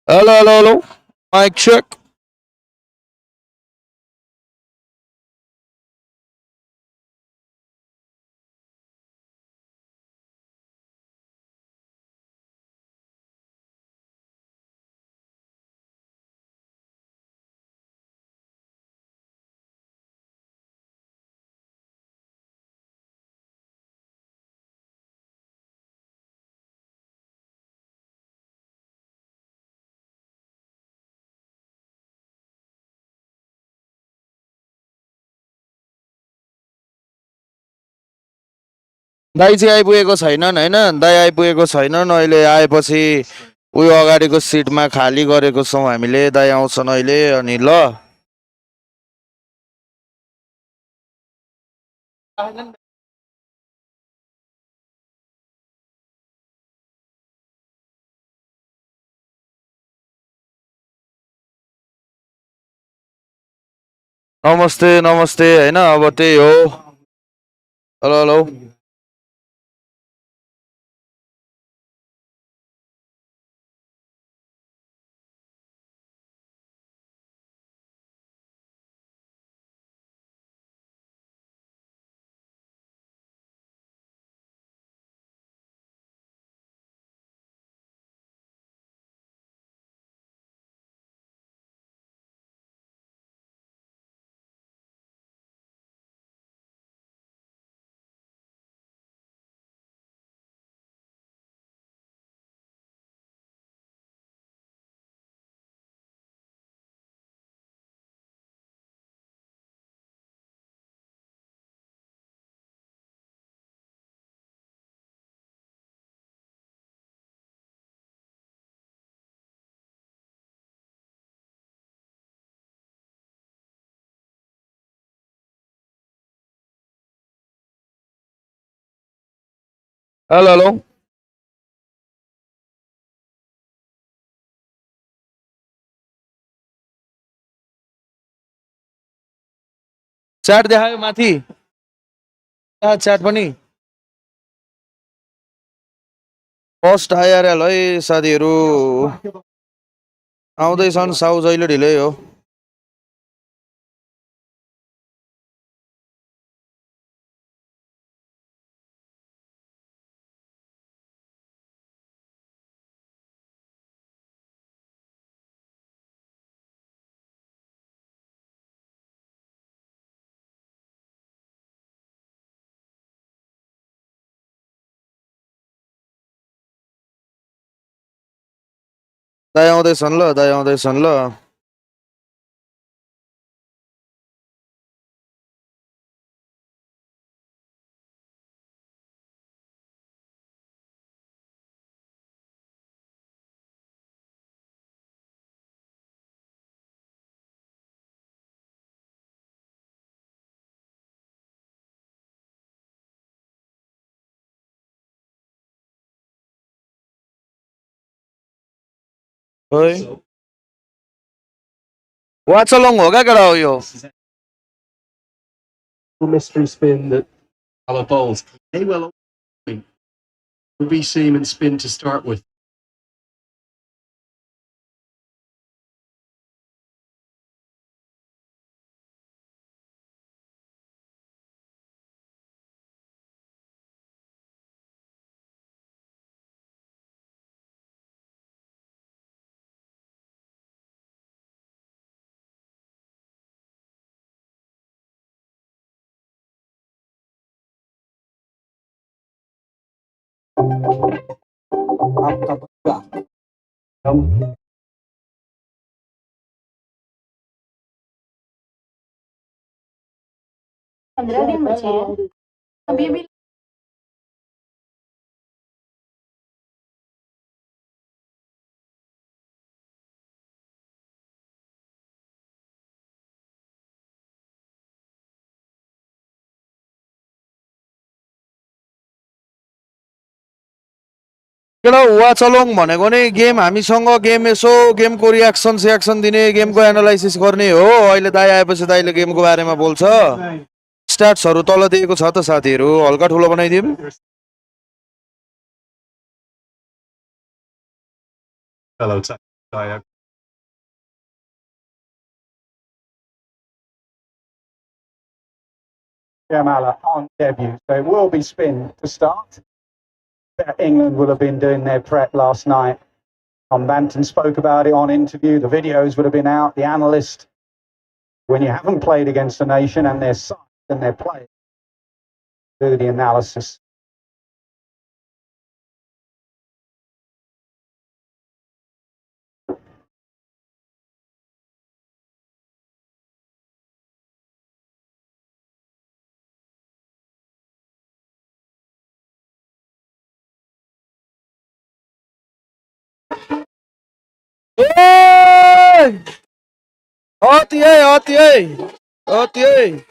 Hello, hello, hello. Mic check. दाइ चाहिँ आइपुगेको छैनन् होइन, दाइ आइपुगेको छैनन्। अहिले आएपछि उयो अगाडिको सिटमा खाली गरेको छौँ हामीले। दाइ आउँछन् अहिले। अनि ल नमस्ते नमस्ते होइन, अब त्यही हो। Hello hello. Hello hello. Chat देखायो माथि, च्याट पनि फर्स्ट आइआरएल है साथीहरू। आउँदैछन्, साउ जहिले ढिलै हो। दाइ आउँदैछन् ल, दाइ आउँदैछन् ल। वाचलङ हो क्या केटा हो यो? Mystery spin that 𝘿𝙗𝙎𝙀 bowls. May well will be seam and spin to start with. केटा वाचलङ भनेको नि गेम, हामीसँग गेम, यसो गेमको रियाक्सन सियाक्सन दिने, गेमको एनालाइसिस गर्ने हो। अहिले दाइ आएपछि दाइले गेमको बारेमा बोल्छ। स्ट्याट्सहरू तल दिएको छ त साथीहरू, हल्का ठुलो बनाइदिउँ। Hello, 𝘿𝙄𝙎𝘾𝙇𝘼𝙄𝙈 on debut. So it will be spin to start. England will have been doing their prep last night. Tom Banton spoke about it on interview. The videos would have been out. The analyst, when you haven't played against a nation and their side and their players, do the analysis. Oi! 𝘿𝙄𝙎𝘾𝙇𝘼𝙄𝙈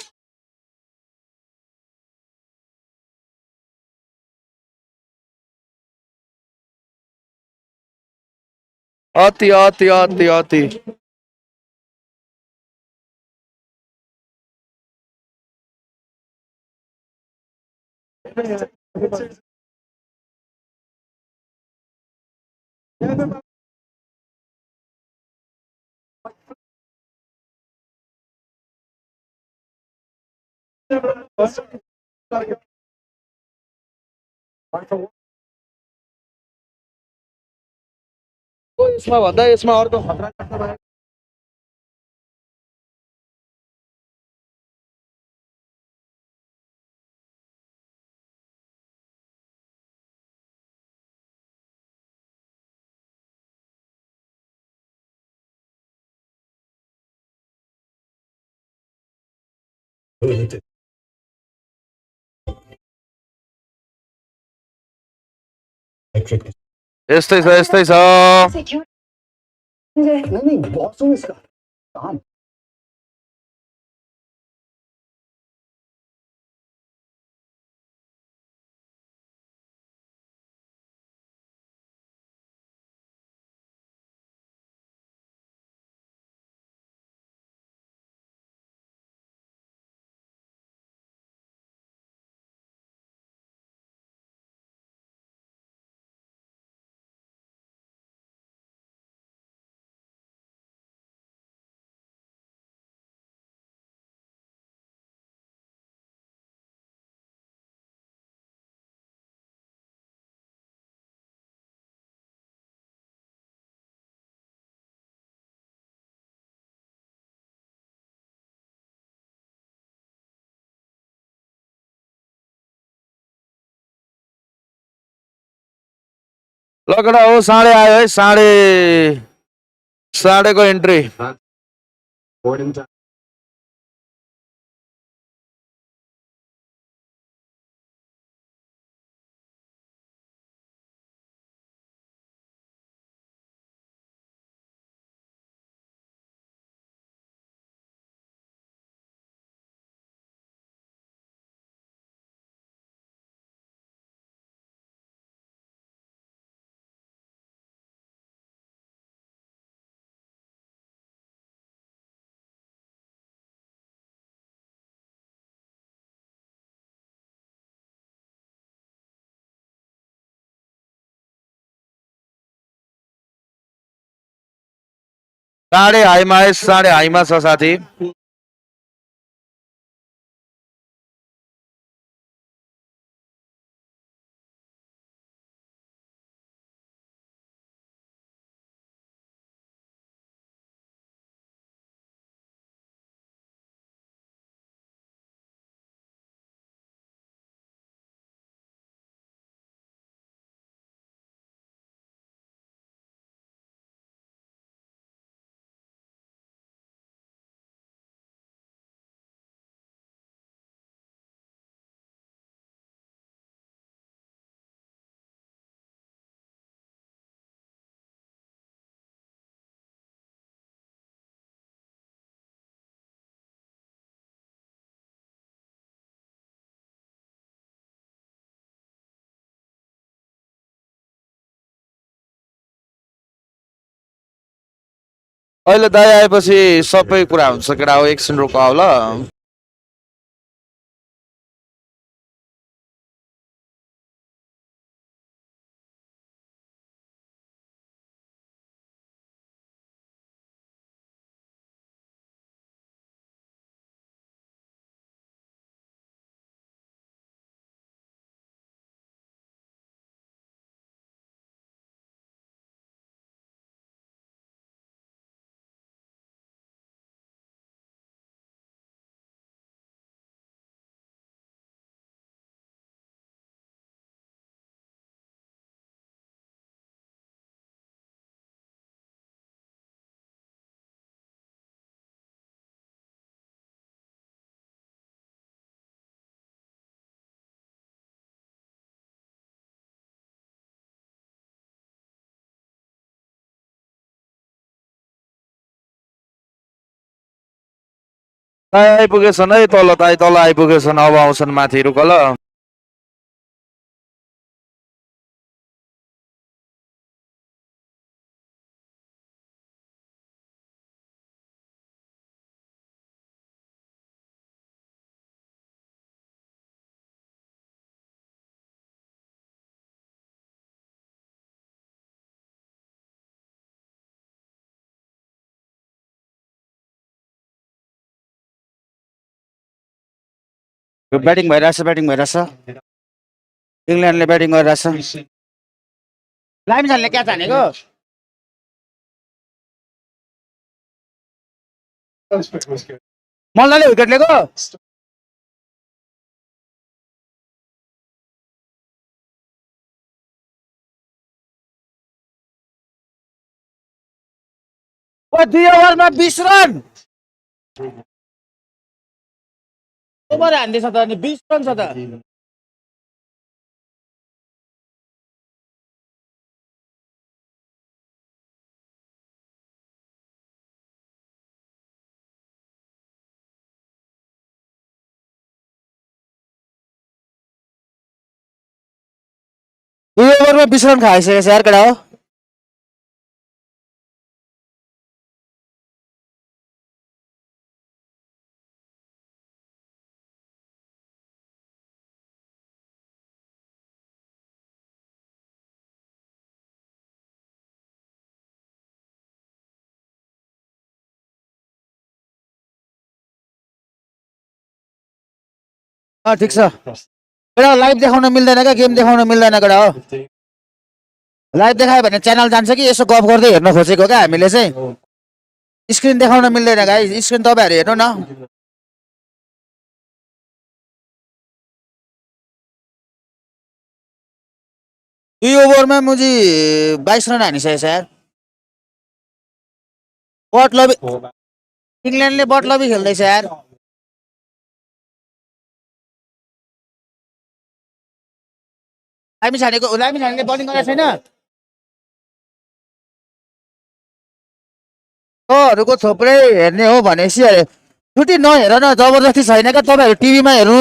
𝘿𝙄𝙎𝘾𝙇𝘼𝙄𝙈 यसमा भन्दा यसमा अर्को खतरा खतरा भयो। यस्तै छ यस्तै छ। नहीं बॉसों में इसका काम लगडा हो साढे आयो है साढे साढेको एन्ट्री। साढे हाईमा है साढे हाईमा छ साथी। अहिले दाइ आएपछि सबै कुरा हुन्छ केटा हो। एकछिन रोक आऊ ल। आइपुगेछन् है तल तल आइपुगेछन् अब आउँछन् माथि रुक ल ब्याटिङ भइरहेछ इङ्ल्यान्डले ब्याटिङ गरिरहेछ लामिछानेले क्याच हानेको मल्लले विकेट लिएको ओ 2 ओभरमा 20 रन ओभर हान्दैछ त अनि 20 रन छ त 2 ओभरमा 20 रन खाइसकेको छ यार केटा हो ठिक छ केटा लाइभ देखाउन मिल्दैन क्या गेम देखाउन मिल्दैन केटा हो लाइभ देखायो भने च्यानल जान्छ कि यसो गफ गर्दै हेर्न खोजेको क्या हामीले चाहिँ स्क्रिन देखाउन मिल्दैन गाइस स्क्रिन तपाईहरु हेर्नु न 2 ओभरमा मुजी 22 रन हानिसकेछ यार बटलबी इङ्ल्यान्डले बटलबी खेल्दैछ यार लामिछानेले बलिङ गरेको छैन हरूको थोप्रै हेर्ने हो भनेपछि छुट्टी नहेर न जबरजस्ती छैन क्या तपाईँहरू टिभीमा हेर्नु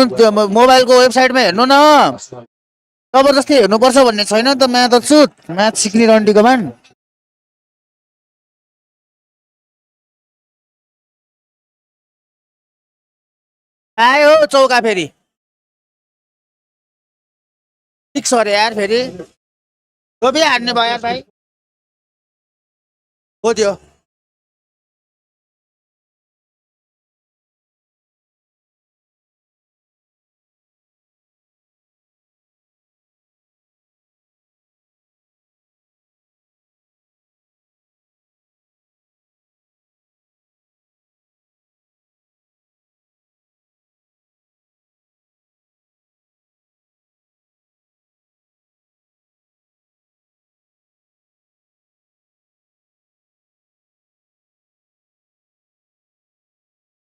मोबाइलको वेबसाइटमा हेर्नु न जबरजस्ती हेर्नुपर्छ भन्ने छैन नि त म्याच त सुत म्याच सिक्ने रन्डीको मान आयो चौका फेरि फिक्स अरे यार फेरि टोपी हान्ने भयो यार भाइ हो त्यो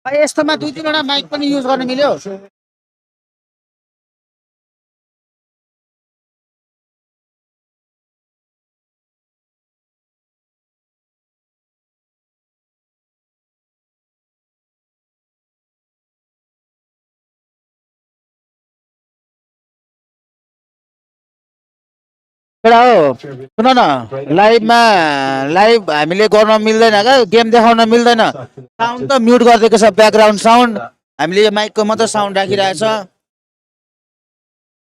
यस्तोमा 2-3 वटा माइक पनि युज गर्न मिल्यो केटा हो सुन न लाइभ हामीले गर्न मिल्दैन क्या गेम देखाउन मिल्दैन साउन्ड त म्युट गरिदिएको छ ब्याकग्राउन्ड साउन्ड हामीले यो माइकको मात्र साउन्ड राखिरहेछ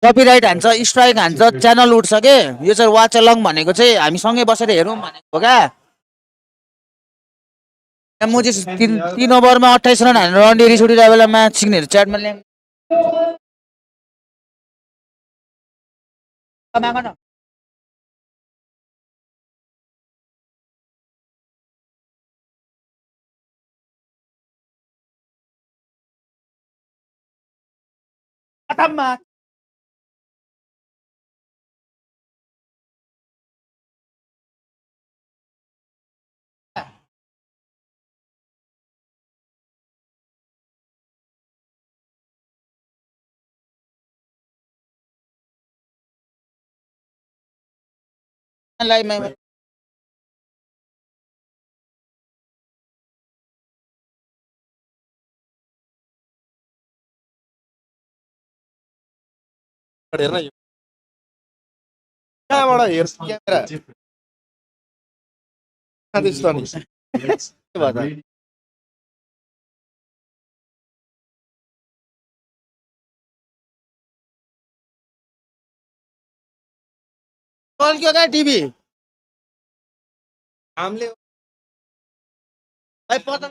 कपिराइट हान्छ स्ट्राइक हान्छ च्यानल उठ्छ के यो चाहिँ वाचलङ भनेको चाहिँ हामी सँगै बसेर हेरौँ भनेको हो क्या म चाहिँ 3 ओभरमा 28 रन हानेर रन्डी रिस उठिरहेको बेला म्याच सिक्नेहरू च्याटमा ल्याउँ न खतममा लाइभमा हेर्न यो कहाँबाट हेर्छ क्यामेरा त्यस्तो नि के भयो त चल्क्यो क्या टिभी हामीले भाइ पतन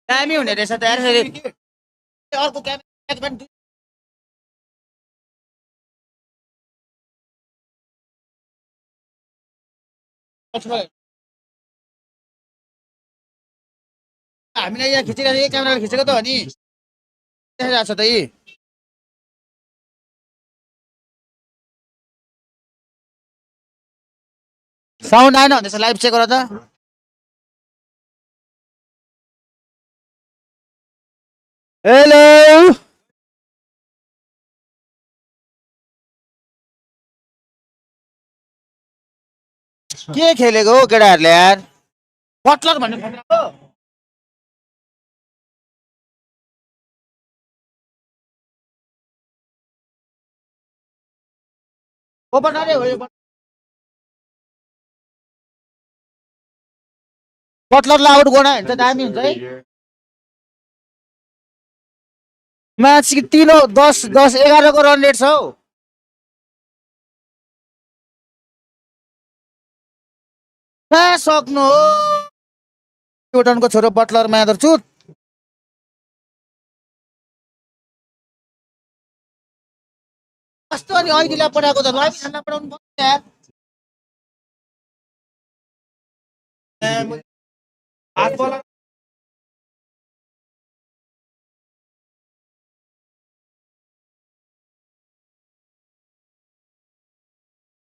दामी हुने रहेछ त यार फेरि अर्को क्यामेरा पनि हामीले यहाँ खिचेको यही क्यामेराले खिचेको त हो नि देखाइरहेको छ त यी साउन्ड आएन भन्दैछ लाइभ चेक गर त हेलो के खेलेको हो केटाहरूले यार बटलर भन्ने खेलेको ओपनरै हो यो बटलरलाई आउट गर्न भने त दामी हुन्छ है म्याच कि 10-11 को रन रेट छ हौ कहाँ सक्नु हो न्युटनको छोरो बटलर मादर चुत कस्तो अनि ऐदिलाई पठाएको त लाइभ खेल्न पठाउनु पर्छ यार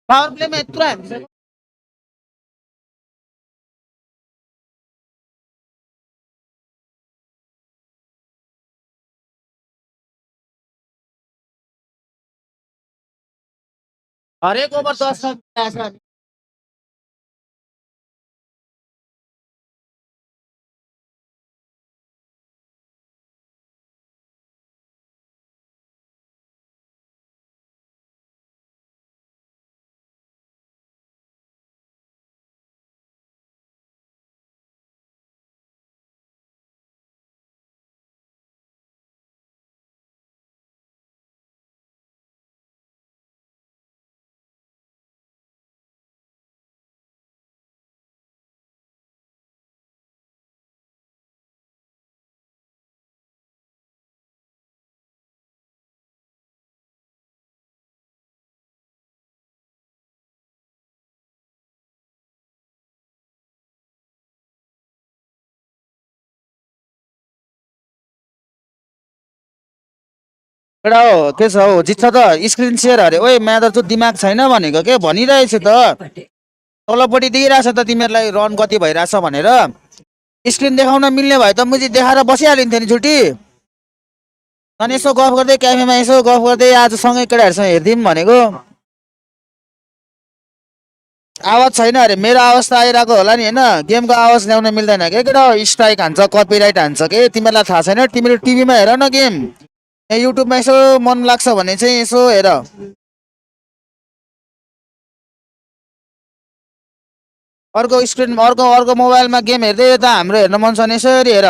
पावर प्लेमा यत्रो हानिसक्यो हरेक ओभर 10 रन छ केटा हो के छ हौ जित्छ त स्क्रिन सेयर अरे ओए म्यादर त दिमाग छैन भनेको के भनिरहेछ त तलपट्टि दिइरहेछ त तिमीहरूलाई रन कति भइरहेछ भनेर स्क्रिन देखाउन मिल्ने भए त मुजी देखाएर बसिहालिन्थ्यो नि छुट्टी अनि यसो गफ गर्दै क्याफेमा यसो गफ गर्दै आज सँगै केटाहरूसँग हेरिदिउँ भनेको आवाज छैन अरे मेरो आवाज त आइरहेको होला नि होइन गेमको आवाज ल्याउन मिल्दैन के केटा स्ट्राइक हान्छ कपिराइट हान्छ के तिमीलाई थाहा छैन तिमीले टिभीमा हेर न गेम यहाँ युट्युबमा यसो मन लाग्छ भने चाहिँ यसो हेर अर्को स्क्रिन अर्को मोबाइलमा गेम हेर्दै त हाम्रो हेर्न मन छ भने यसरी हेर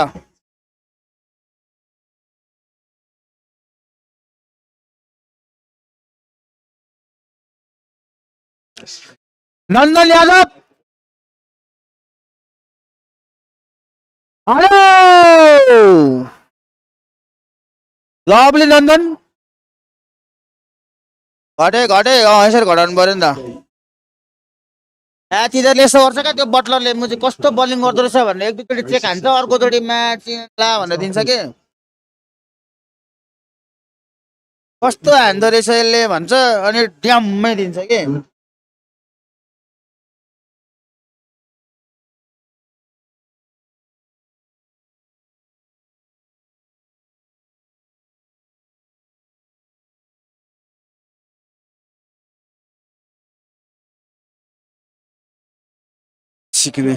नन्दन यादव हेलो लभली नन्दन घटे यसरी घटाउनु पर्यो नि त तिनीहरूले यसो गर्छ क्या त्यो बटलरले मुझे कस्तो बलिङ गर्दो रहेछ भनेर एक दुईचोटि चेक हान्छ अर्कोचोटि म्याच ला भनेर दिन्छ के कस्तो हान्दो रहेछ यसले भन्छ अनि ड्याम्मै दिन्छ कि सिक्किमे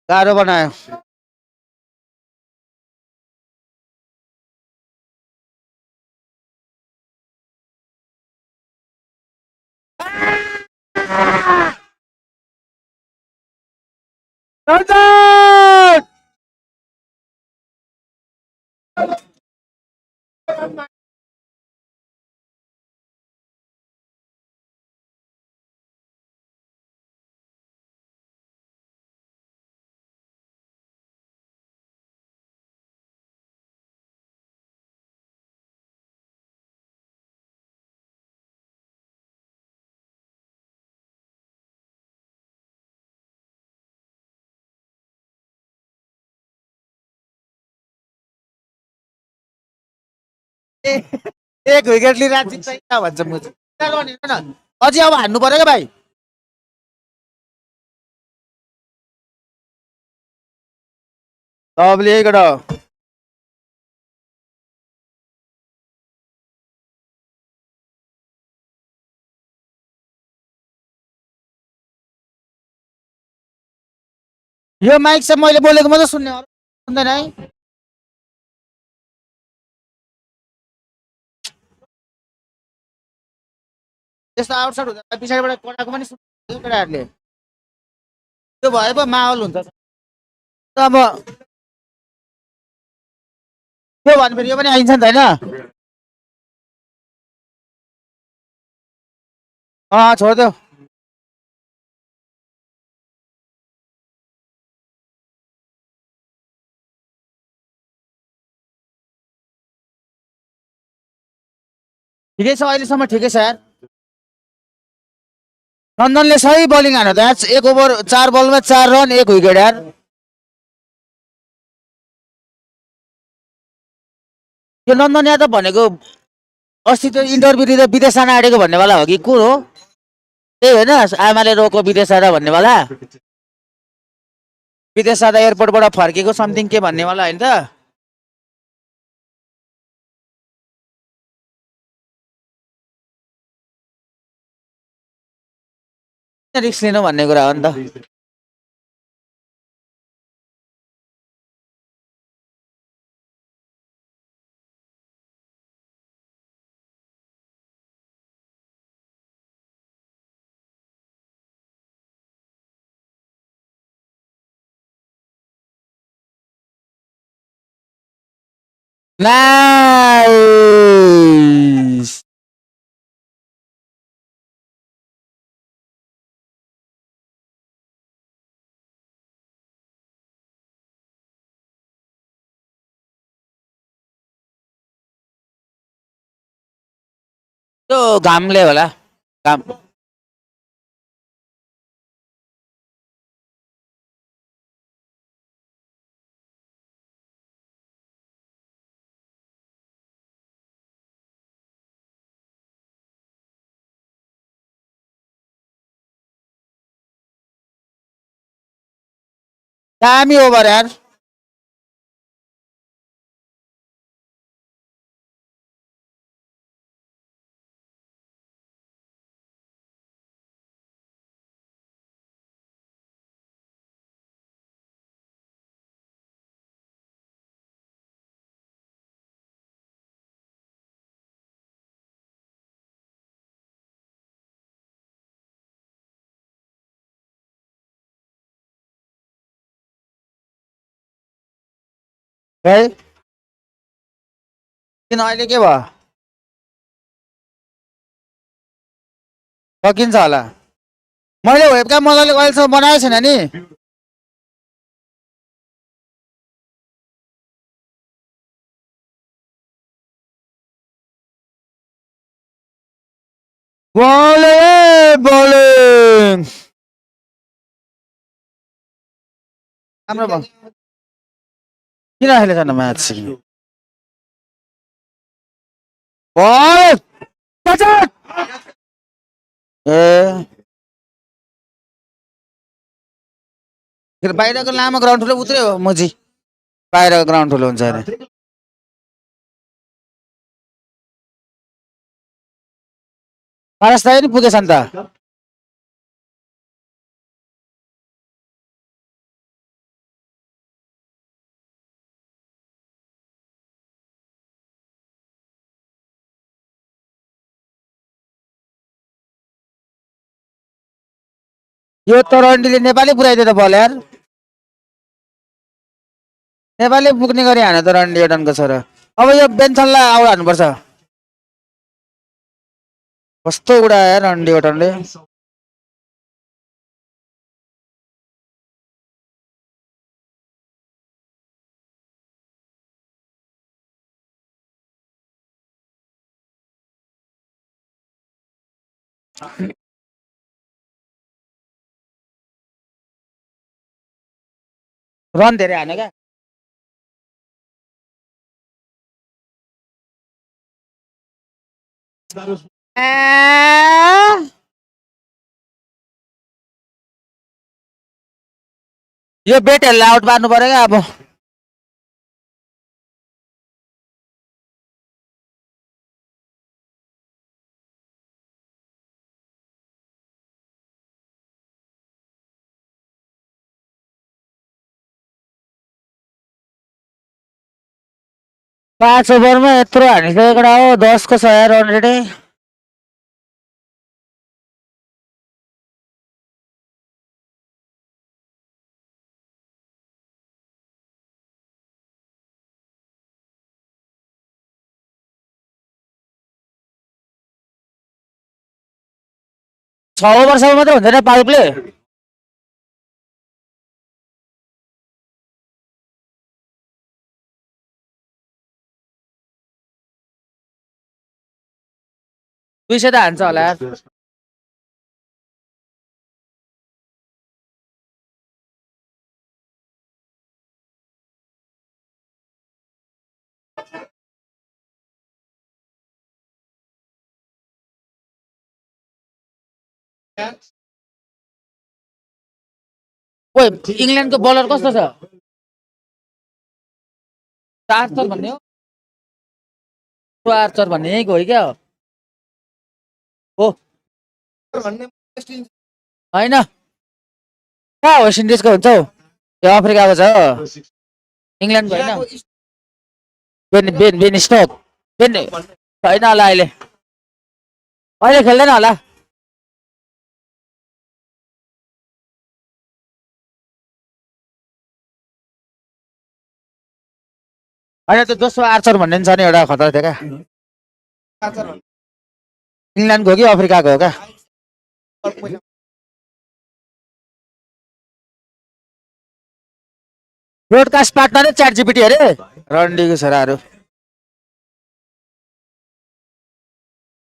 गाह्रो बनायो एक विकेट लिएर जित्छ भन्छ मुझे अझै अब हान्नु पर्यो क्या भाइ लभली है केटा यो माइक चाहिँ मैले बोलेको मात्रै सुन्ने हो सुन्दैन है त्यस्तो आउटसाइड हुँदा पछाडिबाट कराएको पनि सुन्यो केटाहरूले त्यो भए पो माहौल हुन्छ अब त्यो भने फेरि यो पनि आइन्छ नि त होइन छोडिदेऊ ठिकै छ अहिलेसम्म ठिकै छ यार नन्दनले सही बलिङ हान्यो त यार एक ओभर 4 बलमा 4 रन 1 विकेट यार यो नन्दन यादव भनेको अस्ति त्यो इन्टरभ्यू दिँदा विदेश जान आँटेको भन्नेवाला हो कि को हो त्यही होइन आमाले रोको विदेश जाँदा भन्नेवाला विदेश जाँदा एयरपोर्टबाट फर्केको समथिङ के भन्नेवाला होइन त रिस्क लिनु भन्ने कुरा हो नि त नाइस त्यो घामले होला घाम दामी ओभर यार है किन अहिले के भयो सकिन्छ होला मैले वेबकाम मजाले अहिलेसम्म बनाएको छैन नि बलिङ राम्रो भयो किन अहिले छैन म्याच ए बाहिरको लामो ग्राउन्ड ठुलो उत्रै हो मुजी बाहिरको ग्राउन्ड ठुलो हुन्छ अरे पारस दाइ नि पुगेछ नि त यो तरण्डीले नेपाली पुऱ्याइदियो त बल यार नेपाली पुग्ने गरी हाने तरण्डी एडनको छोरा अब यो बेन्सनलाई आउट हान्नुपर्छ कस्तो उडायो यार रन्डी एडनले रन धेरै हाने क्या यो बेटहरूलाई आउट मार्नु पर्यो क्या अब 5 ओभरमा यत्रो हानिसकेको हो 10 को 100 रन रेट 6 ओभरसम्म मात्रै हुन्छ नि पावर प्ले दुई सय त हान्छ होला यार ओइ इंग्ल्यान्डको बलर कस्तो छ आर्चर भन्ने हो आर्चर भन्ने यहीँको हो क्या हो होइन कहाँ वेस्ट इन्डिजको हुन्छ हौ यो अफ्रिकाको छ इङ्ल्यान्डको होइन बेन स्टोक बेन छैन होला अहिले अहिले खेल्दैन होला होइन त्यो दोस्रो आर्चर भन्ने छ नि एउटा खतरा थियो क्या इङ्ल्यान्डको हो कि अफ्रिकाको हो क्या ब्रोडकास्ट पार्टनर च्याट जिपिटी अरे रन्डीको छोराहरू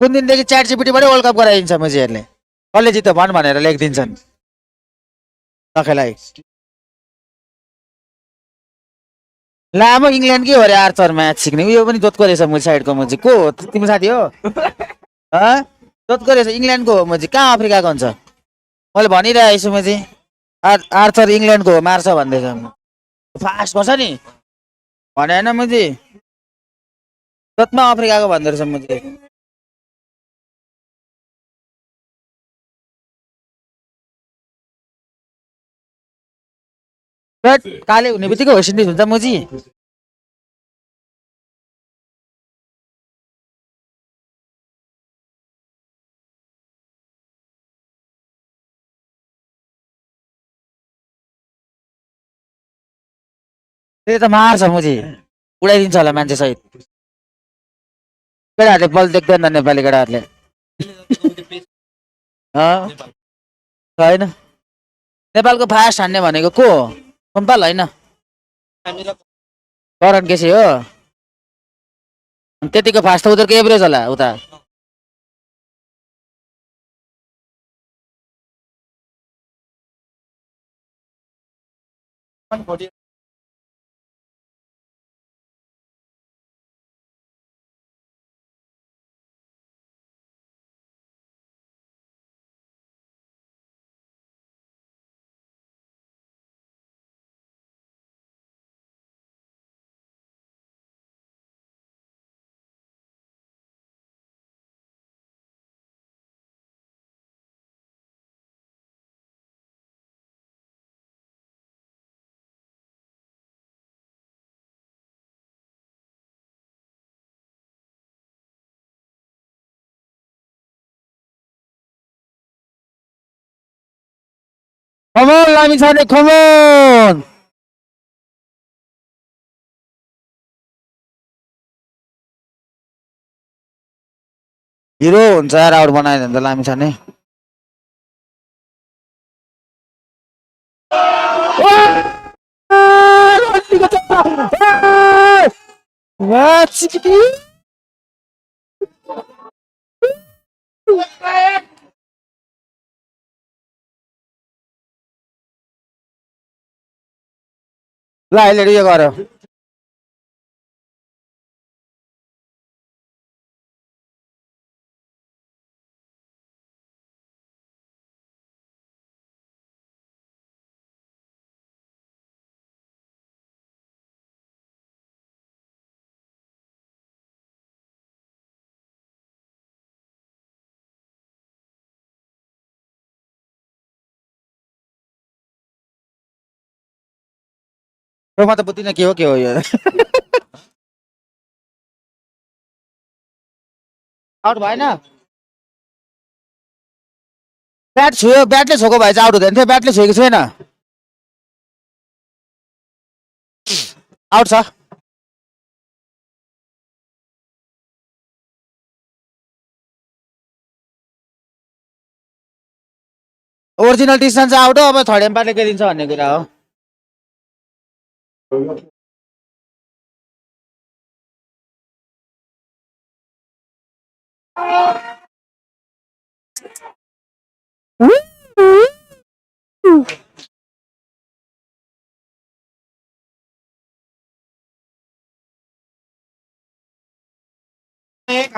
कुन दिनदेखि च्याट जिपिटीबाटै वर्ल्ड कप गराइदिन्छ मुजीहरूले कसले जित्यो भन् भनेर लेखिदिन्छन् नखेलाई लामो इङ्ल्यान्डकै हो अरे आर्चर म्याच सिक्ने उयो पनि जोतको रहेछ मुजी साइडको मुजी को हो तिम्रो साथी हो जोतको रहेछ इङ्ल्यान्डको हो मुजी कहाँ अफ्रिकाको हुन्छ मैले भनिरहेको छु मुजी आर्चर इङ्ल्यान्डको हो मार्छ भन्दैछ फास्ट गर्छ नि भने होइन मुजी जोतमा अफ्रिकाको भन्दो रहेछ मुजी काले हुने बित्तिकै वेस्ट इन्डिज हुन्छ मुजी त्यही त मार्छ मुजी उडाइदिन्छ होला मान्छे सहित केटाहरूले बल देख्दैन नेपाली केटाहरूले छैन नेपालको फास्ट हान्ने भनेको को हो सोमपाल होइन करण केसी हो त्यतिको फास्ट त उनीहरूको एभरेज होला उता खमोन लामी छाने खमोन हिरो हुन्छ यार आउट बनायो भने त लामी छाने ल अहिले उयो गर म त बुझ्दिनँ के हो यो आउट भएन ब्याट छुयो ब्याटले छोको भए चाहिँ आउट हुँदैन थियो ब्याटले छोएको छैन आउट छ ओरिजिनल डिस्टेन्स आउट हो अब थर्ड एम्पायरले के दिन्छ भन्ने कुरा हो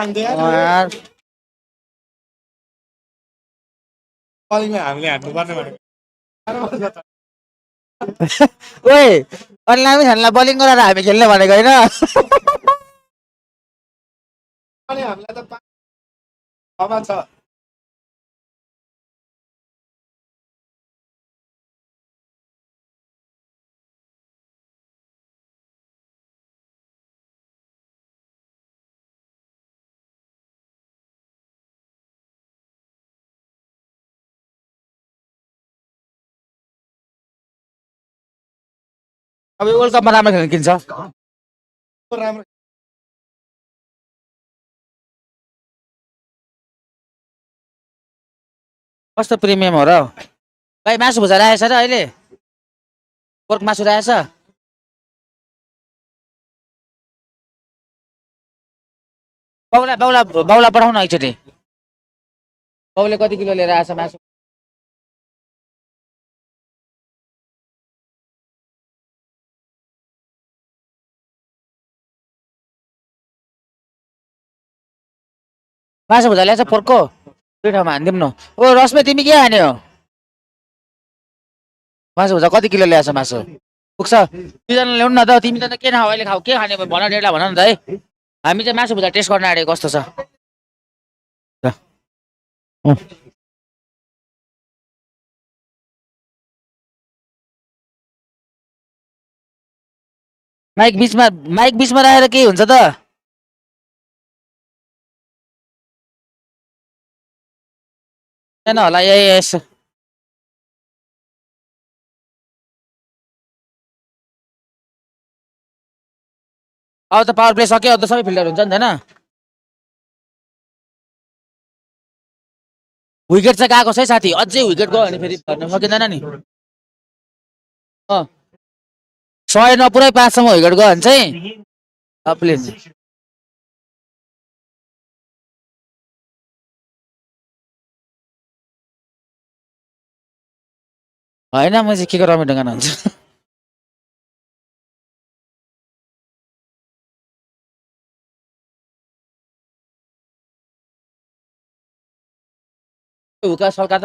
यार हामीले हान्नुपर्ने भनेको ओए अनि लामी छानेलाई बलिङ गराएर हामी खेल्ने भनेको होइन अनि हामीलाई त छमा छ अब यो वर्ल्ड कपमा राम्रो खेल्न किन्छ राम्रो कस्तो प्रिमियम हो र भाइ मासु भुजा राखेछ र अहिले पोर्क मासु राखेछ बाउला बाउला बाउला पठाउन एकचोटि बाउले कति किलो लिएर आएछ मासु मासु भुजा ल्याएछ पोर्कको दुई ठाउँमा हानिदिउँ न ओ रश्मि तिमी के हान्यो मासु भुजा कति किलो ल्याएछ मासु पुग्छ दुईजना ल्याउनु न त तिमी त के खाऊ अहिले खाऊ के खाने भन डेढलाई भन न त है हामी चाहिँ मासु भुजा टेस्ट गर्न आँटेको कस्तो छ माइक बिचमा राखेर के हुन्छ त छैन होला यस अब त पावर प्ले सक्यो अब त सबै फिल्डर हुन्छ नि त होइन विकेट चाहिँ गएको छ है साथी अझै विकेट गयो भने फेरि भर्न सकिँदैन नि 100 नपुरै 5 सम्म विकेट गयो भने चाहिँ अपले हैन म चाहिँ के को रमिट ढुङ्गाना हुन्छ हुका सल्का त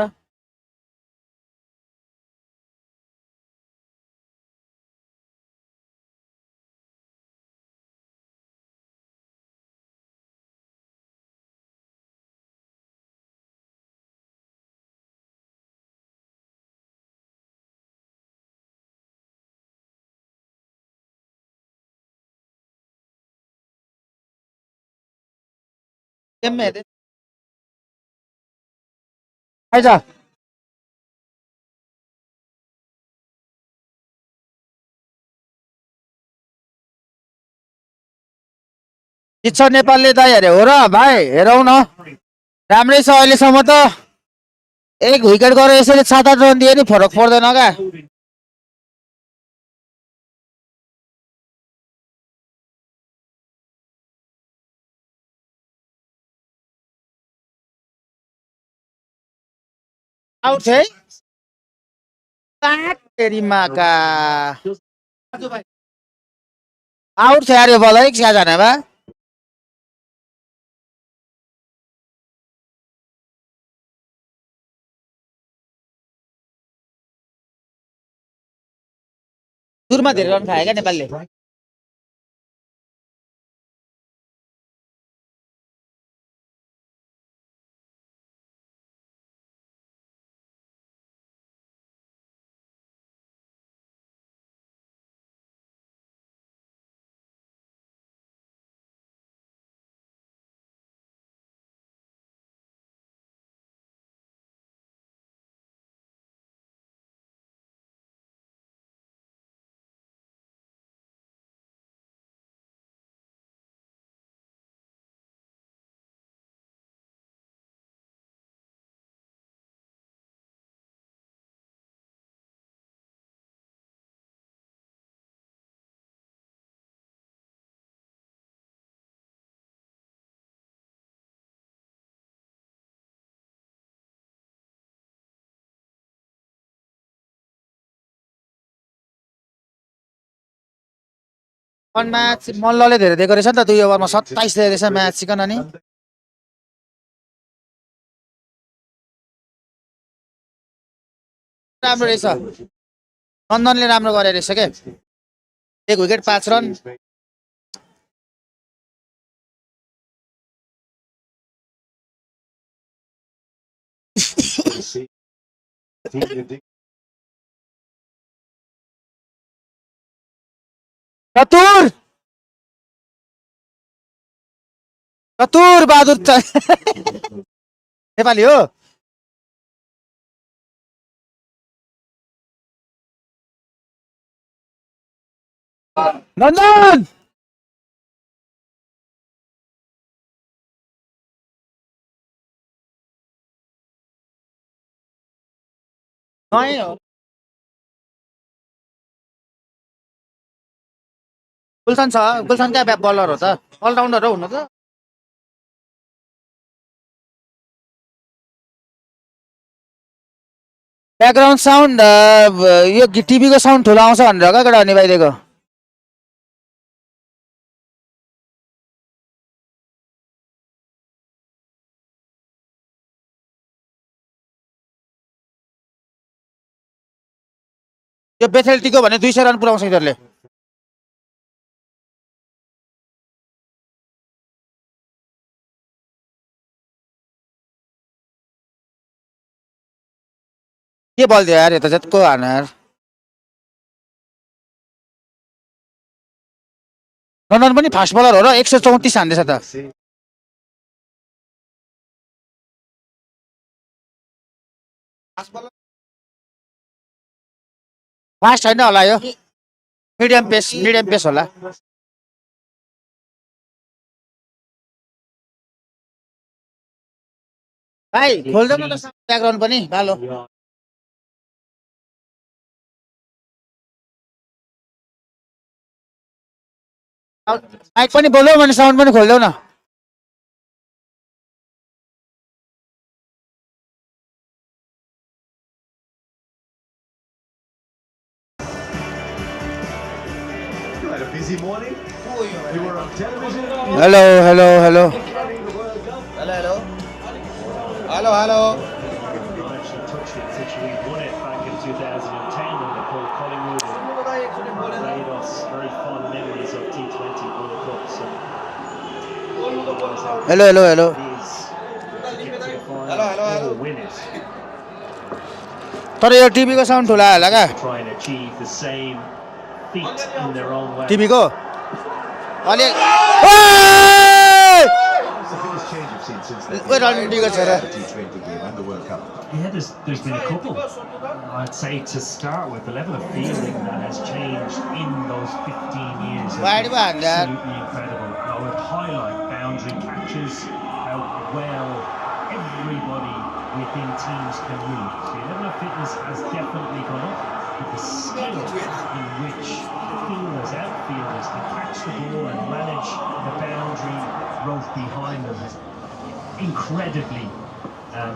गेममा हेर्दै आइज जित्छ नेपालले त हेरे हो र भाइ हेरौँ न राम्रै छ अहिलेसम्म त एक विकेट गरेर यसरी 7-8 रन दिए नि फरक पर्दैन क्या आउट है तेरी माका आउट छ यार यो बल है क्या जाने बा सुरुमा धेरै रन खायो क्या नेपालले म्याच मल्लले धेरै दिएको रहेछ नि त 2 ओभरमा 27 दिएको रहेछ म्याच चिकन अनि राम्रो रहेछ नन्दनले राम्रो गरे रहेछ के एक विकेट 5 रन चतुर चतुर बहादुर नेपाली हो नन्दन नयाँ हो गुलसन छ गुलसन क्या बलर हो त अलराउन्डर हो हुनु त ब्याकग्राउन्ड साउन्ड यो टिभीको साउन्ड ठुलो आउँछ भनेर क्या केटा अनि बाहिरको यो बेथेल्टीको भने 200 रन पुऱ्याउँछ यिनीहरूले के बल दियो यार यो त जतिको हान यार नन्दन पनि फास्ट बलर हो र 134 हान्दैछ त फास्ट छैन होला यो मिडियम पेस होला भाइ खोल्दै न त ब्याकग्राउन्ड पनि भालो माइक पनि बोल्यौ भने साउन्ड पनि खोल्देऊ न You had a busy morning. You were on television. Hello hello hello hello hello Actually touched it since we won it back in 2010 when Nepal Collingwood played us very fond memories of T20 Worldcup. So hello hello hello it is to get to the final or win it. तर यो टिभीको sound ठुला होला क्या Try and achieve the same feat in their own way. टिभीको अलि What's the biggest change you've seen since then? Wait, I'll do it, sir. The T20 game and the World Cup. Yeah, there's been a couple. I'd say to start with, the level of fielding that has changed in those 15 years has Why been do I do that? absolutely incredible. I would highlight boundary catches, how well everybody within teams can move. So the level of fitness has definitely gone up, but the skill in which fielders, outfielders can catch the ball and manage the boundary rope behind them has incredibly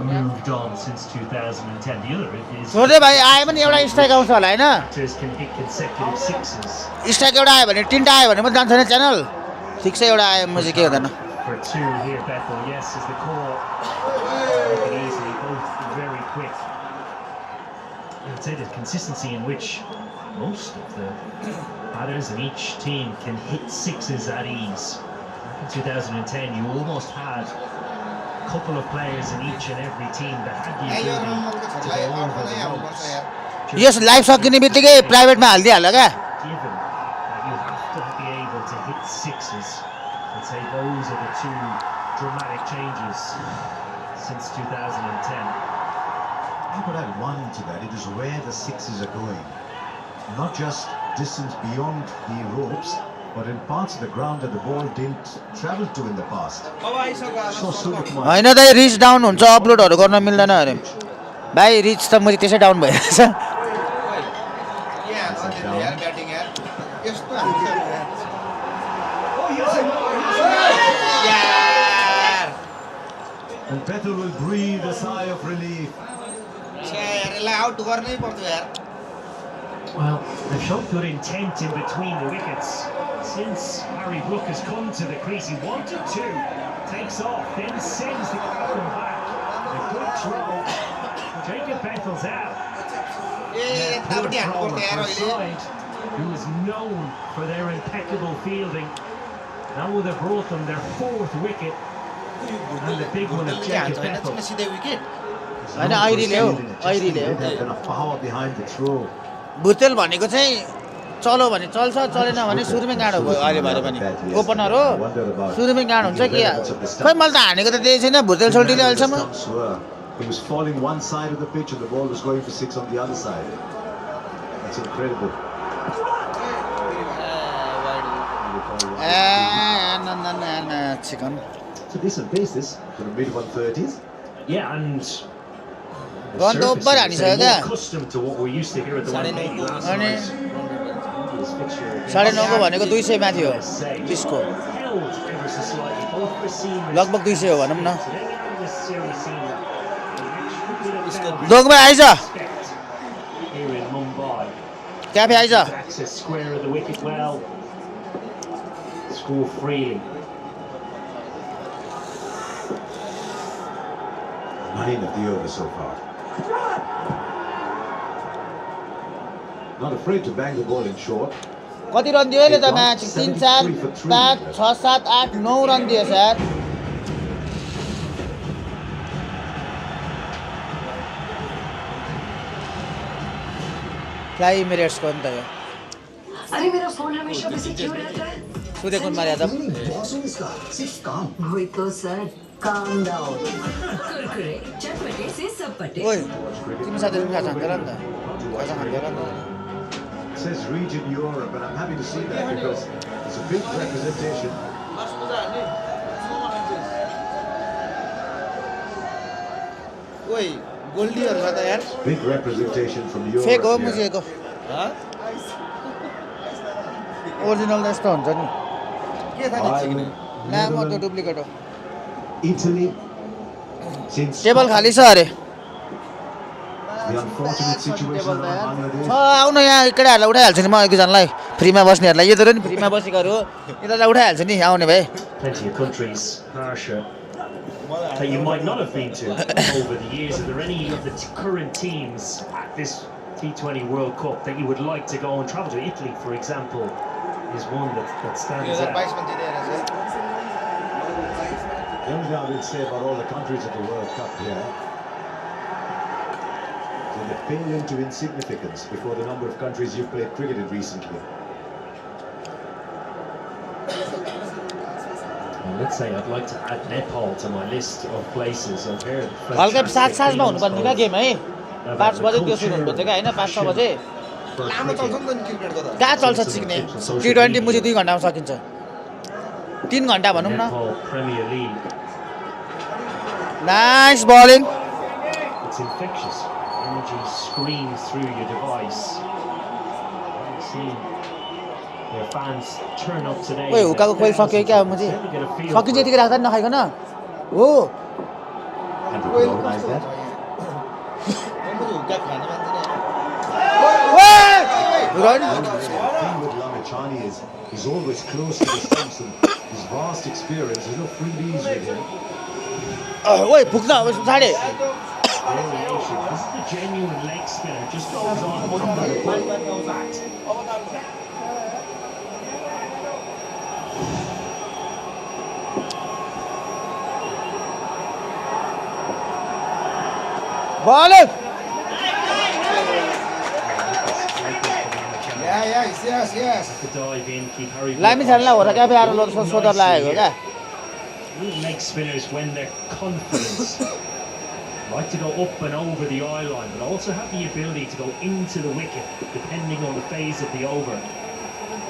moved on since 2010. The other is सोध्दै भाइ आयो भने एउटा strike आउँछ होला होइन batters can hit consecutive sixes. Strike एउटा आयो भने तिनवटा आयो भने मात्रै जान्छ नि च्यानल ठिक्सै एउटा आयो म चाहिँ के हुँदैन For two here, Bethel, yes, is the core. Make it easily, both very quick. I'd say the consistency in which most of the batters in each team can hit sixes at ease. Back in 2010, you almost had a couple of players in each and every team that had the ability to go over the ropes. Yes live सकिने बित्तिकै प्राइभेटमा हालिदिइहाल्यो क्या Given that you have to be able to hit sixes, I'd say those are the two dramatic changes since 2010. You could add one to that. It is where the sixes are going. Not just distance beyond the ropes, but in parts of the ground that the ball didn't travel to in the past. So Suryakumar होइन दाइ rich down हुन्छ अपलोडहरू गर्न मिल्दैन अरे भाइ rich त मैले त्यसै down भइरहेछ ब्याटिङ यार यस्तो and Bethel will breathe a sigh of relief. यसलाई आउट गर्नै पर्थ्यो यार Well, they've shown good intent in between the wickets. Since Harry Brook has come to the crease, he wanted to. Takes off, then sends the captain back. A good throw. Jacob Bethel's out. Poor thrower for a side who is known for their impeccable fielding. Now would have brought them their fourth wicket. And the big one of Jacob Bethel. सिधै wicket होइन ऐरीले हो ऐरीले हो Didn't have enough power behind the throw. भुतेल भनेको चाहिँ चलो भने चल्छ चलेन भने सुरुमै गाँडो भयो अहिले भरे पनि ओपनर हो सुरुमै गाँड हुन्छ कि खै मैले त हानेको त त्यही छैन भुतेल सोल्टीले अहिलेसम्म He was falling one side of the pitch and the ball was going for six on the other side. That's incredible. Chicken It's a decent basis for the mid-130s. Yeah, and Gone to surface upper is हानिसक्यो more क्या accustomed to what we're used to here at the 180 last अनि night. His fixture साढे नौको भनेको 200 माथि हो say, 20को held ever so slightly, both for seamers. लगभग 200 हो भनौँ न So then you have this series scene that extra bit of boundary दोगमा आइज respect here in Mumbai. Cafe आइज Access square of the wicket well. Score freely. 9 of the over so far. Not afraid to bang the ball in short. कति run दियो अहिले त match 3 4 5 6 7 8 9 run दियो sir fly emirates को नि त यो अरे मेरा फोन हमेशा बिजी क्यों रहता है सूर्य कुमार यादव वही तो सर काम डाउन कुरकुरे चटपटे से सब पटे ओइ तिमी साथीहरु खाजा खाँदैन नि त खाजा खाँदैन नि It says region Europe, and I'm happy to see that because it's a big representation. ओइ गोल्डीहरु छ त यार Big representation from Europe. Fake हो here. मुझेको ह ओरिजिनल त यस्तो हुन्छ नि के थाहा नि चिक्ने ला म त डुप्लिकेट हो Italy. Since टेबल खाली छ अरे the unfortunate situation around Bangladesh. आउन यहाँ केटाहरूलाई उठाइहाल्छु नि म एकजनालाई फ्रीमा बस्नेहरूलाई यो त नि फ्रीमा बसेकोहरू यिनीहरूलाई उठाइहाल्छु नि आउने भए Plenty of countries harsher that you might not have been to over the years. Are there any of the current teams at this T20 World Cup that you would like to go and travel to? Italy, for example, is one that stands out. 2022 मा जिते रहेछ The only thing I will say about all the countries of the World Cup here is they pale into insignificance before the number of countries you've played cricket in recently. And let's say I'd like to add Nepal to my list of places. I've heard हल्का fantastic साथमा things हुनुपर्ने क्या of- game है about 5 the बजे त्यसो हुनुपर्छ क्या होइन 5-6 बजे for लामो चल्छ cricket. नि त क्रिकेटको त कहाँ चल्छ सिक्ने T20 मुझे 2 घन्टामा सकिन्छ 3 घन्टा भनौँ न Nepal Premier League. Nice bowling It's infectious. Energy screams through your device. I've seen their fans turn up today. ओइ हुकाको खोइ सक्यो क्या मुझे सकिन्छ यतिकै राख्दा नि नखाइकन हो And we can organise that. मुझे हुक्का खाने मान्छे नै run The thing with 𝘿𝙄𝙎𝘾𝙇𝘼𝙄𝙎 is he's always close to the stumps and his vast experience. There's no freebies with him. ओइ फुक्न अब पछाडि Variation. This is the genuine leg spinner. Just goes on under the bat. Bowling yes To dive in, keep Harry. लामी छानलाई हो र क्या आएर load सोधर लागेको क्या Leg spinners, when they're confident, like to go up and over the eye line, but also have the ability to go into the wicket, depending on the phase of the over.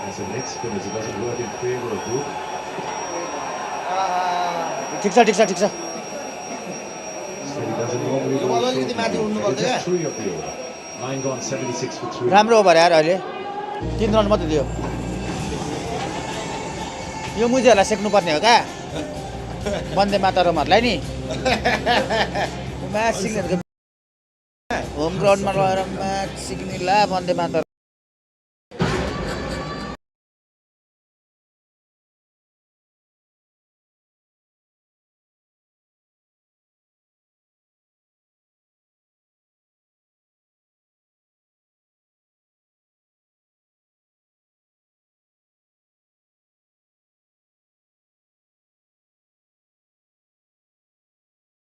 As a leg spinner, it doesn't work in favour of Brook. ठिक छ ठिक छ ठिक छ Still, he doesn't normally yo go बल short अलिकति माथि now. उड्नु It पर्छ is क्या just 3 of the over. 9 gone, 76 for 3. राम्रो ओभर यार अहिले 3 रन मात्रै दियो यो मुजेहरूलाई सेक्नुपर्ने हो क्या वन्दे मातरमहरूलाई नि म्याच सिक्नेहरूको होम ग्राउन्डमा लगेर म्याच सिक्ने ला वन्दे मातरम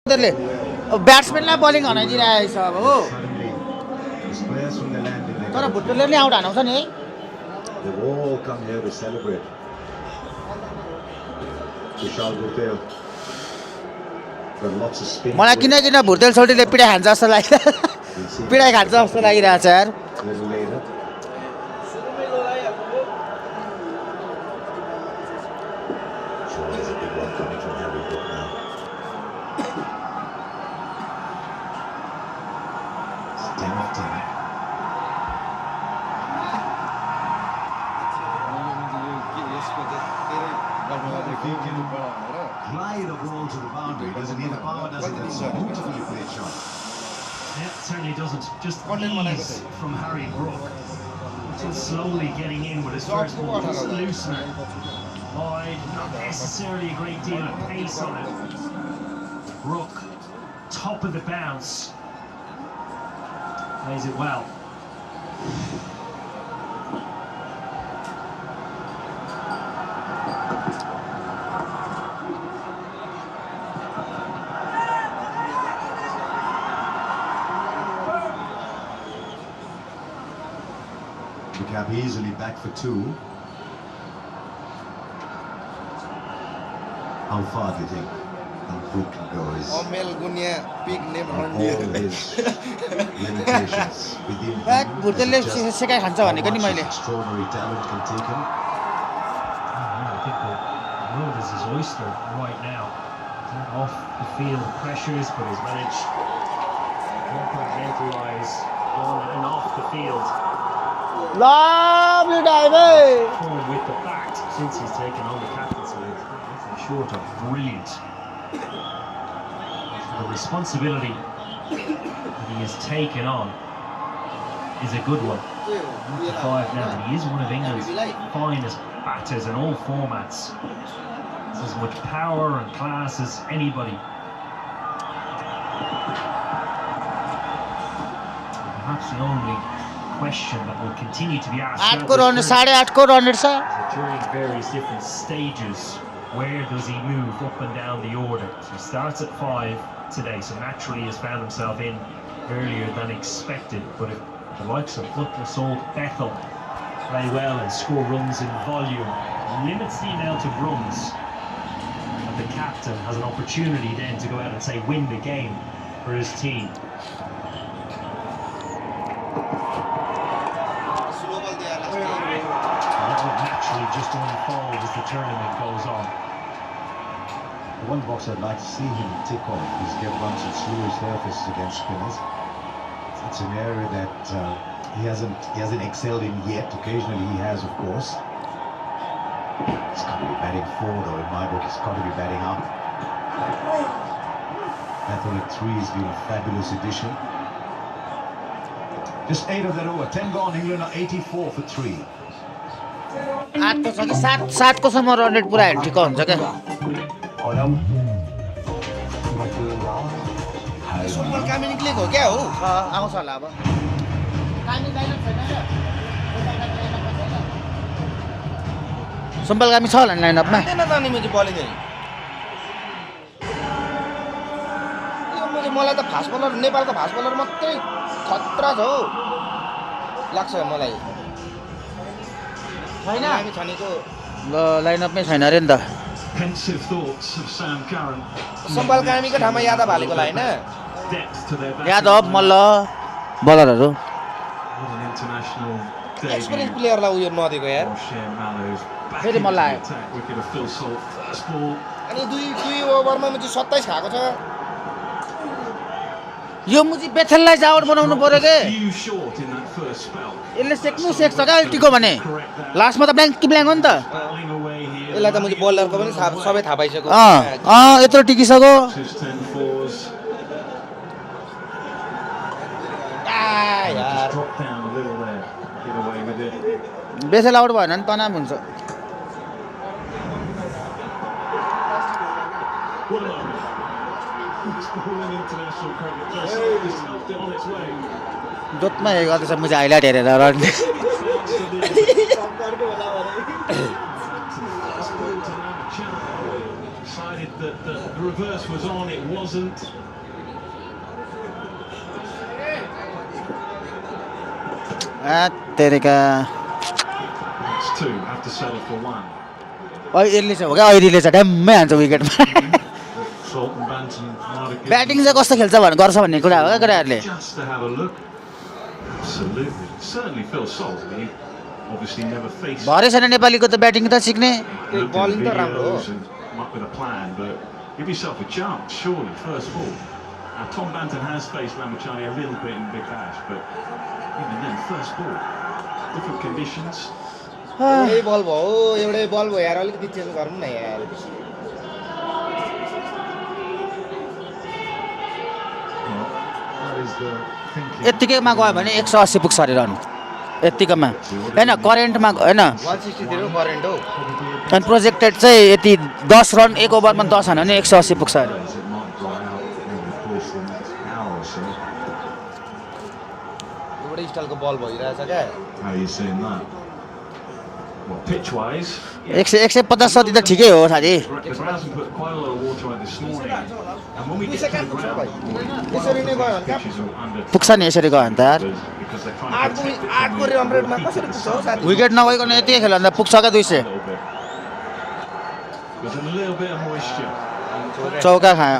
ब्याट्सम्यानलाई बलिङ हनाइदिइरहेको छ अब हो Suddenly, his players from the land in तर भुटोले नि आउट हानाउँछ नि है they've all come here to celebrate. 𝘿𝙗𝙎𝘾𝙇𝘼𝙄𝙎 got lots of spin. मलाई किन किन भुटेल छोटीले पिडाइ खान्छ जस्तो लागिरहेको पिडाइ खान्छ जस्तो लागिरहेको छ यार A little later. Sure, there's a big one coming from Harry Brook now. It's 10 of 10. If he can glide a ball to the boundary, doesn't need the power, doesn't it? It's a beautifully played shot. Yeah, certainly doesn't. Just ease from Harry Brook. Just slowly getting in with his first ball. Just a loosener. Wide, not necessarily a great deal of pace on it. Brook, top of the bounce. Plays it well. Buildup easily back for 2. How far do you think Brook can go? Is अमेल गुनिया पिक नेम all hundred his limitations within him? Bat भुटेलले Is it just सेकाइ खान्छ how भनेको नि much मैले his extraordinary talent can take him? I think the world is his oyster right now. He's off the field pressures, but he's managed compartmentalise on and off the field. Lovely dive, hey! Form with the bat since he's taken on the captaincy. Nothing short of brilliant. The responsibility that he has taken on is a good one. 5 now, and he is one of England's finest batters in all formats. Has as much power and class as anybody. Perhaps the only question that will continue to be asked आठको run 8.5 run छ during various different stages, where does he move up and down the order? So he starts at 5 today, so naturally has found himself in earlier than expected. But if the likes of Watchalong, Bethel play well and score runs in volume, limits the amount of runs that the captain has an opportunity then to go out and say win the game for his team. That would naturally just unfold as the tournament goes on. The one box I'd like to see him tick off is get runs at slower surfaces against spinners. It's an area that he hasn't excelled in yet. Occasionally he has, of course. He's got to be batting 4 though. In my book, he's got to be batting up. Bethel at 3 has been a fabulous addition. Just 8 of that over. 10 gone. England are 84 for 3. 8 को छ कि 7 को सम्म run rate पुरा head ठिक हुन्छ क्या सुम्बल कामी निक्लेको हो क्या हो आउँछ होला अब सुम्बल गामी छ होला नि लाइनअपमा जाने मैले बलिङ मलाई त फास्ट बलर नेपालको फास्ट बलर मात्रै खतरा छ हौ लाग्छ मलाई छैन हामी छानेको ल लाइनअपमै छैन रे नि त Pensive thoughts of Sam Curran. सम्बल कामीको ठाउँमा यादव हालेको होला हैन Depth to their batting. Yadav Malla बलरहरू What an international experience debut. प्लेयरलाई उयो नदिएको यार 𝘿𝙄𝙎𝘾𝙇𝘼𝙄 back फेरि into मल्ल the आयो attack. Wicket of Phil Salt. First ball. अनि दुई ओभरमा चाहिँ 27 खाएको छ यो मुजी बेथललाई आउट बनाउनु पर्यो के Few short in that first spell. यसले सेक्छ क्या अल्टीको भने लास्टमा त ब्ल्याङ्क कि ब्ल्याङ्क हो नि त Battling away here. यसलाई त मैले बलरको पनि सबै थाहा पाइसक्यो यत्रो टिकिसक्यो His 10 fours. यार Drop down a little there. Get away with it. Bethell out भएन भने तनाव हुन्छ What a moment. It's ball in international cricket. Just stuffed it on its way. जोतमा हे गर्दैछ मुझे हाइलाइट हेरेर run Last ball to Lamachal. Decided that the reverse was on, it wasn't. तेरेका That's 2, have to settle for 1. यसले छ हो क्या ऐरीले छ ड्याम्मै हान्छ विकेटमा Salt and Banton might have given batting चाहिँ कस्तो खेल्छ भने गर्छ भन्ने कुरा हो क्या केटाहरूले just to have a look. Absolutely. Certainly Phil Salt. He obviously never faced भरै छैन नेपालीको त ब्याटिङ त सिक्ने looked at bowling the त राम्रो हो। videos and come up with a plan, but give yourself a chance, surely, first ball. Now, Tom Banton has faced Lamachal a little bit in Big Bash, but even then, first ball, different conditions. एउटै बल भयो यार अलिकति change गर्नु न यार Well, that is the thinking. यत्तिकैमा गयो भने 180 पुग्छ अरे रन यत्तिकैमा होइन करेन्टमा होइन 160 तिर करेन्ट हो अनि प्रोजेक्टेड चाहिँ यति 10 रन एक ओभरमा 10 हान्यो भने 180 पुग्छ अरे It might dry out over the course of the next hour or so. एउटै स्टाइलको बल भइरहेछ क्या How are you seeing that? Well, pitch-wise, 150 जति त ठिकै हो साथी the grounds have put quite a lot of water out this morning. And when we get to the ground, यसरी नै गयो भने क्या pitches are under पुग्छ नि यसरी गयो भने त यार because they're trying to protect it आठको from रन रेटमा कसरी पुग्छ हो साथी विकेट नगइकन यति खेल्यो भने त पुग्छ क्या 200 a little bit. There's a little bit of moisture. चौका खायो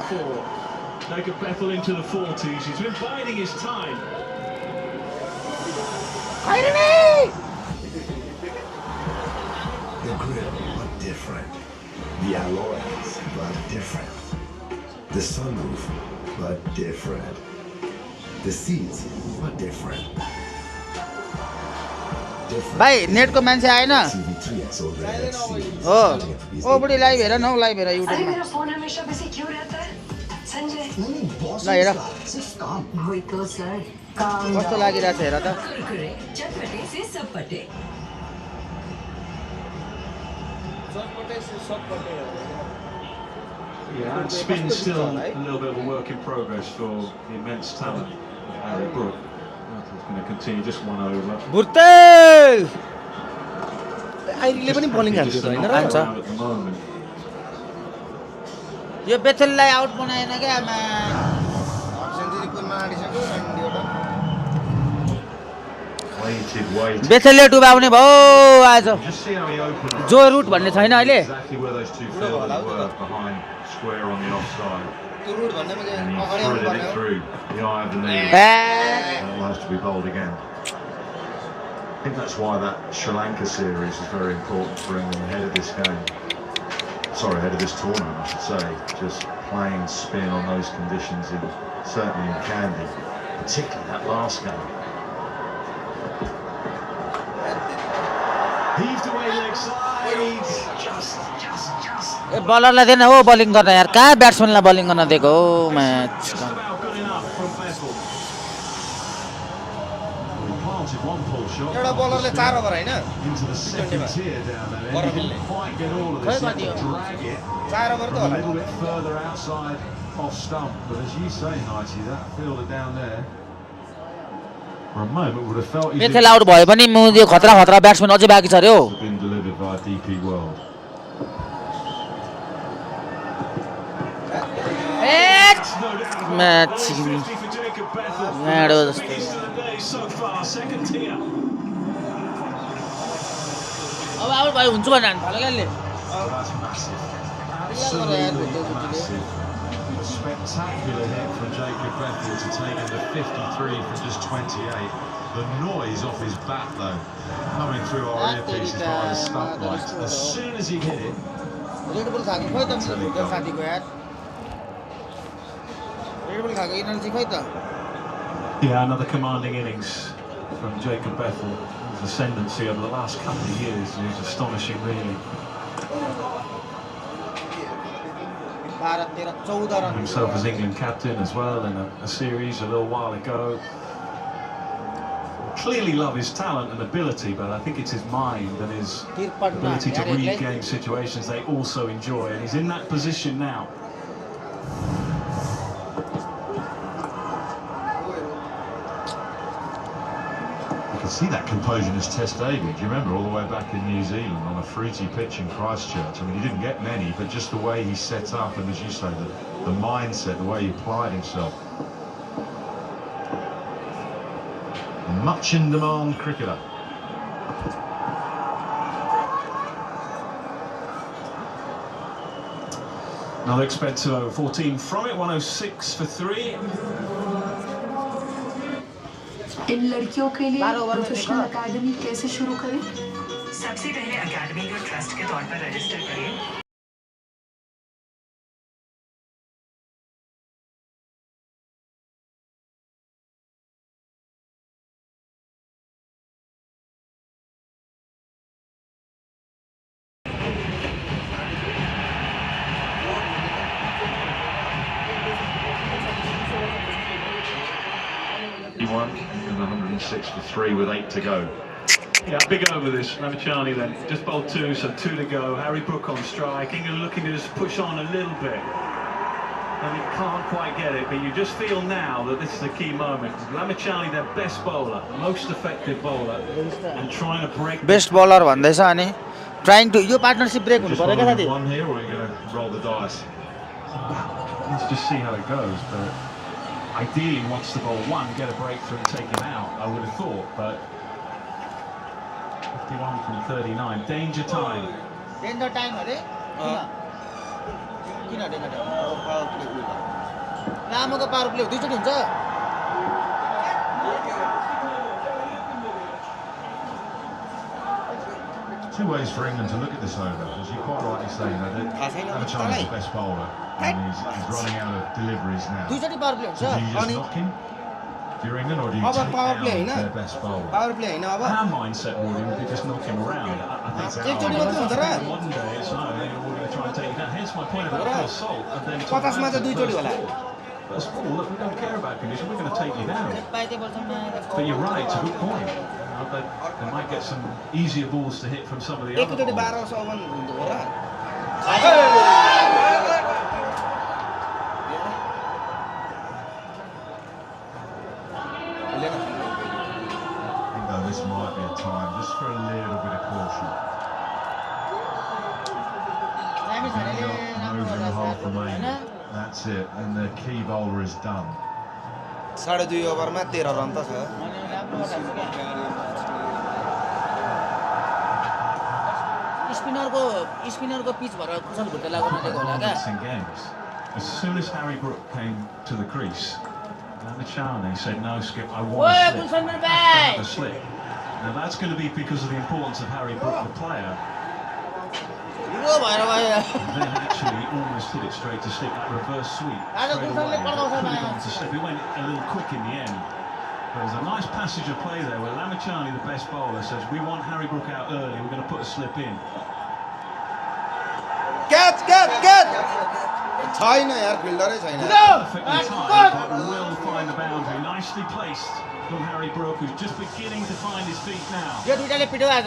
Take a Bethel into the 40s. He's been biding his time. The grill, but different. The alloys, but different. The sunroof, but different. The seeds were different. भाइ नेटको मान्छे आएन CV3X already had seeds. हो ओ बुढी live हेर न हौ live हेर अरे युट्युबमा मेरा phone हमेशा बिजी क्यों रहता है संजय नहीं, boss ला हेर just calm. वही तो सर काम कस्तो लागिरहेछ हेर त कुरकुरे चटपटे से सब पटे Yeah, and spin's still a little bit of a work in progress for the immense talent of Harry Brook. He's going to continue just one over. Bhurtel अहिले पनि बलिङ हाल्थ्यो त होइन र At the moment. यो बेथललाई आउट बनाएन क्या आमा सेन्चुरी पुलमा आडिसक्यो रन्डीवटा Waited. बेथलले डुबाउने भयो आज Just see how he opened. जो रुट भन्ने छैन अहिले Exactly where those two fielders were behind square on the offside. त्यो रुट भन्नेमा चाहिँ And he अगाडि threaded आउनुपर्ने it हो through the eye of the knee. Back And it'll have to be bowled again. I think that's why that Sri Lanka series is very important for England ahead of this game. Sorry, ahead of this tournament, I should say. Just playing spin on those conditions, certainly in Kandy, particularly that last game. Heaved away leg side. Just. ए बलरलाई दिएन हो bowling गर्न यार कहाँ ब्याट्सम्यानलाई bowling गर्न दिएको हो match Just about good enough from Bethel. He planted one pull shot. एउटा बलरले 4 ओभर हैन Into the second tier down there. He didn't quite get all of खै this. He had कति to हो drag it 4 ओभर त a होला little bit further outside off stump. But as you say, Nighty, that fielder down there, for a moment, would have felt he's Bethell out भयो पनि यो खतरा खतरा batsman अझै बाँकी छ रे हो been delivered by DP World. Match 50 for Jacob Bethel. म्याडो जस्तो Biggest of the day so far, second tier. अब आउट भयो हुन्छु भनेर हान्नु थाल्यो क्या यसले That's massive. Absolutely massive. A spectacular hit from Jacob Bethel to take him to 53 from just 28. The noise off his bat though, coming through our earpieces by the stump lights. As soon as he hit it, red bull खाएको खोइ त मेरो साथीको यार red bull खाएको energy खोइ त yeah, another commanding innings from Jacob Bethel. His ascendancy over the last couple of years is astonishing, really. 12 13 14 run Himself as England captain as well in a series a little while ago. Clearly love his talent and ability, but I think it's his mind and his ability to read game situations they also enjoy, and he's in that position now. You can see that composure in his test debut. Do you remember all the way back in New Zealand on a fruity pitch in Christchurch? I mean, he didn't get many, but just the way he set up and, as you say, the mindset, the way he applied himself. Much in demand cricketer. Another expensive over 14 from it, 106 for 3. इन लड़कियों के लिए professional academy कैसे शुरू करें सबसे पहले academy को trust के तौर पर रजिस्टर करें And 106 for 3 with 8 to go. Yeah, big over this. Ramachani then just bowled 2, so 2 to go. Harry Brook on strike. England looking to just push on a little bit. And he can't quite get it, but you just feel now that this is a key moment. Ramachani, their best bowler, most effective bowler, and trying to break. Best bowler भन्दैछ अनि trying to यो partnership break हुनु Just पर्यो क्या साथी one here, or are you going to roll the dice? Let's just see how it goes. But ideally, he wants to bowl 1, get a breakthrough, and take him out. I would have thought, but 51 from 39, danger time. Danger time अरे किन danger time लामोको power play दुईचोटि हुन्छ Two ways for England to look at this over, as you quite rightly say, Ramachani is the best bowler, and he's running out of deliveries now. दुईचोटि power play हुन्छ Did you just अनि knock him? Do you England or do you How about take power out play, no? their best bowler? Power play हैन अब Our mindset would be just knock him around. I think एकचोटि मात्रै हुन्छ र in the modern day it's no, we're going to try and take you down. Hence my point about first salt and then 50 मा चाहिँ दुईचोटि होला First of all, look, we don't care about condition, we're going to take you down. But you're right, it's a good point. They might get some easier balls to hit from some of the other एकचोटि bowlers. 12 over हुँदो हो र I think though this might be a time just for a little bit of caution. No real half remaining. That's it, and the key bowler is done. 2.5 ओभरमा 13 run त छ स्पिनरको pitch भएर कुशल भुट्टा लाग्न नदिएको होला क्या In games. As soon as Harry Brook came to the crease, 𝘿𝙄𝙎𝘾𝙇𝘼𝙄𝙎 said, no, Skip, I want a slip. Now that's going to be because of the importance of Harry Brook, the player. हिरो भएर भयो And then actually he almost hit it straight to slip, that reverse sweep. Straight away, but could have gone to slip. It went a little quick in the end. But there's a nice passage of play there where 𝘿𝙄𝙎𝘾𝙇𝘼𝙄, the best bowler, says, we want Harry Brook out early, we're going to put a slip in. Catch catch catch छैन यार फिल्डरै छैन Perfectly timed, but will find the boundary. Nicely placed from Harry Brook, who's just beginning to find his feet now. यो दुइटाले पिट्यो आज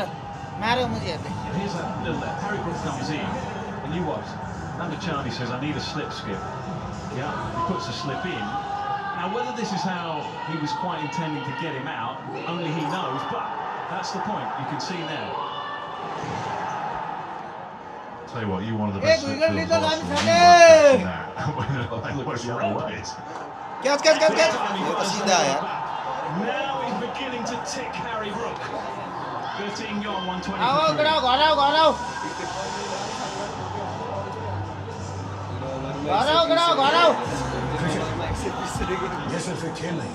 मारो मुझे हेर्दै Here's that little Harry Brook comes in, and you watch. 𝘿𝙗𝙗 says, I need a slip, Skip. Yeah, he puts a slip in. Now, whether this is how he was quite intending to get him out, only he knows, but that's the point. You can see now. Tell you what, you wanted the best slip Hey, fields last we week. got You it. weren't catching that. When it was rapid. Catch catch catch catch यो त सिधा यार Now he's beginning to tick Harry Brook. 13 gone, 120 आऊ for घर three. आऊ घर आऊ घर आऊ Yes, Mr. Kinley.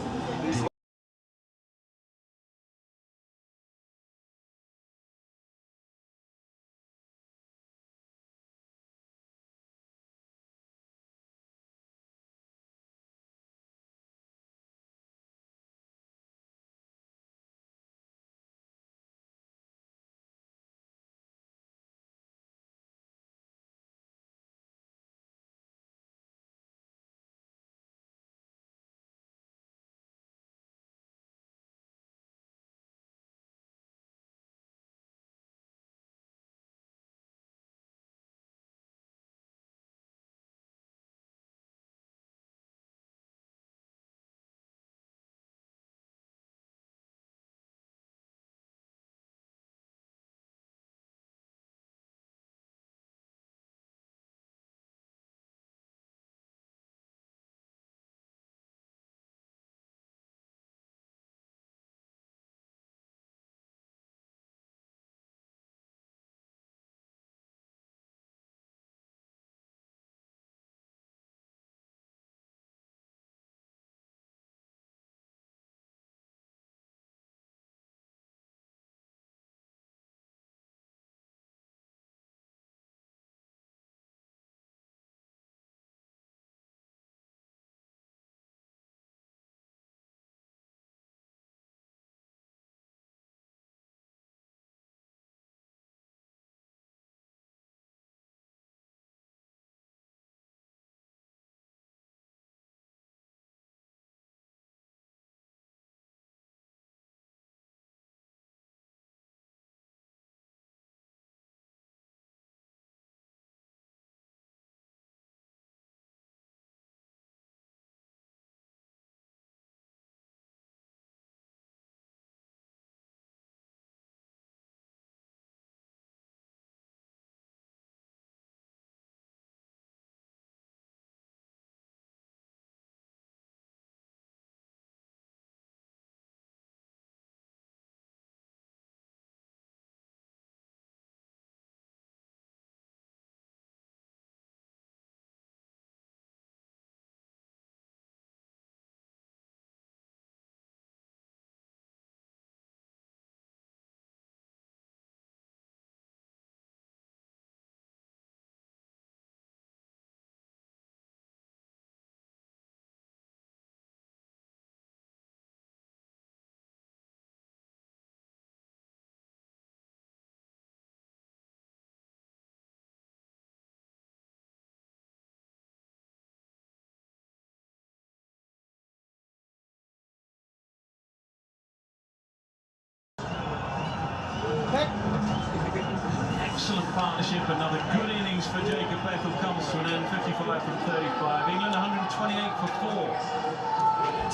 partnership. Another good innings for 𝘿𝙎𝙎𝘶 comes to an end. 55 from 35. England 128 for 4.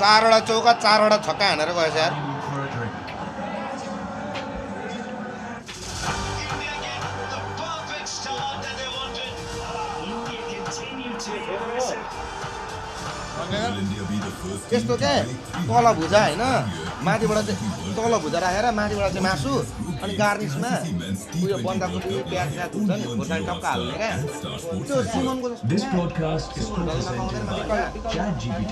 4वटा चौका 4वटा छक्का हानेर गएछ यार Aiming for a drink. India continue to be aggressive. यस्तो के तल भुजा हैन माथिबाट चाहिँ तल भुजा राखेर माथिबाट चाहिँ मासु अनि गार्निसमा उयो बन्दाकोपी प्याज स्याज हुन्छ नि खोर्सानी टक्क हाल्ने क्या त्यो सिमनको जस्तो This broadcast is presented by ChatGPT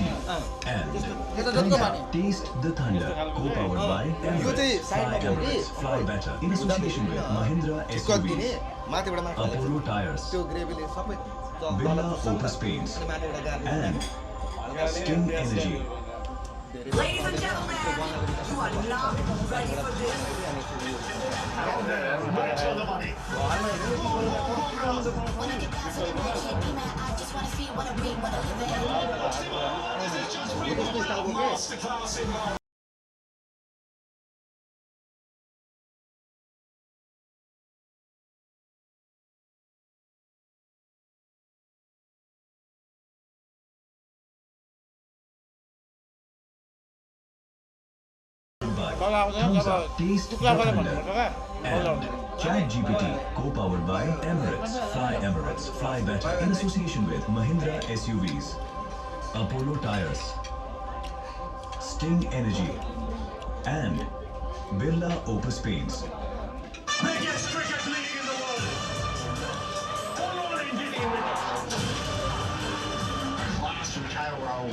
and त्यो त जस्तो भने Taste the Thunder, co-powered by यो चाहिँ Emirates. साइडमा Fly भयो कि Emirates, fly better in association with Mahindra chicken दिने SUVs, माथिबाट मासु Apollo tires, त्यो ग्रेभीले सबै buildup Opus paints, माथिबाट garnish and Sting Energy. Ladies and gentlemen, you are not ready for this. Thumbs up, Taste the Thunder, and ChatGPT, co-powered by Emirates. Fly Emirates, fly better in association with Mahindra SUVs, Apollo tires, Sting Energy, and Birla Opus paints. Biggest cricket league in the world. All India with class from KL.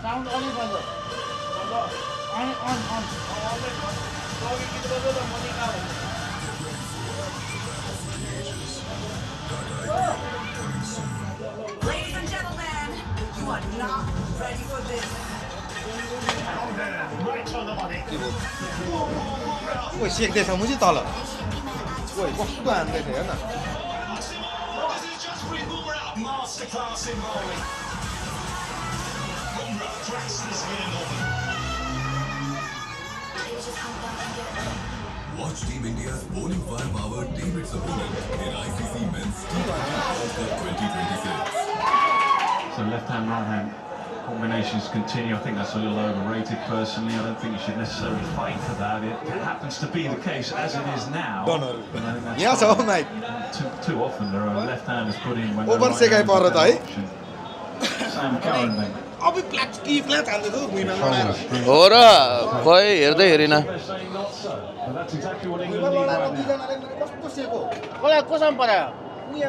Sound on it, brother. On. Ladies and gentlemen, you are not ready for this. Right on the money. ओइ सेक्दैछ मुजी तल ओइ कस्तो हान्दै थियो हेर्न Masterclass in bowling. Cracks this game open. Watch Team India's bowling firepower team its opponent in ICC Men's Worldcup 2026. So left-hand, right-hand combinations continue. I think that's a little overrated personally. I don't think you should necessarily fight for that. It happens to be the case as it is now. And I think that's यहाँ छ fine. Mike Too often there are left-handers put in when Over the सेकाइ पर्यो त है Sam Curran then. अब प्लाच हान्दै थियो भुइँमा लगाएर हो र खै हेर्दै herein They're saying not so. But that's exactly what England need right now. दुईजनाले कस्तो सेको कसलाई कोसँग पर्यो उहाँ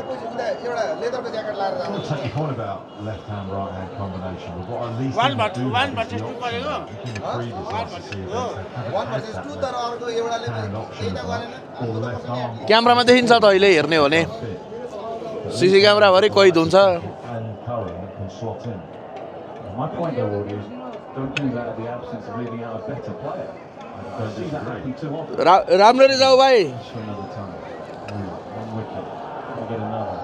एउटा लेदरको ज्याकेट लाएर I जानु take your point about left-hand, right-hand combination, but what at least One England versus- do one have is versus the two option परेको in the previous ICC हो events, they haven't 1 had versus that 2 तर अर्को एउटाले left-hand option त्यही त गरेन or the left arm क्यामेरामा देखिन्छ त अहिले हेर्ने हो भने fit. सिसी क्यामेराभरि कैद हुन्छ And Curran that can slot in. My point though, Wardy, is don't do that at the absence of leaving out a better player. I don't See that happen disagree. too often. राम्ररी जाऊ भाइ Just for another time. One wicket. We'll get another.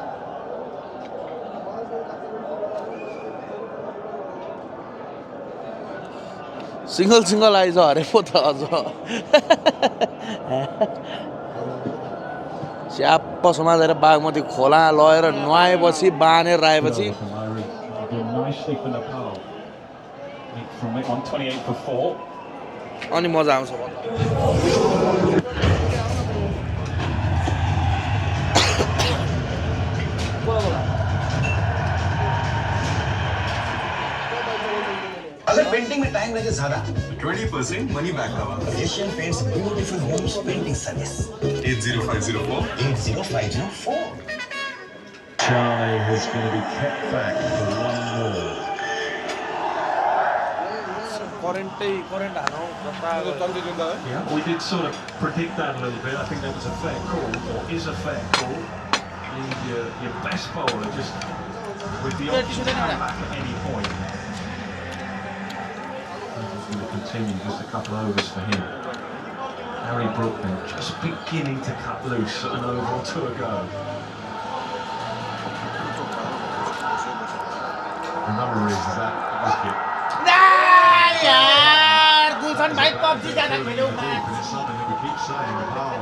Single eyes अरे पो त अझ स्याप्प समातेर बागमती खोला लगेर नुहाएपछि Baner राखेपछि Doing nicely for Nepal. From 128 for 4. अनि मजा आउँछ अगर पेंटिंग में टाइम लगे ज्यादा 20% money back cover Asian Paints beautiful homes painting service 80504 Charlie was going to be kept back for one more. Current हानौ We did sort of predict that a little bit. I think that was a fair call, or is a fair call. Your best bowler just with the option to come back at any point. He's going to continue just a couple overs for him. Harry Brookman just beginning to cut loose at an over or two ago. For a number of reasons, that wicket. यार गुलशन भाई PUBG ज्यादा खेल्यो And it's something that we keep saying. Nepal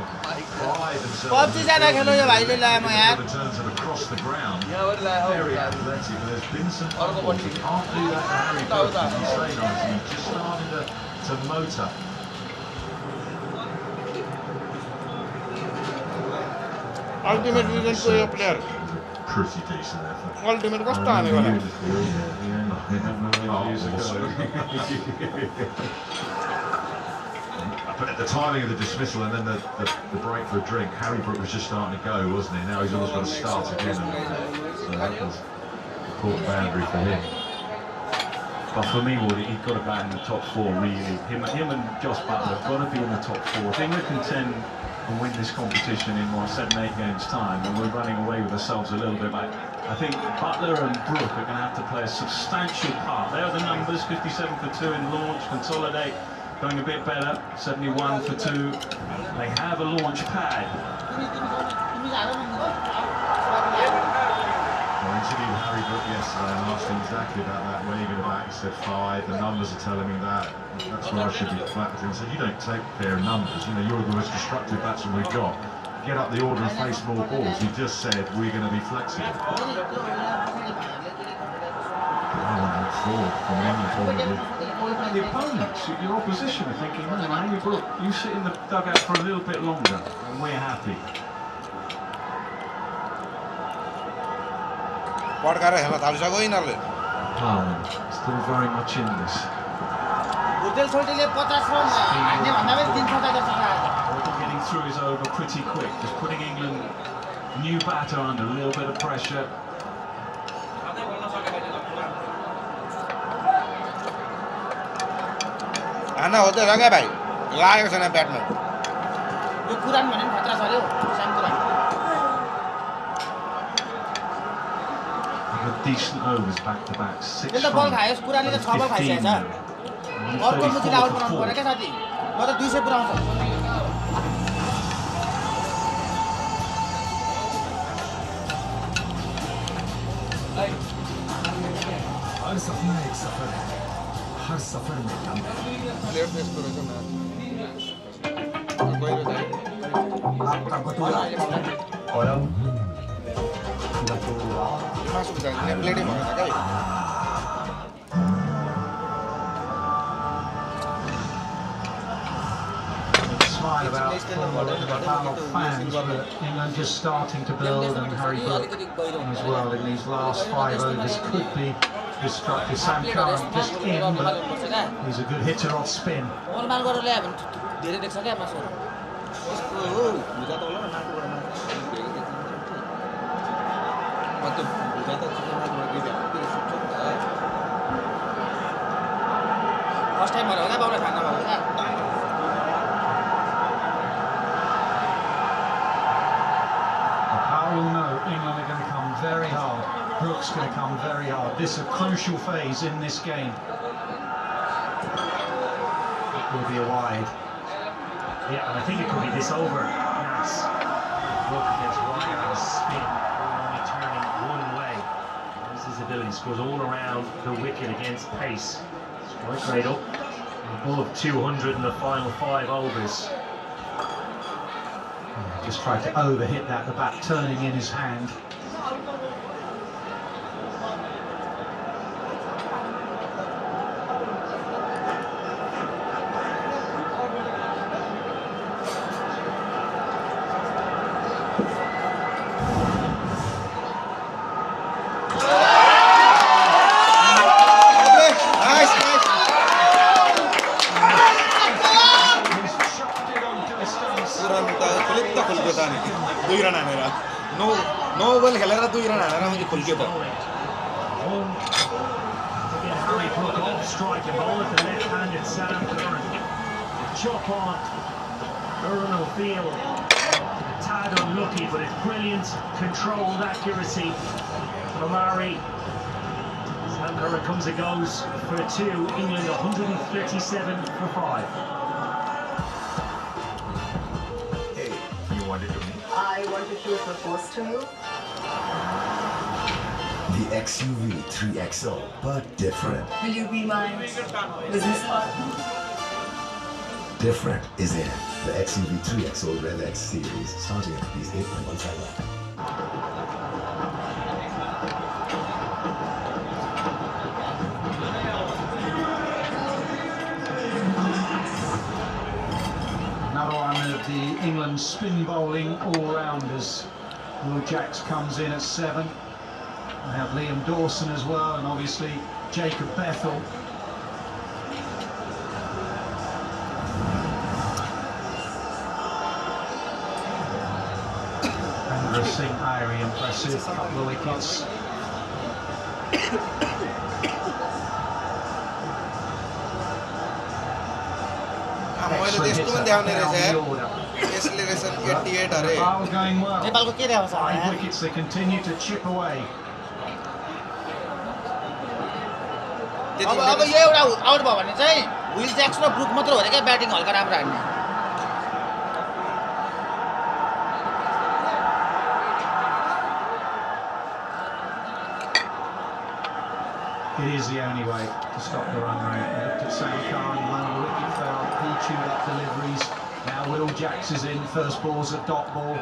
pride themselves PUBG ज्यादा खेल्यो यो भाइले लामो यार in terms of across the ground. Very athletic, but there's been some fumbles. You can't do that to Harry Brook, as you say, Nancy. He's just starting to motor. Ultimate reason को यो player Pretty decent effort. Ultimate कस्तो हानेको होला But at the timing of the dismissal and then the break for a drink, Harry Brook was just starting to go, wasn't he? Now he's almost got to start again. So that was a poor boundary for him. But for me, Woody, he's got to bat in the top 4, really. Him and Josh Butler have got to be in the top 4. If England contend and win this competition in 7-8 games' time, and we're running away with ourselves a little bit back, I think Butler and Brook are going to have to play a substantial part. There are the numbers: 57 for 2 in launch, consolidate, going a bit better, 71 for 2. They have a launch pad. I interviewed Harry Brook yesterday and asked him exactly about that. Where are you going to bat? He said 5. The numbers are telling me that. That's where I should be batting. He said, you don't take fair numbers. You know, you're the most destructive batsman we've got. Get up the order and face more balls. He just said, we're going to be flexible. Forward from any point of view. The opponents, your opposition, are thinking, no, Harry Brook, you sit in the dugout for a little bit longer, and we're happy. पड्काएर खेल्न थालिसक्यो यिनीहरूले Still very much in this. Hotel छोटेले 50 run हान्ने भन्दा पनि 3 छक्का जस्तो छ आज Getting through is over pretty quick, just putting England new batter under a little bit of pressure. हान्न हुँदैछ क्या भाइ लागेको छैन ब्याटमा यो कुरान भने पनि खतरा छ रे साम Quran Decent overs back to back. 6 यसले बल खायो कुरानले त 6 बल खाइसकेछ अर्को मुचिले आउट बनाउनु पर्यो क्या साथी म त 200 पुराउँछ हर सपना एक सफर है हर सफर में दम है प्लेयर टेस्ट गरेको न गइरो चाहिँ मासु चाहिँ प्लेटै भएन क्या Smile about all the Nepal fans, but England just starting to build, and Harry Brook as well in these last 5 overs could be destructive. Sam Curran just in, but he's a good hitter off spin. Normal गरेर ल्यायो भने धेरै देख्छ क्या मासु यसको हो भुजा त होला न माटोबाट माटो भुजा त माटोबाट दिइदियो फर्स्ट टाइम होला बाउले खाना भएको क्या Nepal will know England are going to come very hard. Brook's going to come very hard. This is a crucial phase in this game. It will be a wide. Yeah, and I think it could be this over. Nas. Brook gets right on a spin, only turning one way. There's his ability, scores all around the wicket against pace. Strike rate up, above 200 in the final 5 overs. Just tried to overhit that, the bat turning in his hand. दुई run हानेर नौ बल खेलेर 2 run हानेर मैले खुल्क्यो त Harry Brook off strike and ball at the left-handed Sam Curran. Chop on. Curran will feel a tad unlucky, but it's brilliant controlled accuracy from Murray. Sam Curran comes and goes for 2. England 137 for 5. Hey, you wanted to me? I want to propose to you. The XUV3XO, but different. Will you be my business partner? Different is in the XUV3XO Red X series, starting at rupees 8.15 lakh. Another one of the England spin bowling all-rounders. 𝘿𝙄𝙎𝘾𝙇𝘼𝙄𝙈 comes in at 7. We have Liam Dawson as well, and obviously Jacob Bethel. Andrew Singh, very impressive, couple of wickets. मैले त यस्तो पनि देखाउने रहेछ यार acceleration 88 अरे Nepal going well. नेपालको के देखाउँछ 5 wickets, they continue to chip away. अब यो एउटा आउट भयो भने चाहिँ 𝘿𝙄𝙎𝘾 र ब्रुक मात्र हो रे क्या ब्याटिङ हल्का राम्रो हान्ने It is the only way to stop the run rate. We looked at Sam Curran, one wicket fell, he chewed up deliveries. Now 𝘿𝙄𝙎𝘾 is in, first ball's a dot ball.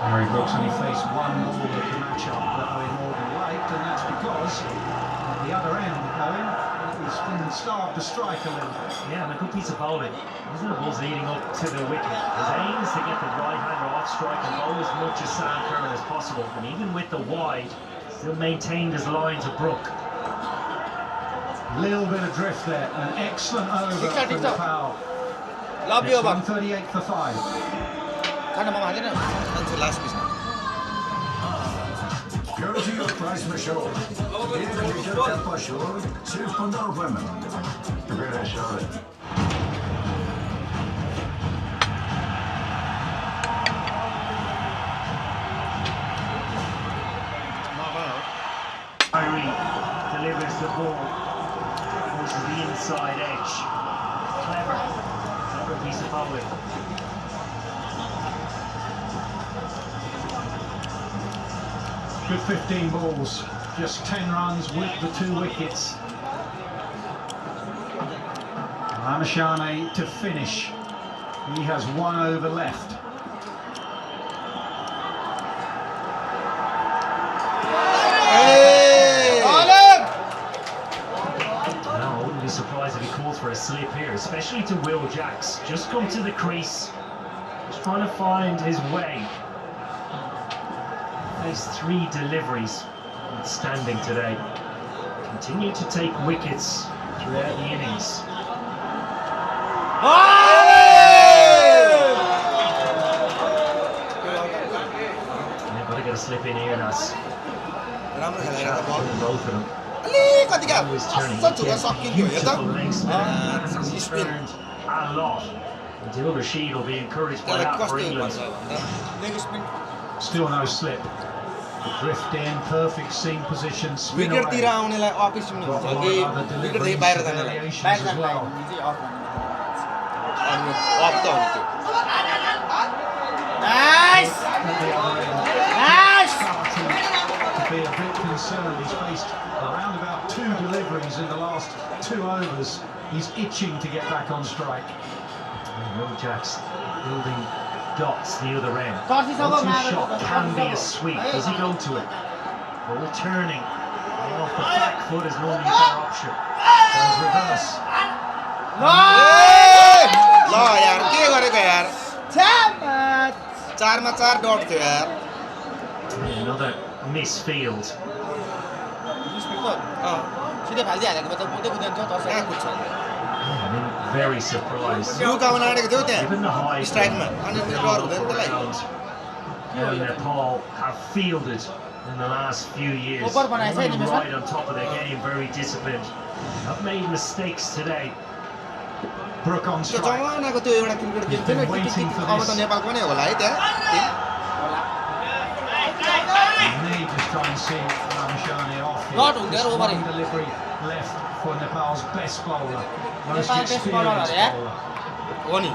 Harry Brooks only faced one ball of the match-up that we more than liked, and that's because at the other end, Owen, he's been starved to strike a little. Yeah, and a good piece of bowling. Isn't the balls leading up to the wicket? His aim is to get the right-hander off strike and bowl as much as Sam Curran as possible. And even with the wide, still maintained his line to Brook. Little bit of drift there, an excellent over for Nepal. Lovely It's over 138 for 5. खाना mama हाल्दैन मान्छे last पिसमा Go to your price machine. Kyrie delivers the ball, forces the inside edge. Clever piece of bowling. Good 15 balls, just 10 runs with the 2 wickets. 𝘿𝙄𝙎𝘾 to finish. He has 1 over left. No, I wouldn't be surprised if he calls for a slip here, especially to 𝘿𝙄𝙎𝘾. Just come to the crease, just trying to find his way. Faced 3 deliveries, outstanding today. Continue to take wickets throughout the innings. Yeah, gotta get a slip in here, Nas. राम्रो खेलेर त बल Both of them. अलिकति क्या Always turning असल झुका सकिन्थ्यो हेर beautiful leg spin. त spin Turned a lot. 𝘿𝙄𝙎𝘾 will be encouraged by त्यसलाई that for कस्तो England. भन्छ भन्दा leg spin Still no slip. Drift in, perfect seam position, spin विकेटतिर away. आउनेलाई अफ स्पिन भन्छ कि विकेटदेखि बाहिर जानेलाई Variations बाहिर as जानु well. लागि चाहिँ अफ भन्ने अनि अफ त हो नि त्यो nice At the other end, nice starting to be a bit concerned. He's faced around about 2 deliveries in the last 2 overs. He's itching to get back on strike. 𝘿𝙄𝙎𝘾 building dots the other end. Torsi sabo Once his maaro shot to can torsi be a sabo. sweep. Does he go to it? Ball turning. Off the back foot is normally a better option. Goes reverse. ल यार के गरेको यार छ्यामाट 4 मा 4 डट थियो यार Another misfield. सिधै फाल्दै हालेको भए त कुदै कुदैन छ तर्स कहाँ कुद्छ I've been very surprised. लुकाउन आँटेको थियो Given the त्यहाँ high स्ट्राइकमा अनि डर हुँदैन त्यसलाई Nepal have fielded in the last few years. Over बनाएछ है Running Nimesh right on top of their game, very disciplined. Have made mistakes today. Brook on त्यो strike. जमानाको त्यो एउटा क्रिकेट गेम थियो नि Waiting for अब त this. नेपालको पनि होला है त्यहाँ He may just try and see 𝘿𝙗𝙎𝘾 off here. Not on there, Just over one it. delivery left for Nepal's best bowler. Most Nepal best bowler, experienced yeah? bowler. हो नि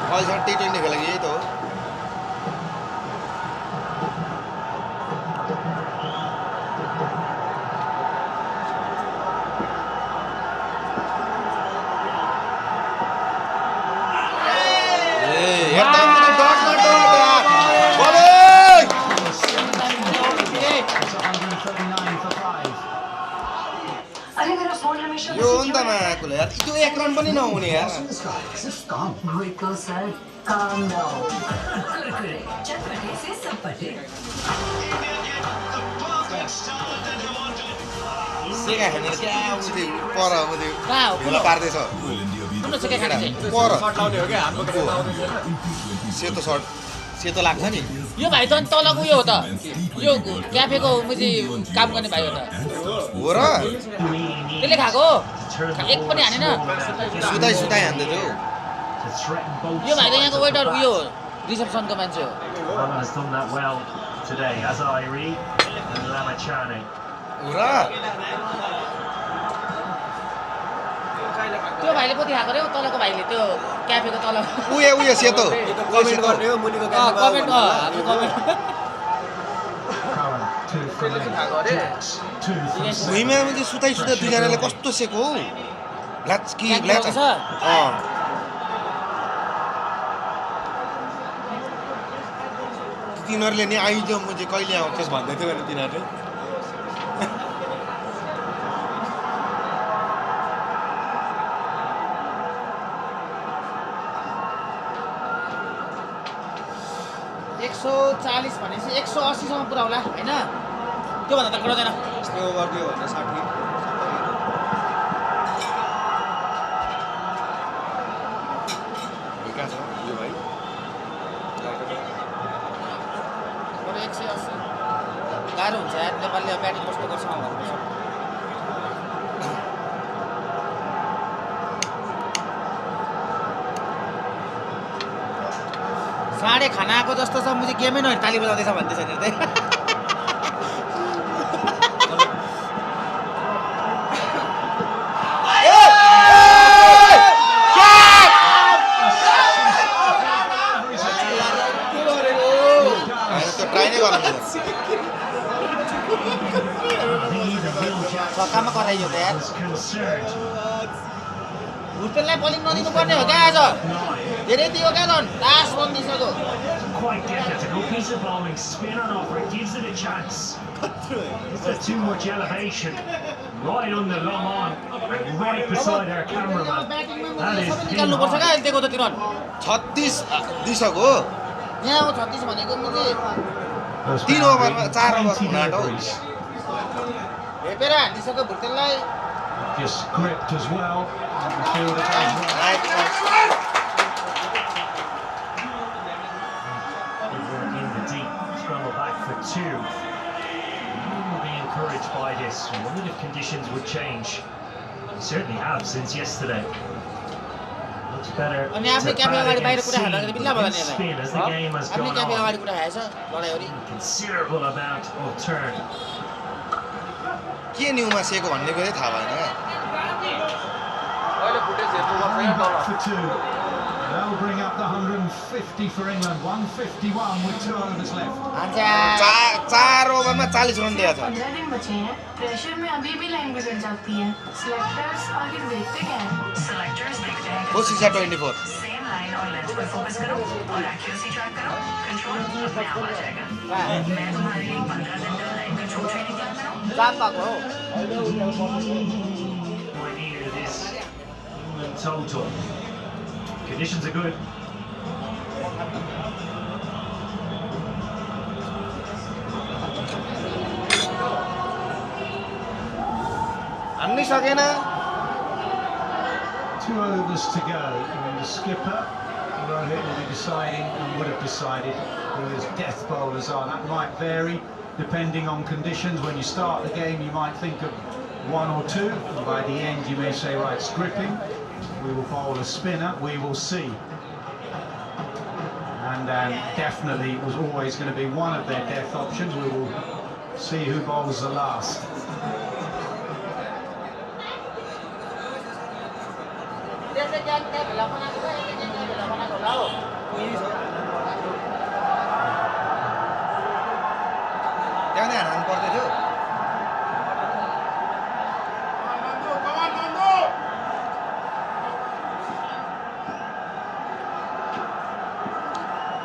अहिलेसम्म T20 को लागि यही त हो अरे मेरा फोन हमेशा यो हो नि त माकुल यार त्यो एक रन पनि नहुने यार Just calm. Wrinkle sir, calm down. Kurkure चटपटे से चटपटे सेका खानेर क्या आउँथ्यो पर आउँथ्यो कहाँ हो भेला पार्दैछ कुन चाहिँ खाने चाहिँ पर सेतो सर्ट सेतो लाग्छ नि यो भाइ त अनि तलको उयो हो त यो क्याफेको मुजी काम गर्ने भाइ हो त हो र त्यसले खाएको एक पनि हानेन सुताइ सुताइ हान्दै थियो यो भाइ त यहाँको वेटर उयो रिसेप्सनको मान्छे हो One has done that well today, 𝘿𝙄𝙎𝘾𝙇𝘼𝙄𝙈 and 𝘿𝙄𝙎𝘾𝙇𝘼𝙄𝙈. हो र त्यो भाइले पो देखाएको रे तलको भाइले त्यो क्याफेको तल उयो सेतो कमेन्ट गर्ने हो मुनिको कमेन्ट हाम्रो कमेन्ट भुइँमा चाहिँ सुताइ सुताइ दुईजनाले कस्तो सेको हौ लाचकी लाच तिनीहरूले नि आइज म चाहिँ कहिले आउँछस् भन्दै थियो भने तिनीहरूले $140 भनेपछि 180 सम्म पुरा होला हैन त्यो भन्दा त कडदैन यस्तो गरिदियो भने 60 छ यो भाइ 180 गाह्रो हुन्छ यार नेपालले ब्याटिङ कस्तो गर्छ भन्नुपर्छ साढे खाना आएको जस्तो छ मुझे गेमै नहेर ताली बजाउँदैछ भन्दैछ नि त्यही छक्कामा कराइयो त यार भुटेललाई बलिङ नदिनु पर्ने हो क्या आज धेरै दियो क्या झन् लास्ट बल दिइसक्यो Quite difficult piece of bowling, spin on offer, it gives it a chance. Too much elevation, right on the long on, and right beside our cameraman. That is निकाल्नुपर्छ क्या दिएको त तिनीहरू 36 दिइसक्यो यहाँ हो 36 भनेको मुझे 3 ओभरमा 4 over हुनाट how Hepher हानिसक्यो भुटेललाई Just gripped as well. And the fielder does in the deep, scramble back for 2. You will be encouraged by this. I wondered if conditions would change. They certainly have since yesterday. Looks better to अनि आफ्नो cafe अगाडि बाहिर कुरा bat खाँदाखेरि बिल्ला होला नि spin as the game has आफ्नो gone क्याफे on. अगाडि कुरा खाएछ लडाइहरी Considerable amount of turn. के न्यूमा सेको भन्ने कुरै थाहा भएन back for 2. They'll bring up the 150 for England. 151 with 2 overs left. चार ओभरमा 40 रन दिया था 15 दिन बचे हैं प्रेशर में अभी भी लाइन बिगड़ जाती है सिलेक्टर्स आगे देखते क्या है सिलेक्टर्स देखते हैं वो सीसा 24 सेम लाइन और लेंथ पर फोकस करो और एक्यूरेसी ट्रैक करो कंट्रोल अपने आप आ जाएगा मैं तुम्हारे लिए 15 दिन तक लाइन कंट्रोल ट्रेनिंग करता हूं जात पाएको हो Point here to this England total. Conditions are good. हान्नै सकेन 2 overs to go. And the skipper, Rohit, will be deciding and would have decided who his death bowlers are. That might vary depending on conditions. When you start the game, you might think of 1 or 2. And by the end, you may say, right, stripping. We will bowl a spinner. We will see. And definitely it was always going to be one of their death options. We will see who bowls the last.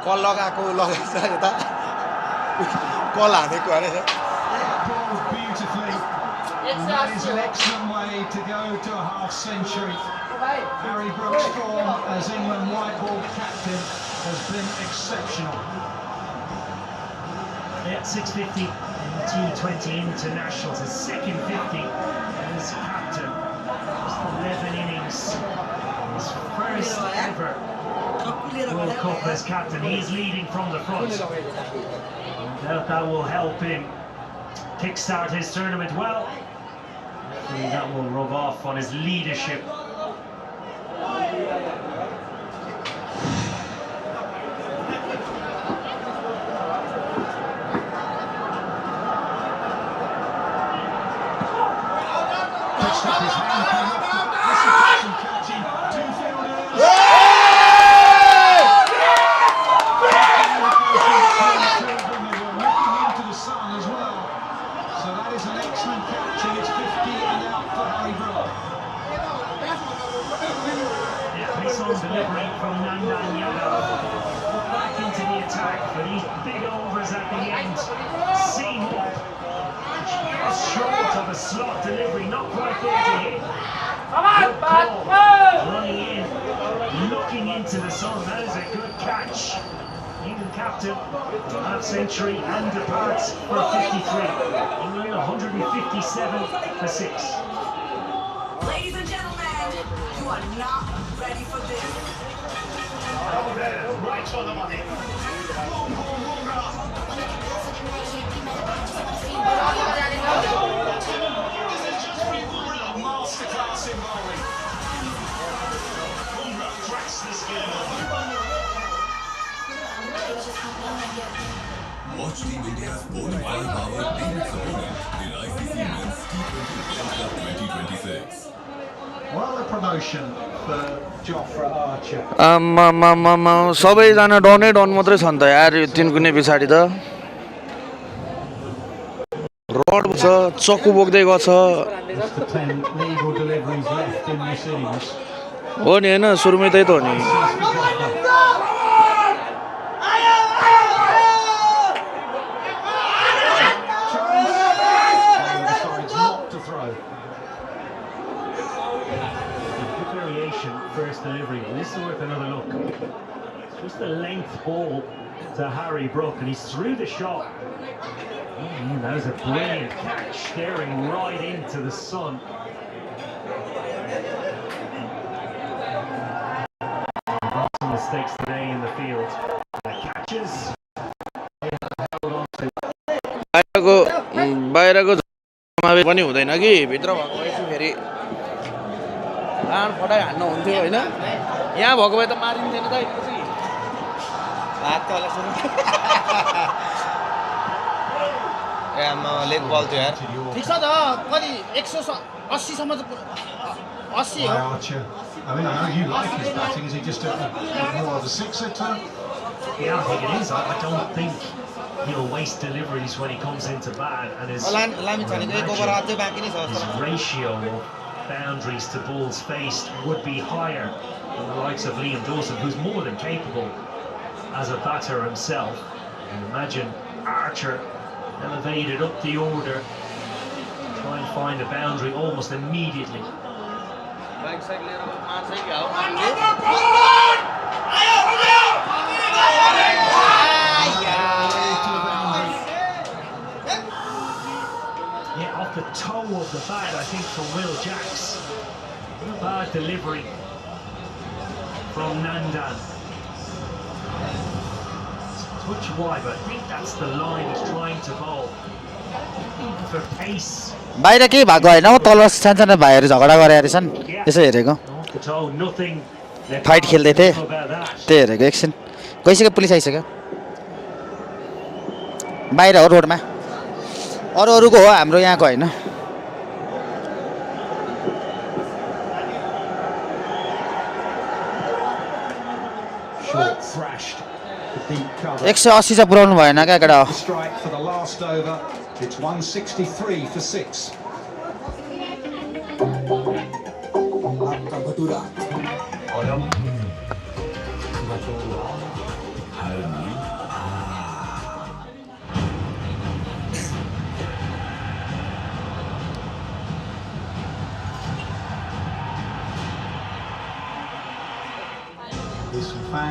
कल लगाएको लगाएछ यता कल हानेको हानेछ Bowled beautifully. And that is an excellent way to go to a half century. Harry Brooks' form as England white ball captain has been exceptional. Yeah, 650 in T20 internationals, his second 50 as captain. Just 11 innings, his first ever World Cup as captain. He's leading from the front. That will help him kickstart his tournament well. Hopefully that will rub off on his leadership. Pitched up his hand, came off the catching, two fielders. Into the sun as well. So that is an excellent catch, and it's 50 and out for Harry Brook. Yeah, nice on delivery from Nandan Yadav. Back into the attack for these big overs at the end. Seam up. Just short of a slot delivery, not quite there to hit. Good call. Running in, looking into the sun. That is a good catch. England captain, half century and departs for 53. England 157 for 6. Ladies and gentlemen, you are not ready for this. Right on the money. Masterclass in bowling. Horaa cracks the skill. Watch Team India's bowling firepower being opponent in ICC Men's T20 World Cup 2026. Well, the promotion for 𝘿𝙬𝙎𝘾𝙇𝘼𝙄𝙎. आम्मामामामा सबैजना डनै done मात्रै छन् त यार यो तिनको नि पछाडि त rod छ चक्कु बोक्दै गछ Just the 10 legal deliveries left in this innings. हो नि हैन सुरुमै त्यही त हो नि Decides not to throw. Good variation, first delivery. This is worth another look. It's just a length ball to Harry Brook, and he's through the shot. That was a brilliant catch, staring right into the sun. Some mistakes today in the field. Catches. Held on to. बाहिरको समावेश पनि हुँदैन कि भित्र भएको भए चाहिँ फेरि लान फटाइ हान्नु हुन्थ्यो हैन यहाँ भएको भए त मारिन्थेन त एकपछि हात तल सुरु ए आमा लेग बल थियो यार ठीक छ त कति 180 सम्म त 80 हो 𝘿𝙬𝙎𝘾𝙇𝘼𝙄𝙎. I mean, I know you like his batting. Is he just more of a sixer type? Yeah, I think it is. I don't think he'll waste deliveries when he comes into bat, and his ratio of boundaries to balls faced would be higher than the likes of 𝘿𝙬𝙎𝘾𝙇𝘼𝙄, who's more than capable as a batter himself. And imagine Archer elevated up the order, try and find a boundary almost immediately. Yeah, off the toe of the bat, I think, from 𝘿𝙬𝙎𝘾𝙇𝘼𝙄. Not a bad delivery from Nandan. Touch wide, but I think that's the line he's trying to bowl. For pace. बाहिर केही भएको होइन हो तल सानसानो भाइहरू झगडा गरेर छन् त्यसो हेरेको Off the toe, nothing. Fight खेल्दै थिए About that. त्यही हेरेको एकछिन गइसक्यो पुलिस आइसक्यो बाहिर हो रोडमा अरूको हो हाम्रो यहाँको होइन Short thrashed. The deep cover. 180 चाहिँ पुऱ्याउनु भएन क्या केटा Strike for the last over. It's 163 for 6. Harry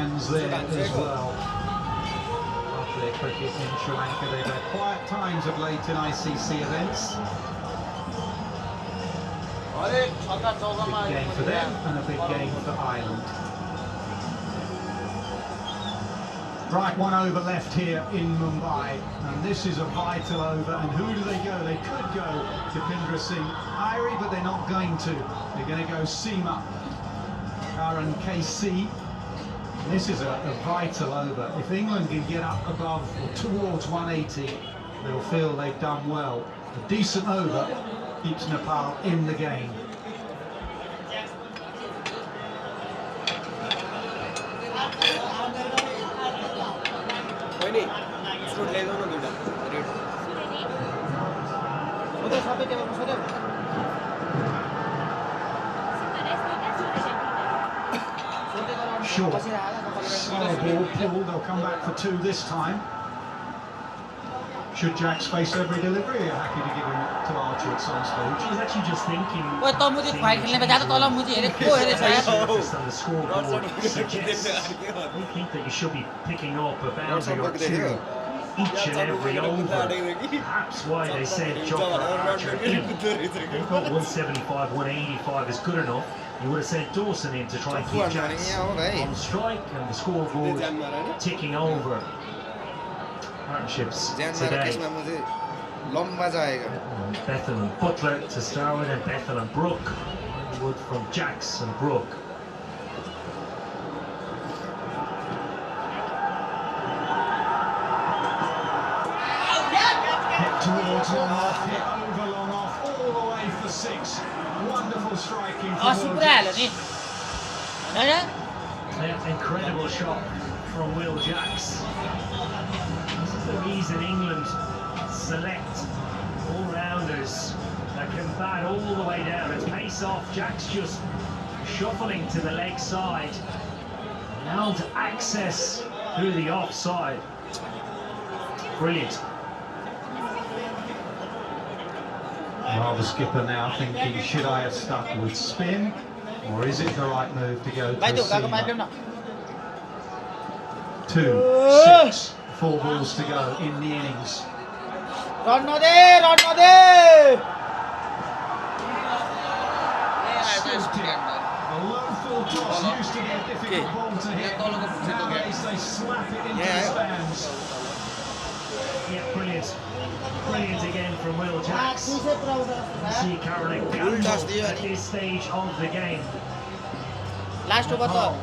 fans there as well. Love their cricket in Sri Lanka. They've had quiet times of late in ICC events. Big game for them and a big game for Ireland. Right, 1 over left here in Mumbai, and this is a vital over. And who do they go? They could go to 𝘿𝙄𝙎𝘾𝙇𝘼𝙄𝙎, but they're not going to. They're going to go Seema, Karan KC. This is a vital over. If England can get up above or towards 180, they'll feel they've done well. A decent over keeps Nepal in the game. Short, slow ball pull. They'll come back for 2 this time. Should Jacks face every delivery? Are you happy to give him to Archer at some stage? I was actually just thinking. ओए त मुझे file खेल्ने में ज्यादा तल मुझे हेरे को हेरे छ यार On the scoreboard suggests we think that you should be picking up a boundary or 2 each and every over. Perhaps why they said Jofra Archer in. They thought 175, 185 is good enough. You would have sent Dawson in to try and keep Jacks on strike, and the scoreboard ticking over. Partnerships today. Bethel and Butler to start with, and Bethel and Brook. Wood from Jacks and Brook. Hit towards long off, hit over long off, all the way for 6. Wonderful striking from Will. Incredible shot from Will Jacks. This is the reason England select all-rounders that can bat all the way down. It's pace off, Jacks just shuffling to the leg side. Now to access through the offside. Brilliant. Well, the skipper now thinking, should I have stuck with spin, or is it the right move to go to Seema? 2, 6, 4 balls to go in the innings. Run no de. A low full toss used to be a difficult ball to hit. Nowadays they slap it into the stands. Yeah, brilliant. Brilliant again from Will Jacks. See Caroline Gamble at this stage of the game. Last over the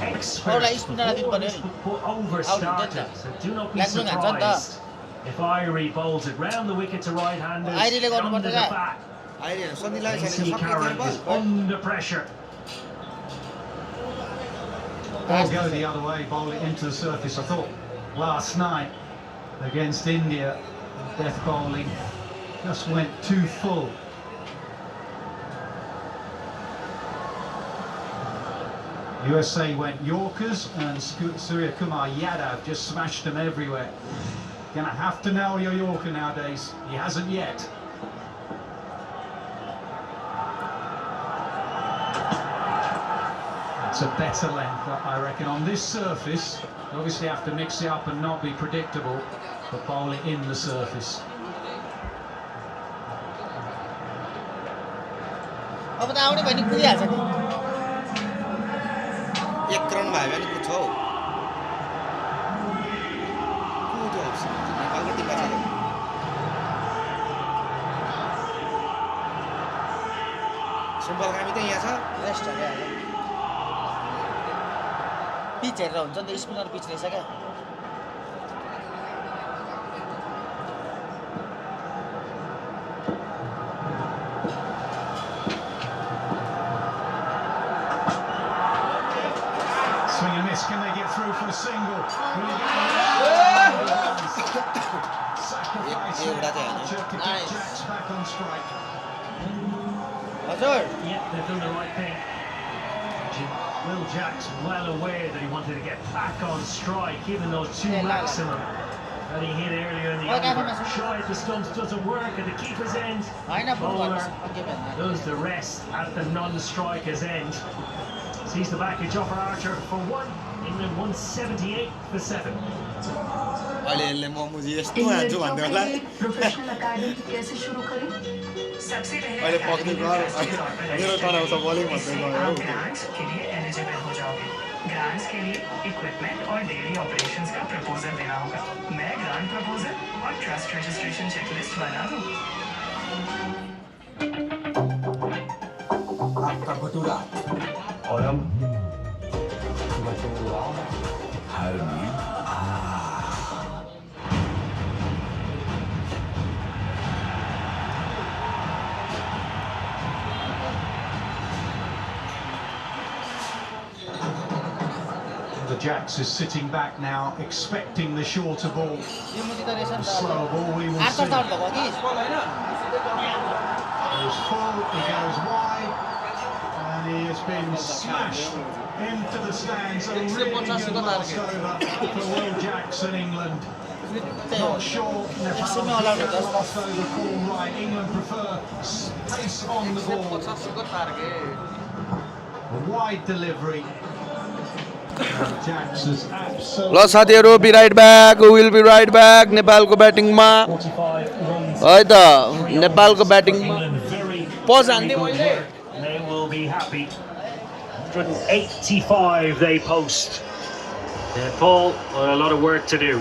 Experts over started, so do not be surprised if Irie bowls it round the wicket to right-handers, under the bat. See Caroline is under pressure. Or go the other way, bowl it into the surface. I thought last night against India, death bowling just went too full. USA went Yorkers, and 𝘿𝙄𝙎𝘾𝙇𝘼𝙄𝙈 just smashed them everywhere. Gonna have to nail your Yorker nowadays. He hasn't yet. It's a better length, I reckon, on this surface. You obviously have to mix it up and not be predictable, but bowl it in the surface. अब त आउने भने कुदिहाल्छ नि 1 run भयो भने कुद्छ हौ कुद्छ नेपालको टिममा छ सिम्पल कामी त यहाँ छ रेस्ट गरे पिच हेरेर हुन्छ नि त स्पिनर पिच रहेछ क्या Swing and miss. Can they get through for a single? Sacrifice to get Jacks back on strike. Yeah, they've done the right thing. Will Jacks well aware that he wanted to get back on strike, given those 2 maximum that he hit earlier in the over. Shy at the stumps doesn't work at the keeper's end. Bowler does the rest at the non-striker's end. Sees the backage offer Archer for 1. England 178 for 7. अहिले यसले म मुजी यस्तो हान्छु भन्दै होला professional academy कैसे शुरू करें? सबसे अहिले पक्ने पहले घर मेरो तनाउँछ बलिङ भन्दै गयो आप ग्रांट्स के लिए एलिजिबल हो जाओगे। ग्रांट्स के लिए इक्विपमेंट और डेली ऑपरेशंस का प्रपोजल देना होगा। मैं ग्रांट प्रपोजल और ट्रस्ट रजिस्ट्रेशन चेकलिस्ट बना दूं। आपका भटूरा और हम हर मील The Jacks is sitting back now, expecting the shorter ball. The slower ball we will see. Goes full, he goes wide, and he has been smashed into the stands. A really good last over for 𝘿𝙄𝙎𝘾 England. Not sure Nepal lost over full right. England prefer pace on the ball. A wide delivery. Jacks is absolutely. ल साथीहरु be right back will be right back नेपालको ब्याटिङमा 45 runs. है त नेपालको ब्याटिङमा England very, पज very हान्ने good मैले work. They will be happy. 185 they post. Nepal, a lot of work to do.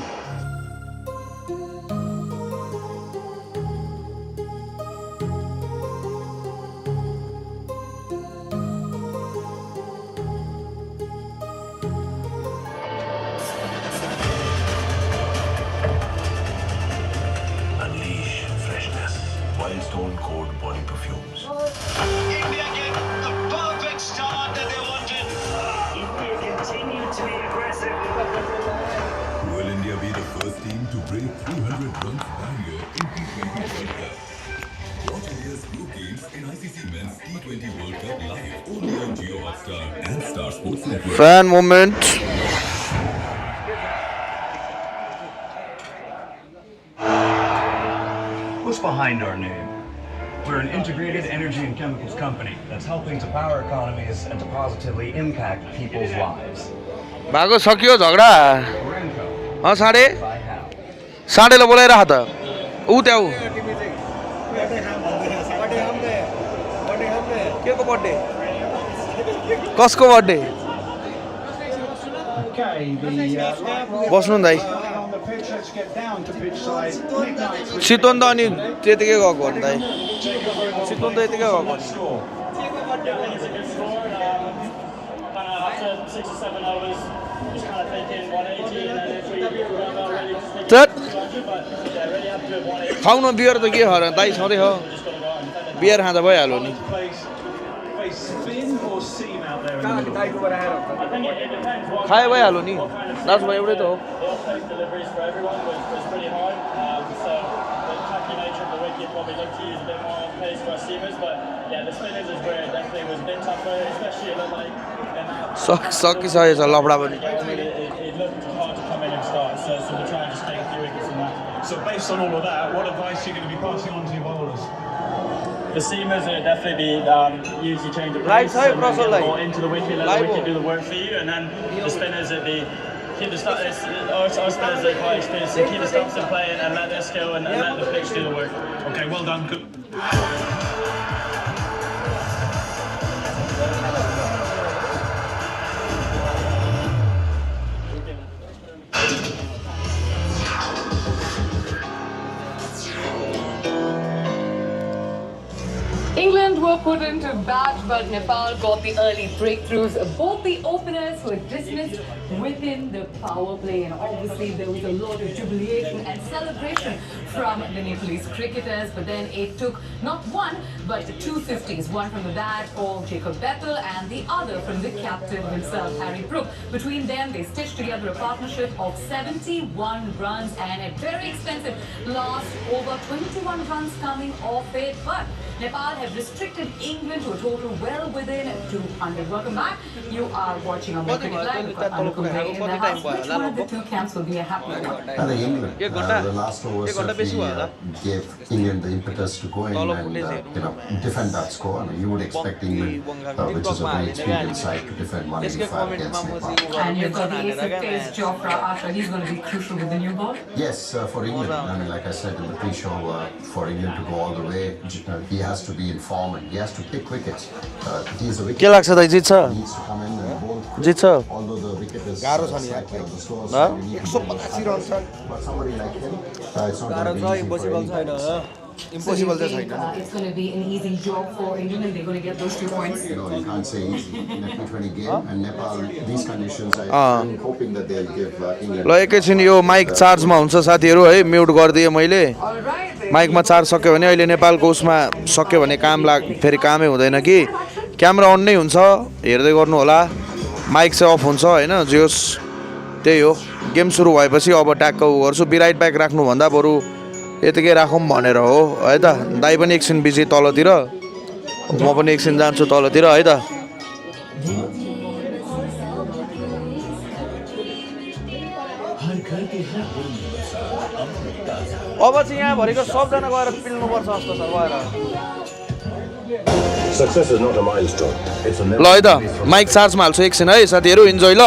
Unleash freshness. Wild Stone Cold Body Perfumes. India get the perfect start that they wanted. India continue to be aggressive. Will India be the first team to break 300 runs barrier in T20 World Cup? Watch India's group games in ICC Men's T20 World Cup live only on 𝘿𝙗𝙎𝘶 and Star Sports Network. Fan moment What's behind our name? We're an integrated energy and chemicals company that's helping to power economies and to positively impact people's lives. भएको सकियो झगडा Renko, साढे by how? साढेलाई बोलाइराख त ऊ त्यहाँ ऊ के को बर्थडे कसको बर्थडे Okay, the बस्नु नि दाइ on the pitch. Let's get down to pitch side. Midnight. चितवन त अनि त्यतिकै गएको हो नि दाइ चितवन त यतिकै गएको नि चट खाउन बियर त के खर दाइ छँदै हो बियर खाँदा भइहाल्यो नि Face spin or seam out there in the middle? खाए भइहाल्यो नि दाजुभाइ एउटै त हो deliveries for everyone was pretty hard. So the tacky nature of the wicket probably looked to use a bit more pace for our seamers, but yeah, the spinners is where it definitely was a bit tougher, especially it looked like in that सकिसकेछ लफडा पनि it looked hard to come in and start. So we're trying to just take a few wickets in that. So based on all of that, what advice are you going to be passing on to your bowlers? The seamers are definitely usually change the Right pace side, and Russell, get like. more into the wicket, let Live the wicket ball. do the work for you, and then the spinners would be keep the our spinners are quite experienced, so keep the stumps in play and let their skill and let the pitch do the work. Okay, well done. Good. England were put into bat, but Nepal got the early breakthroughs. Both the openers were dismissed within the power play, and obviously there was a lot of jubilation and celebration from the Nepalese cricketers. But then it took not one, but two 50s, one from the bat of 𝘿𝙄𝙎𝘾 and the other from the captain himself, Harry Brook. Between them, they stitched together a partnership of 71 runs and a very expensive last over 21 runs coming off it. But Nepal have restricted lifted England to a total well within 200. Welcome back. You are watching on the cricket live. We've got Anupam Ray in the house. Which one of the two camps will be a happy one? I think England. The last over certainly gave England the impetus to go in and defend that score. I mean, you would expect England, which is a very experienced side, to defend 185 against Nepal. And you've got the ace of pace, 𝘿𝙄𝙎𝘾𝙇𝘼𝙄𝙎. He's going to be crucial with the new ball. Yes, for England. I mean, like I said in the pre-show, for England to go all the way, he has to be in form and he has to pick wickets. He is a wicket. के लाग्छ दाइ जित्छ Needs to come in and bowl. जित्छ Although the wicket is गाह्रो छ नि slightly on the slower Huh? side, we need to 185 run छ but somebody like him, it's not गाह्रो going to छ be easy for impossible any छैन So impossible you चाहिँ think छैन it's going to be an easy job for England and they're going to get those 2 points? You know, you can't say easy in a T20 game and Nepal, these conditions, I'm hoping that they'll give England. ल एकैछिन यो mic चार्जमा हुन्छ साथीहरू है mute गरिदिएँ मैले माइकमा charge सक्यो भने अहिले नेपालको उसमा सक्यो भने फेरि कामै हुँदैन कि क्यामेरा अन नै हुन्छ हेर्दै गर्नु होला माइक चाहिँ अफ हुन्छ होइन जे होस् त्यही हो गेम सुरु भएपछि अब ट्याक्क गर्छु बिराइट ब्याक राख्नुभन्दा बरु यतिकै राखौँ भनेर हो है त दाइ पनि एकछिन बिजी तलतिर म पनि एकछिन जान्छु तलतिर है त अब चाहिँ यहाँभरिको सबजना गएर पिल्नुपर्छ जस्तो छ गएर Success is not a milestone. It's a ल है त माइक चार्जमा हाल्छु एकछिन है साथीहरू इन्जोय ल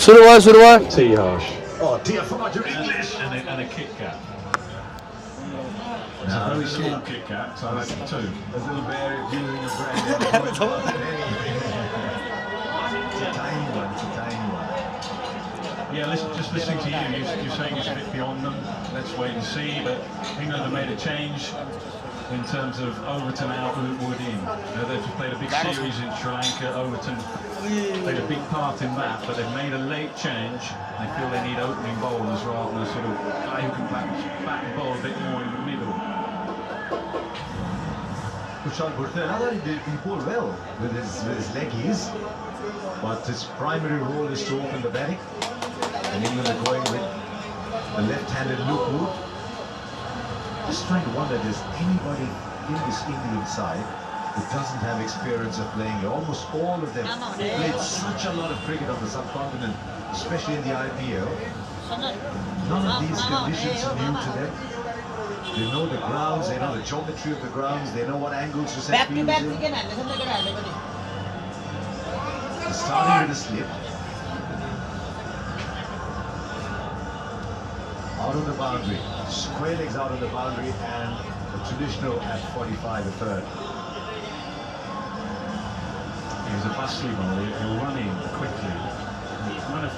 सुरु भयो 𝘿𝙄𝙎𝘶. Oh dear, forgot your English. And a Kit Kat. It's a very small Kit Kat, so that's 2. A little bear using a brand. It's a tiny one. It's a tiny one. Yeah, just listening to you, you're saying it's a bit beyond them. Let's wait and see. But England have made a change in terms of Overton out, Wood in. They've just played a big series in Sri Lanka. Overton played a big part in that, but they've made a late change. They feel they need opening bowlers rather than a sort of guy who can back and bowl a bit more in the middle. 𝘿𝙗𝙎𝙀𝙍 he bowled well with his leggies, but his primary role is to open the batting. And England are going with the left-handed 𝘿𝙗𝙎. Just trying to wonder, there's anybody in this England side who doesn't have experience of playing here. Almost all of them played such a lot of cricket on the subcontinent, especially in the IPL. None of these conditions are new to them. They know the grounds, they know the geometry of the grounds, they know what angles to set fields in. Starting with a slip. Out on the boundary, square legs out on the boundary, and the traditional at 45 a third. He's a bustly bowler, he'll run in quickly. He kind of,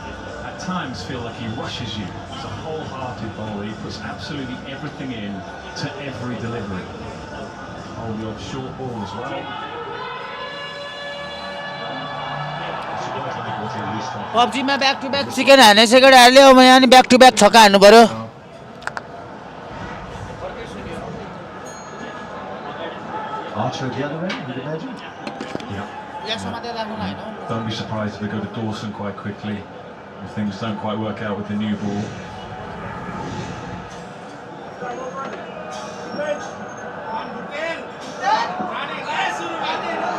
at times, feel like he rushes you. It's a wholehearted bowler, he puts absolutely everything in to every delivery. Oh, the odd short ball as well. पब्जीमा back to back chicken हाने second हाल्यो यहाँ अनि back to back छक्का हान्नु पर्यो Archer the other end, you'd imagine? Yeah. Don't be surprised if they go to Dawson quite quickly, if things don't quite work out with the new ball.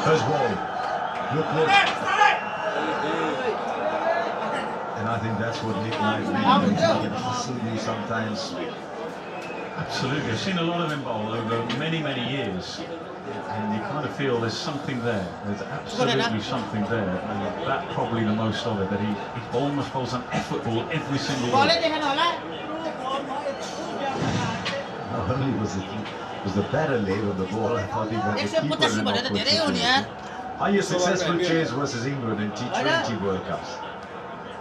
First ball. Look. And I think that's what Nick might be. He can hustle you sometimes. Absolutely. I've seen a lot of him bowl over many years. And you kind of feel there's something there. There's absolutely something there. And that's probably the most of it, that he almost bowls an effort ball every single ball. Not only was the batter late on the ball, I thought even the keeper. Highest successful chase versus England in T20 World Cups.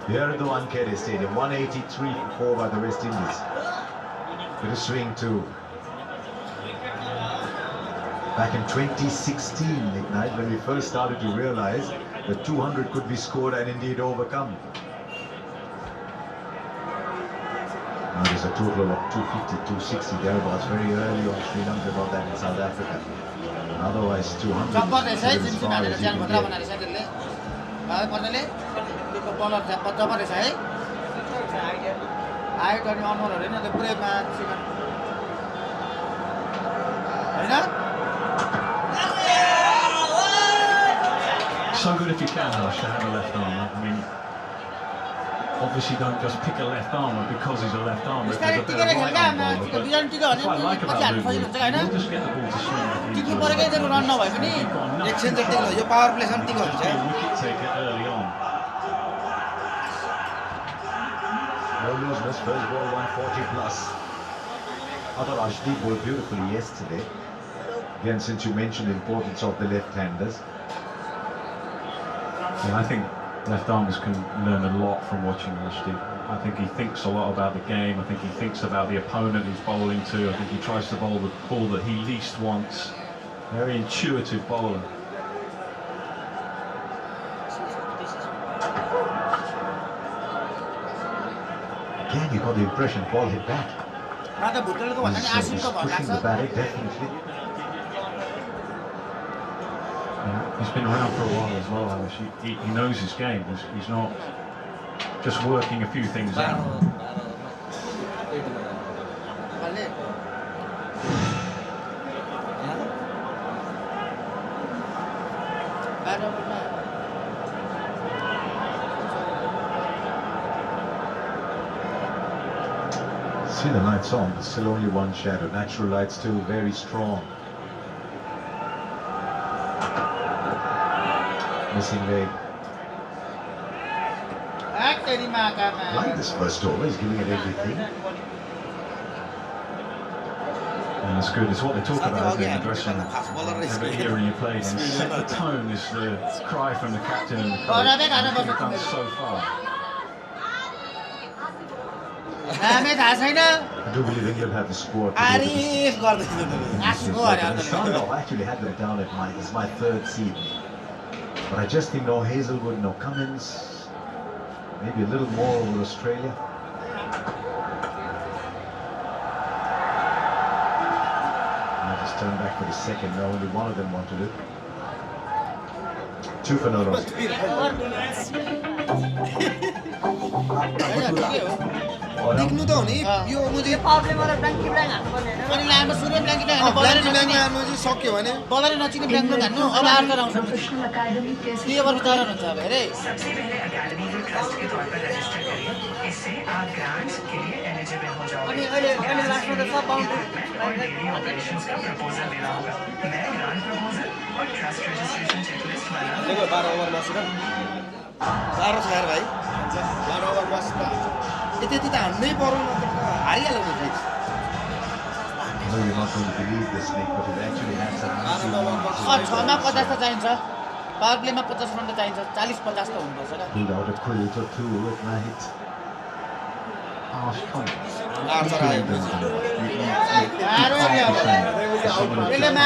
Here at the Wankhede Stadium, 183 for 4 by the West Indies. Bit of swing too. Back in 2016, Ignite, when we first started to realize that 200 could be scored and indeed overcome. Now there's a total of 250, 260 thereabouts. Very early on, Sri Lanka got that in South Africa. Otherwise, 200 is as far as you can get. So good if you can, Harsh, to have a left armer. I mean, obviously don't just pick a left armer because he's a left armer. If there's a better right arm bowler, but what I like about Luke, he'll just get the ball to swing like he's doing. Yo power play शान्तिको हुन्छ Wicket taker early on. No looseness, first ball 140 plus. I thought Ashdeep bowled beautifully yesterday. Again, since you mentioned the importance of the left-handers. Yeah, I think left-armers can learn a lot from watching Ashdeep. I think he thinks a lot about the game. I think he thinks about the opponent he's bowling to. I think he tries to bowl the ball that he least wants. Very intuitive bowler. Again, you got the impression ball hit back. He's pushing the bat, definitely. He's been around for a while as well, Alice. He knows his game. He's not just working a few things out. See the lights on, but still only one shadow. Natural lights too, very strong. Missing leg. Like this first over, he's giving it everything. And that's good. It's what they talk about in the dressing room. Every era you played, and set the tone is the cry from the captain and the coach. And I think they've done so far. I do believe India will have the score. Sandal actually had them down at my third seed. But I just think no Hazelwood, no Cummins, maybe a little more over Australia. I just turned back for the second. No, only one of them wanted it. 2 for no loss. देख्नु त हो नि यो मुझे अनि लामो सूर्य blanket हैन blur नचिने सक्यो भने blur नचिने blanket हान्नु अब आर्चर आउँछ के ओभर चलन हुन्छ अब हेरे सबसे पहले एकेडमी को ट्रस्ट के तौर पर रजिस्टर करिए इससे आप ग्रांट्स के लिए एलिजिबल हो जाओगे अनि अहिले लास्टमा त सब बाउन्ड्री और डेली ऑपरेशंस का प्रपोजल देना होगा मैं ग्रांट प्रपोजल और ट्रस्ट रजिस्ट्रेशन चेकलिस्ट बना देखो 12 ओभर मासिर गाह्रो छ यार भाइ 12 ओभर मासिर त्यति त हान्नै पर्यो न त हारिहाल्यो नि भाइ I know you're not going to believe this, Nick, but it actually had some. 6 मा 50 त चाहिन्छ पावर प्लेमा 50 रन त चाहिन्छ 40-50 त हुनुपर्छ र Pulled out a quilt or two at night. Harsh comments.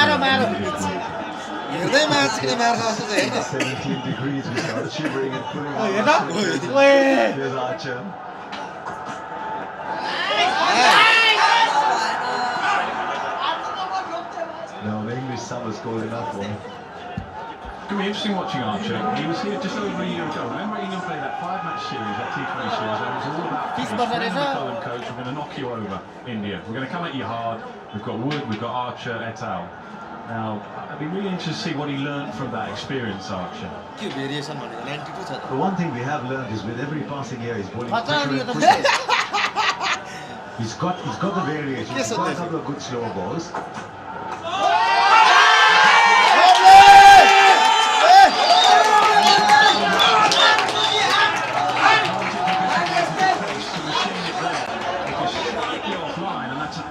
मारो हेर्दै माछिने मार्छ जस्तो चाहिँ हेर्न 17 degrees, we started shivering and pulling out. Here's Archer. No, the English summer's cold enough for him. It's going to be interesting watching Archer. He was here just over a year ago. Remember England played that 5-match series, that T20 series, and it was all about Nepal and coach, we're going to knock you over, India. We're going to come at you hard. We've got Wood, we've got Archer, et al. Now, I'd be really interested to see what he learned from that experience, Archer. The one thing we have learned is with every passing year, he's bowling quicker and quicker. He's got the variation. He's got a couple of good slow balls.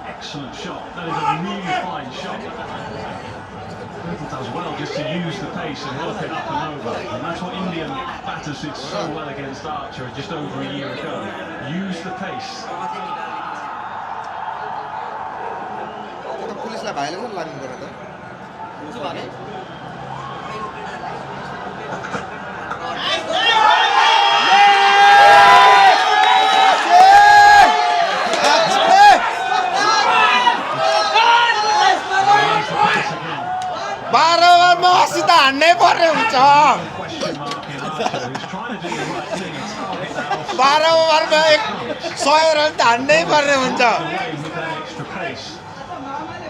Excellent shot. That is a really fine shot. Liverpool does well just to use the pace and help it up and over. And that's what Indian batters did so well against Archer just over a year ago. Use the pace. पुलिसलाई भाइले पनि लाग्नु पर्यो त भने हान्नै पर्ने हुन्छ 12 ओभरमा 100 रन त हान्नै पर्ने हुन्छ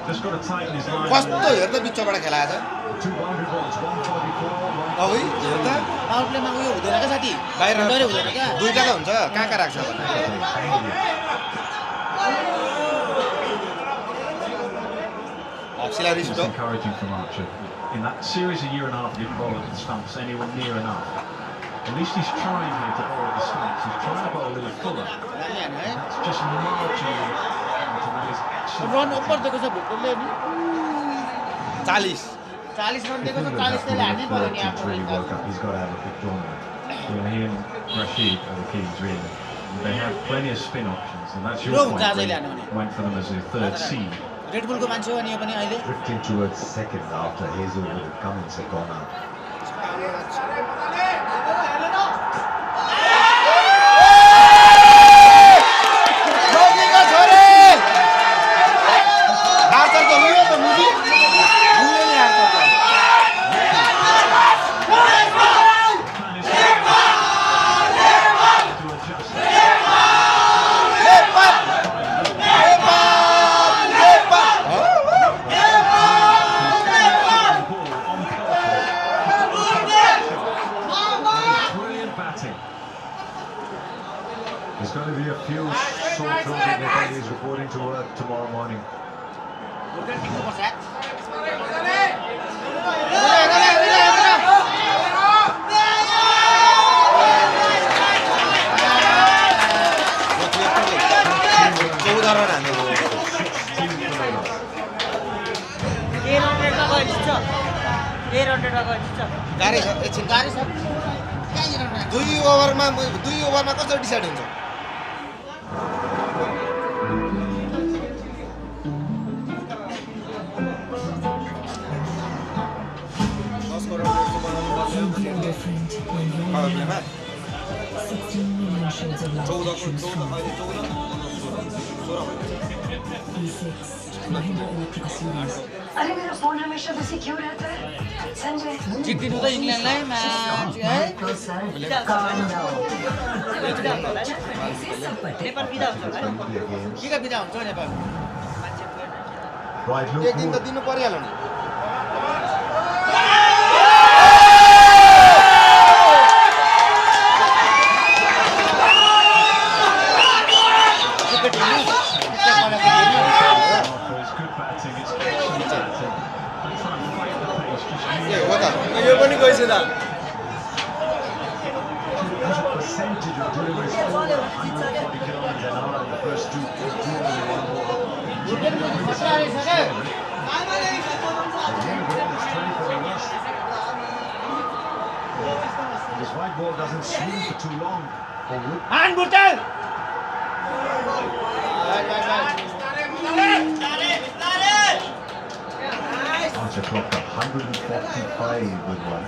कस्तो हेर्दा बिचबाट खेलाएछ अघि हेर्दा पावर प्लेमा उयो हुँदैन के साथी बाहिर डरे हुँदैन के दुईटा त हुन्छ कहाँ राख्छ भने It's encouraging from Archer. In that series a year and a half, he didn't bowl at the stumps anywhere near enough. At least he's trying here to bowl at the stumps. He's trying to bowl a little fuller. That's just marginally. Run ऊपर दिएको छ भुटले नि 40 run दिएको छ 40 त्यसले हान्नै पर्यो नि T20 Worldcup. He's got to have a big tournament. Yeah, he and Rashid are the keys, really. They have plenty of spin options, and that's your point. Went for them as a third seed. Red बुलको मान्छे हो नि यो पनि अहिले Drifting towards second after Hazelwood and Cummins have gone out. There's going to be a few sore throated Nepalese reporting to work tomorrow morning. गाह्रै छ एकछिन गाह्रै छ 2 ओभरमा कसरी डिसाइड हुन्छ अरे मेरा फोन हमेशा बिजी क्यों रहता है संजय जित्दिनु त इङ्ल्यान्डलाई म्याच है नेपाल बिदा हुन्छ होला के बिदा हुन्छ नेपाल एक दिन त दिनु परिहाल्यो नि यो पनि गइछ त This white ball doesn't swing for too long. And Butel! Archer clocked 145 with one.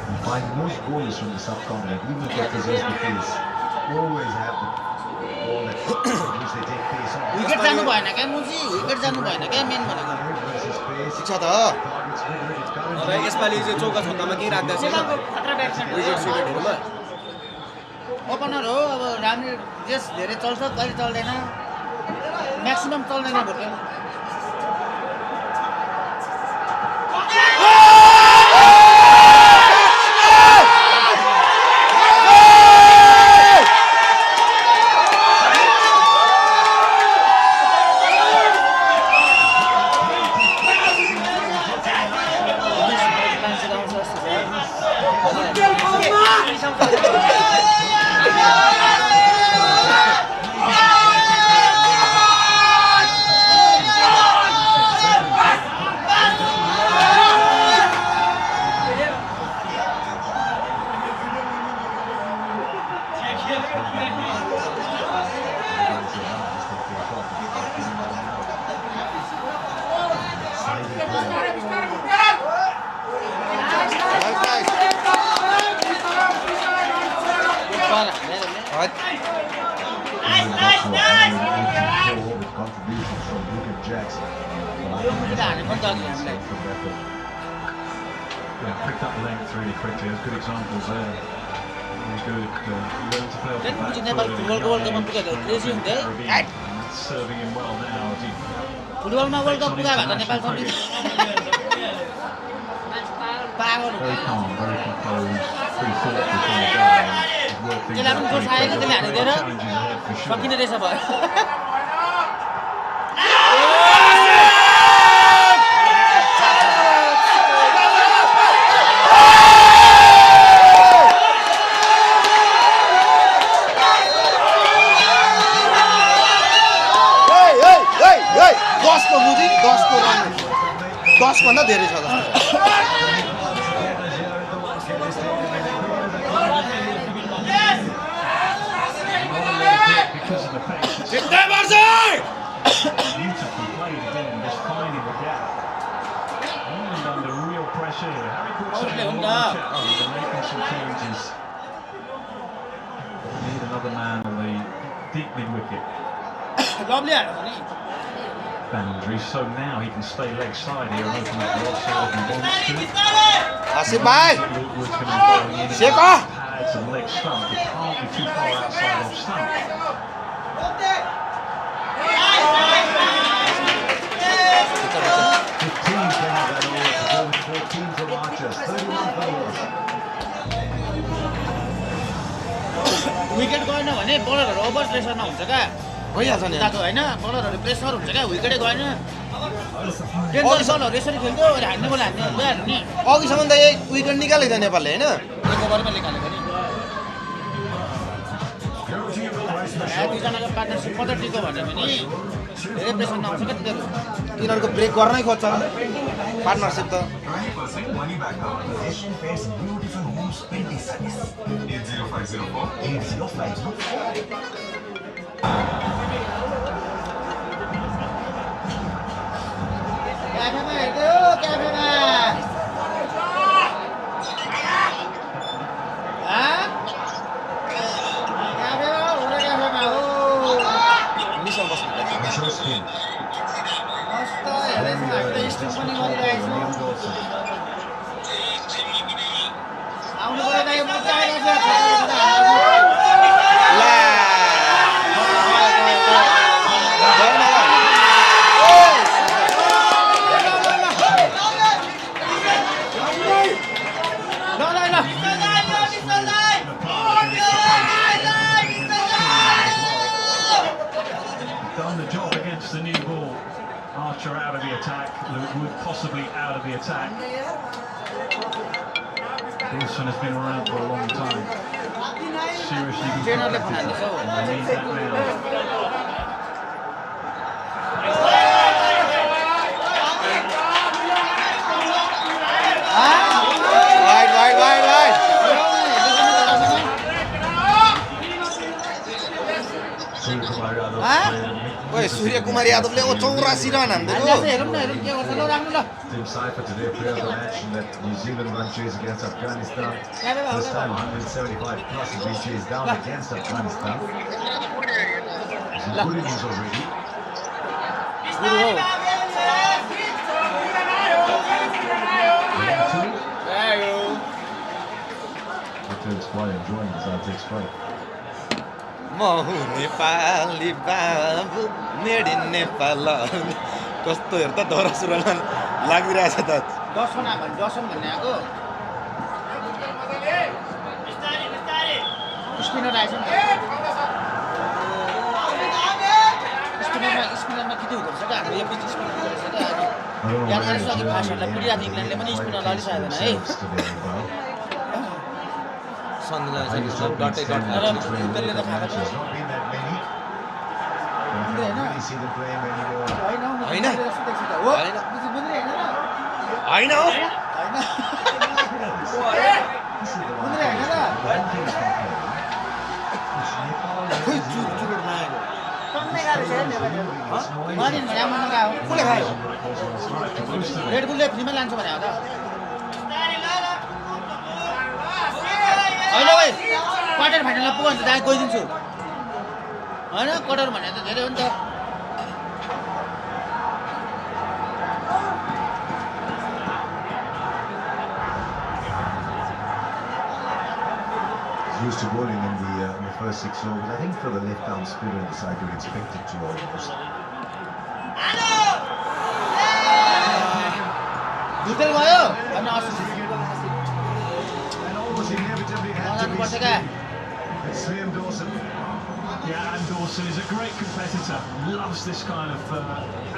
You find most goals from the subcontinent, even if they possess the pace, always have the ball that which they take pace off. Wicket जानु भएन क्या मुजी wicket जानु भएन क्या main भनेको ठिक छ त अब यसपालि चाहिँ चौका छक्कामा के राख्दै छ खतरा ब्याट्सम्यान विकेट सिकेटहरुमा ओपनर हो अब राम्रो जस धेरै चल्छ कहिले चल्दैन म्याक्सिमम चल्दैन भोटेल Picked up length really quickly. There's good examples there. He's good. Learned to play off the back foot. Serving him well now. फुटबलमा वर्ल्ड कप पुगा भन्दा नेपाल पनि पागल Very calm, very composed, pretty thoughtful from the guy. त्यसलाई पनि coach आएको त्यसले हानिदिएर सकिने रहेछ भयो दस भन्दा धेरै छ Beautifully played again, just finding the gap. England under real pressure here. Harry Brooks and they're making some changes. Need another man on the deep mid wicket. Boundary, so now he can stay leg side here and open up the offside if he wants to. Asif bhai Lukewood's going to be going in pads and leg stump. He can't be too far outside off stump. 15 came out that over to go with 14 from Archers. 31 balls. Wicket गएन भने बलरहरु over प्रेसरमा हुन्छ क्या भइहाल्छ नि तातो हैन बलरहरु pressure हुन्छ क्या विकेटै गएन डेन्जर बलहरु यसरी खेल्थ्यो अनि हान्ने बोल हान्ने भइहाल्यो नि अघिसम्म त यही विकेट निकालेको छ नेपालले हैन एक ओभरमा निकालेको नि दुईजनाको पार्टनरसिप मात्रै टिक्यो भने पनि धेरै प्रेसर नआउँछ क्या तिनीहरू तिनीहरूको ब्रेक गर्नै खोज्छ पार्टनरसिप त 20% money back up. Asian Paints Beautiful Homes Painting Service. 80504. क्याफेमा हेर्दै हो क्याफेमा क्याफेमा हो र क्याफेमा हो मिसमा बस्नु मस्त हेरेछ हामीले स्ट्रिम पनि गरिरहेछौँ आउनु पर्यो दाइ मजा आइरहेछ Done the job against the new ball. Archer out of the attack, Wood possibly out of the attack. Wilson has been around for a long time. Seriously, we need that now. Wide. ओए सूर्य कुमार यादवले 84 run हान्दियो हेरौँ न के गर्छ ल राख्नु ल Team Cypher today player of the match in that New Zealand run chase against Afghanistan. This time 175 plus has been chased down against Afghanistan. Some good innings already. Takes quite enjoying this takes quite. महु नेपाली बाबु made in Nepal कस्तो हेर त दोहोरो सुरमा लागिरहेछ त दर्शन भन्ने आएको spinner आएछ नि स्पिनरमा के हुँदो रहेछ क्या हाम्रो यो बिच स्पिनर हुँदो रहेछ क्या यहाँ यसो अघि फास्टहरूलाई पिडिरहेको इङ्ल्यान्डले पनि स्पिनर अलि सार्दैन है डटे रेड बुलले फ्रीमा लान्छ भने हो त होइन भाइ क्वार्टर फाइनलमा पुग्यो भने त दाइ गइदिन्छु होइन क्वार्टर भने त धेरै हो नि त Used to bowling in the first 6 overs. I think for the left arm spinner the side would expect it to almost. जुटेल भयो अनि And almost inevitably had to be spin. It's Liam Dawson. Yeah, and Dawson is a great competitor. Loves this kind of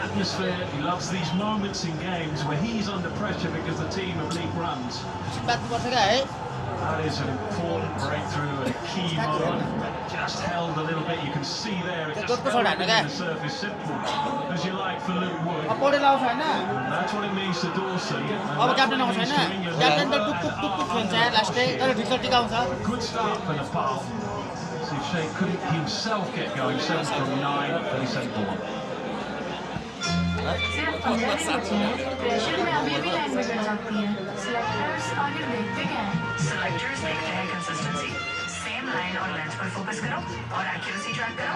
atmosphere. He loves these moments in games where he's under pressure because the team have leaked runs. That is an important breakthrough and a key moment. Just held a little bit. You can see there. It just held it in the surface. Simple as you like for Luke Wood. That's what it means to Dawson. अब captain आउँछ हैन captain त टुक टुक टुक टुक खेल्छ लास्टै तर भित्र टिकाउँछ Good start for Nepal. See if Sheikh couldn't himself get going. 7 from 9, 37 for 1. सिर्फ pressure में अभी भी लाइन बिगड़ सकती है सेलेक्टर्स आगे देखते क्या है सेलेक्टर्स देखते हैं कंसिस्टेंसी सेम लाइन और लेंथ पर फोकस करो और एक्यूरेसी ट्रैक करो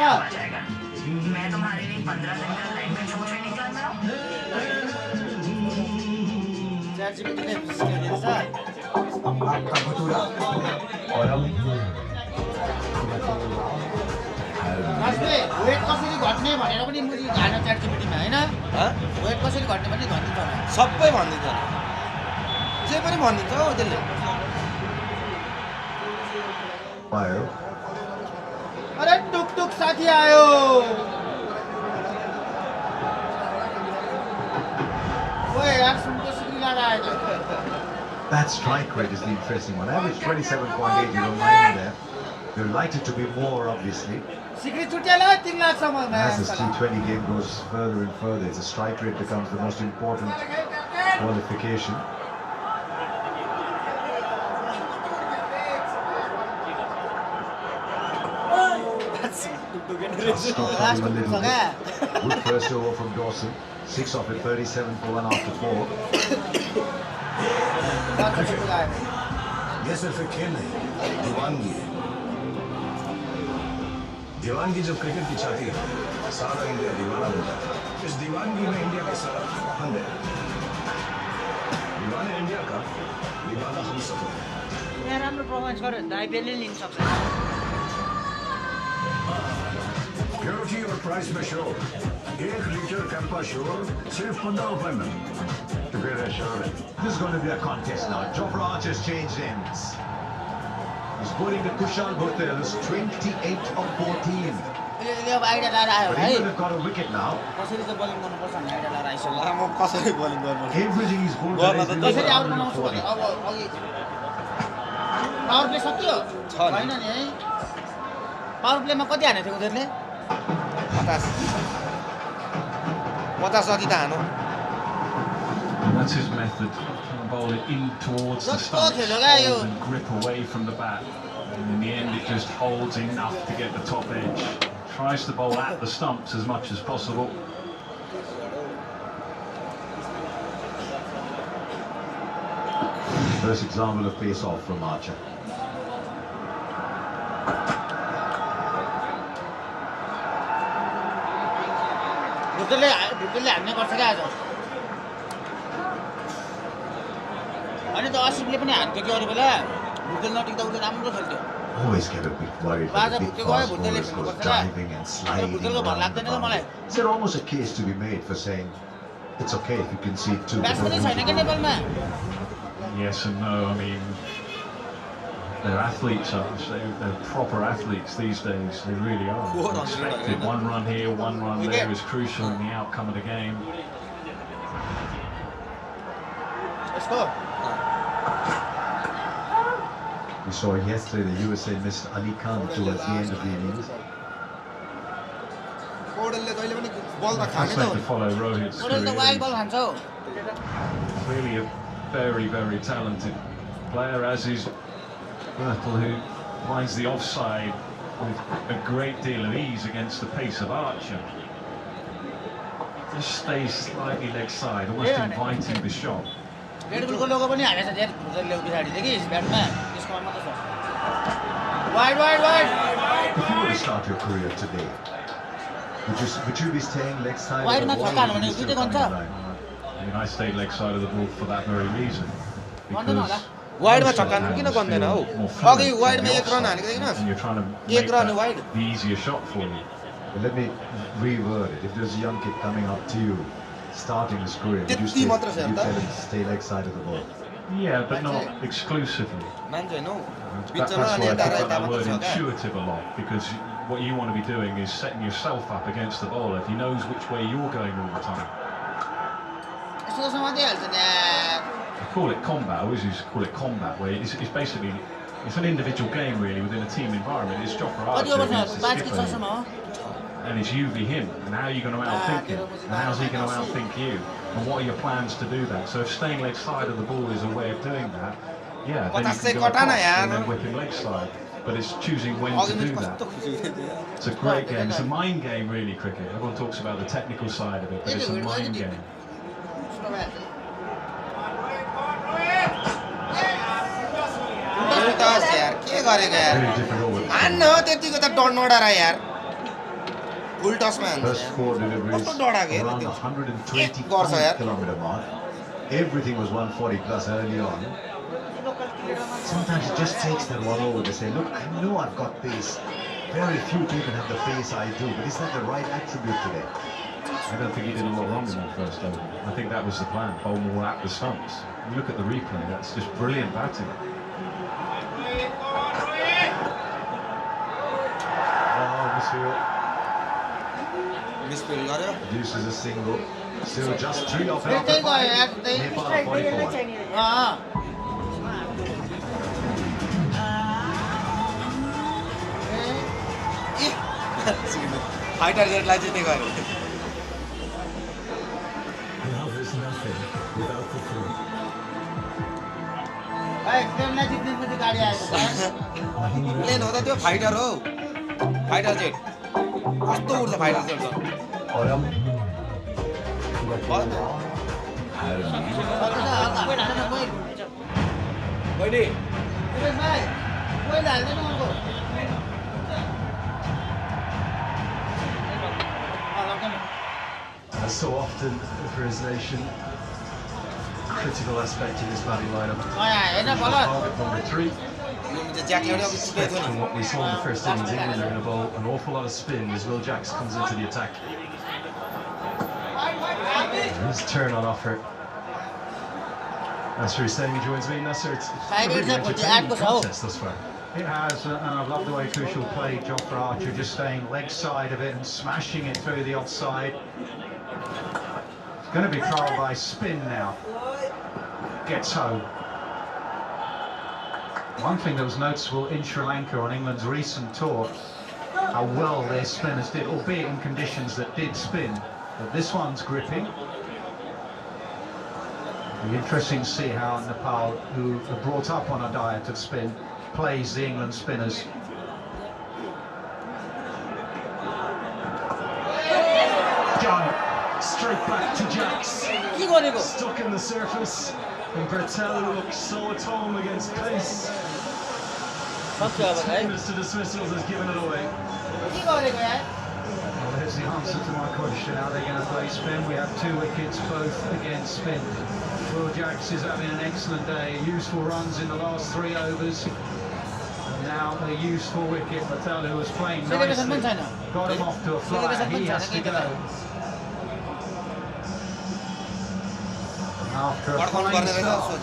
आ जाएगा मैं तुम्हारे लिए 15 दिन का लाइन में छोड़ निकला बनाऊं वेट कसरी घट्ने भनेर पनि मुजी घान च्याट जिपिटीमा हैन वेट कसरी घट्ने पनि भनिदिन्छ होला सबै भनिदिन्छ जे पनि भनिदिन्छ हो त्यसले अरे टुक टुक साथी आयो ओए यार सुनको सिक्री लाएर आयो That strike rate is the interesting one. Average 27.8, you don't mind there. They're likely to be more, obviously. सिक्री छुट्यालो 3 लाख समयमा As this T20 game goes further and further, the strike rate becomes the most important qualification. Stopped him a little bit. Good first over from Dawson. 6 off at 37 for 1 after 4. ये सिर्फ एक खेल नहीं, दीवानगी है। दीवानगी जब क्रिकेट की छाती है, सारा इंडिया दीवाना हो जाता है। इस दीवानगी में इंडिया का सारा फंड है। दीवाने इंडिया का, दीवाना हम सब हैं। यहाँ राम्रो परफर्मेन्स गर्यो भने त आइपिएल नै लिन सक्छ Purity और प्राइस में श्योर। 1 लीटर कैंपा श्योर सिर्फ 15 रुपए में। तो फिर श्योर है। This is going to be a contest now. 𝘿𝙄𝙎𝘶 has changed ends. He's bowling to 𝘿𝙄𝙎𝘶, who's 28 of 14. यसले अब आइडिया लाएर आयो But भाइ England have got a wicket now. कसरी चाहिँ बलिङ गर्नुपर्छ भन्ने आइडिया लाएर आइसक्यो म कसरी बलिङ गर्नुपर्छ Everything he's bowled गर्न today त has been त्यसरी आउट under बनाउँछु भने 40. अब अघि पावर प्ले सकियो छैन नि है पावर प्लेमा कति हानेको थियो उनीहरूले 50 जति त हानो That's his method. Bowl it in towards the stumps and grip away from the bat. And in the end, it just holds enough to get the top edge. Tries to bowl at the stumps as much as possible. First example of pace off from Archer. भुटेलले हान्ने गर्छ क्या आज अनि त असिफले पनि हान्थ्यो कि अरू बेला भुटेल नटिक्दा उसले राम्रो खेल्थ्यो Always get a bit worried when the big fast bowlers goes diving and sliding around the boundary. Is there almost a case to be made for saying it's okay if you concede 2? ब्याट्सम्यानै छैन क्या नेपालमा Yes and no. I mean, they're athletes, they're proper athletes these days. They really are. Expected. One run here, one run there is crucial in the outcome of the game. Let's go. We saw yesterday the USA missed Ali Khan towards the end of the innings. कोडलले जहिले पनि बल त खाने That's like to follow Rohit's ओडल त wide बल खान्छ हौ Really a very, very talented player, as is 𝘿𝙗𝙎𝘶, who finds the offside with a great deal of ease against the pace of Archer. Just stays slightly leg side, almost inviting the shot. Red बुलको logo पनि हालेछ धेर भुटेलले पछाडिदेखि ब्याटमा त्यसको मात्र छ wide wide wide If you were to start your career today, would you be staying leg side? वाइडमा छक्का हाल्नु भने दुईटै गन्छ I mean, I stayed leg side of the ball for that very reason. गर्दैन होला वाइडमा छक्का हान्नु किन गर्दैन हौ अघि वाइडमा 1 रन हानेको देखिनस् And you're trying to 1 make run that wide the easier shot for you. But let me reword it. If there's a young kid coming up to you, starting his career, would you त्यति मात्र छ tell हेर्दा him to stay leg side of the ball? Yeah, but not exclusively. मान्छे हैन हौ That's पिचमा why अनि I यता talk raw about यता that मात्र word छ क्या intuitive a lot, because what you want to be doing is setting yourself up against the bowler if he knows which way you're going all the time. यस्तो त समातिहाल्छ नि I call it combat, I always used to call it combat, where it's basically, it's an individual game really within a team environment. It's 𝘿𝙗𝙎𝘶 कति over छ against the 5 कि 6 skipper, सम्म हो and it's you v him, and how are you going to outthink him, and how's he going to outthink you, and what are your plans to do that? So if staying leg side of the ball is a way of doing that, yeah, then you can go across and then whip him leg side. But it's choosing when to do that. It's a great game. It's a mind game, really, cricket. Everyone talks about the technical side of it, but it's a mind game. उल्टास यार के गरेको यार Very different over. हान्न हो त्यतिको त डर नडरा यार full टसमा हान्छ First 4 deliveries कस्तो डराको हेर around the त्यो 125 kilometer mark. Everything was 140 plus early on. Sometimes it just takes that one over to say, look, I know I've got pace. Very few people have the pace I do, but is that the right attribute today? I don't think he did a lot wrong in that first over. I think that was the plan, bowl more at the stumps. You look at the replay, that's just brilliant batting. Oh, मिसफिल गर्यो produces a single. Still just 3 off after त्यही गयो 5. यार त्यही Nepal 44. अँ fighter जेटलाई जितेको अरे Love is nothing without the thrill. भाइ ट्रेनलाई जित्ने पनि गाडी आएको छ प्लेन हो त त्यो फाइटर हो फाइटर जेट कस्तो उड्छ fighter jet As so often for his nation, critical aspect in this batting lineup. Target number 3. From what we saw in the first innings, England are going to bowl an awful lot of spin as 𝘿𝙄𝙎𝘾𝙇𝘼𝙄𝙎 comes into the attack. His turn on offer. Nasser Hussaini joins me. Nasser, it's a really entertaining contest thus far. It has, and I love the way Crucial played 𝘿𝙗𝙗 Archer, just staying leg side of it and smashing it through the offside. It's going to be trialled by spin now. Gets home. One thing that was noticeable in Sri Lanka on England's recent tour, how well their spinners did, albeit in conditions that did spin. But this one's gripping. It'll be interesting to see how Nepal, who are brought up on a diet of spin, plays the England spinners. Done. Straight back to Jax. Stuck in the surface. And 𝘿𝙗𝙎𝘾 looks so at home against pace. Minutes to dismissals has given it away. Well, there's the answer to my question. How are they going to play spin? We have 2 wickets, both against spin. 𝘿𝙗𝙎𝘾 is having an excellent day. Useful runs in the last 3 overs. And now a useful wicket. 𝘿𝙗𝙎𝘾, who was playing nicely, got him off to a flyer. He has to go. After a fine start,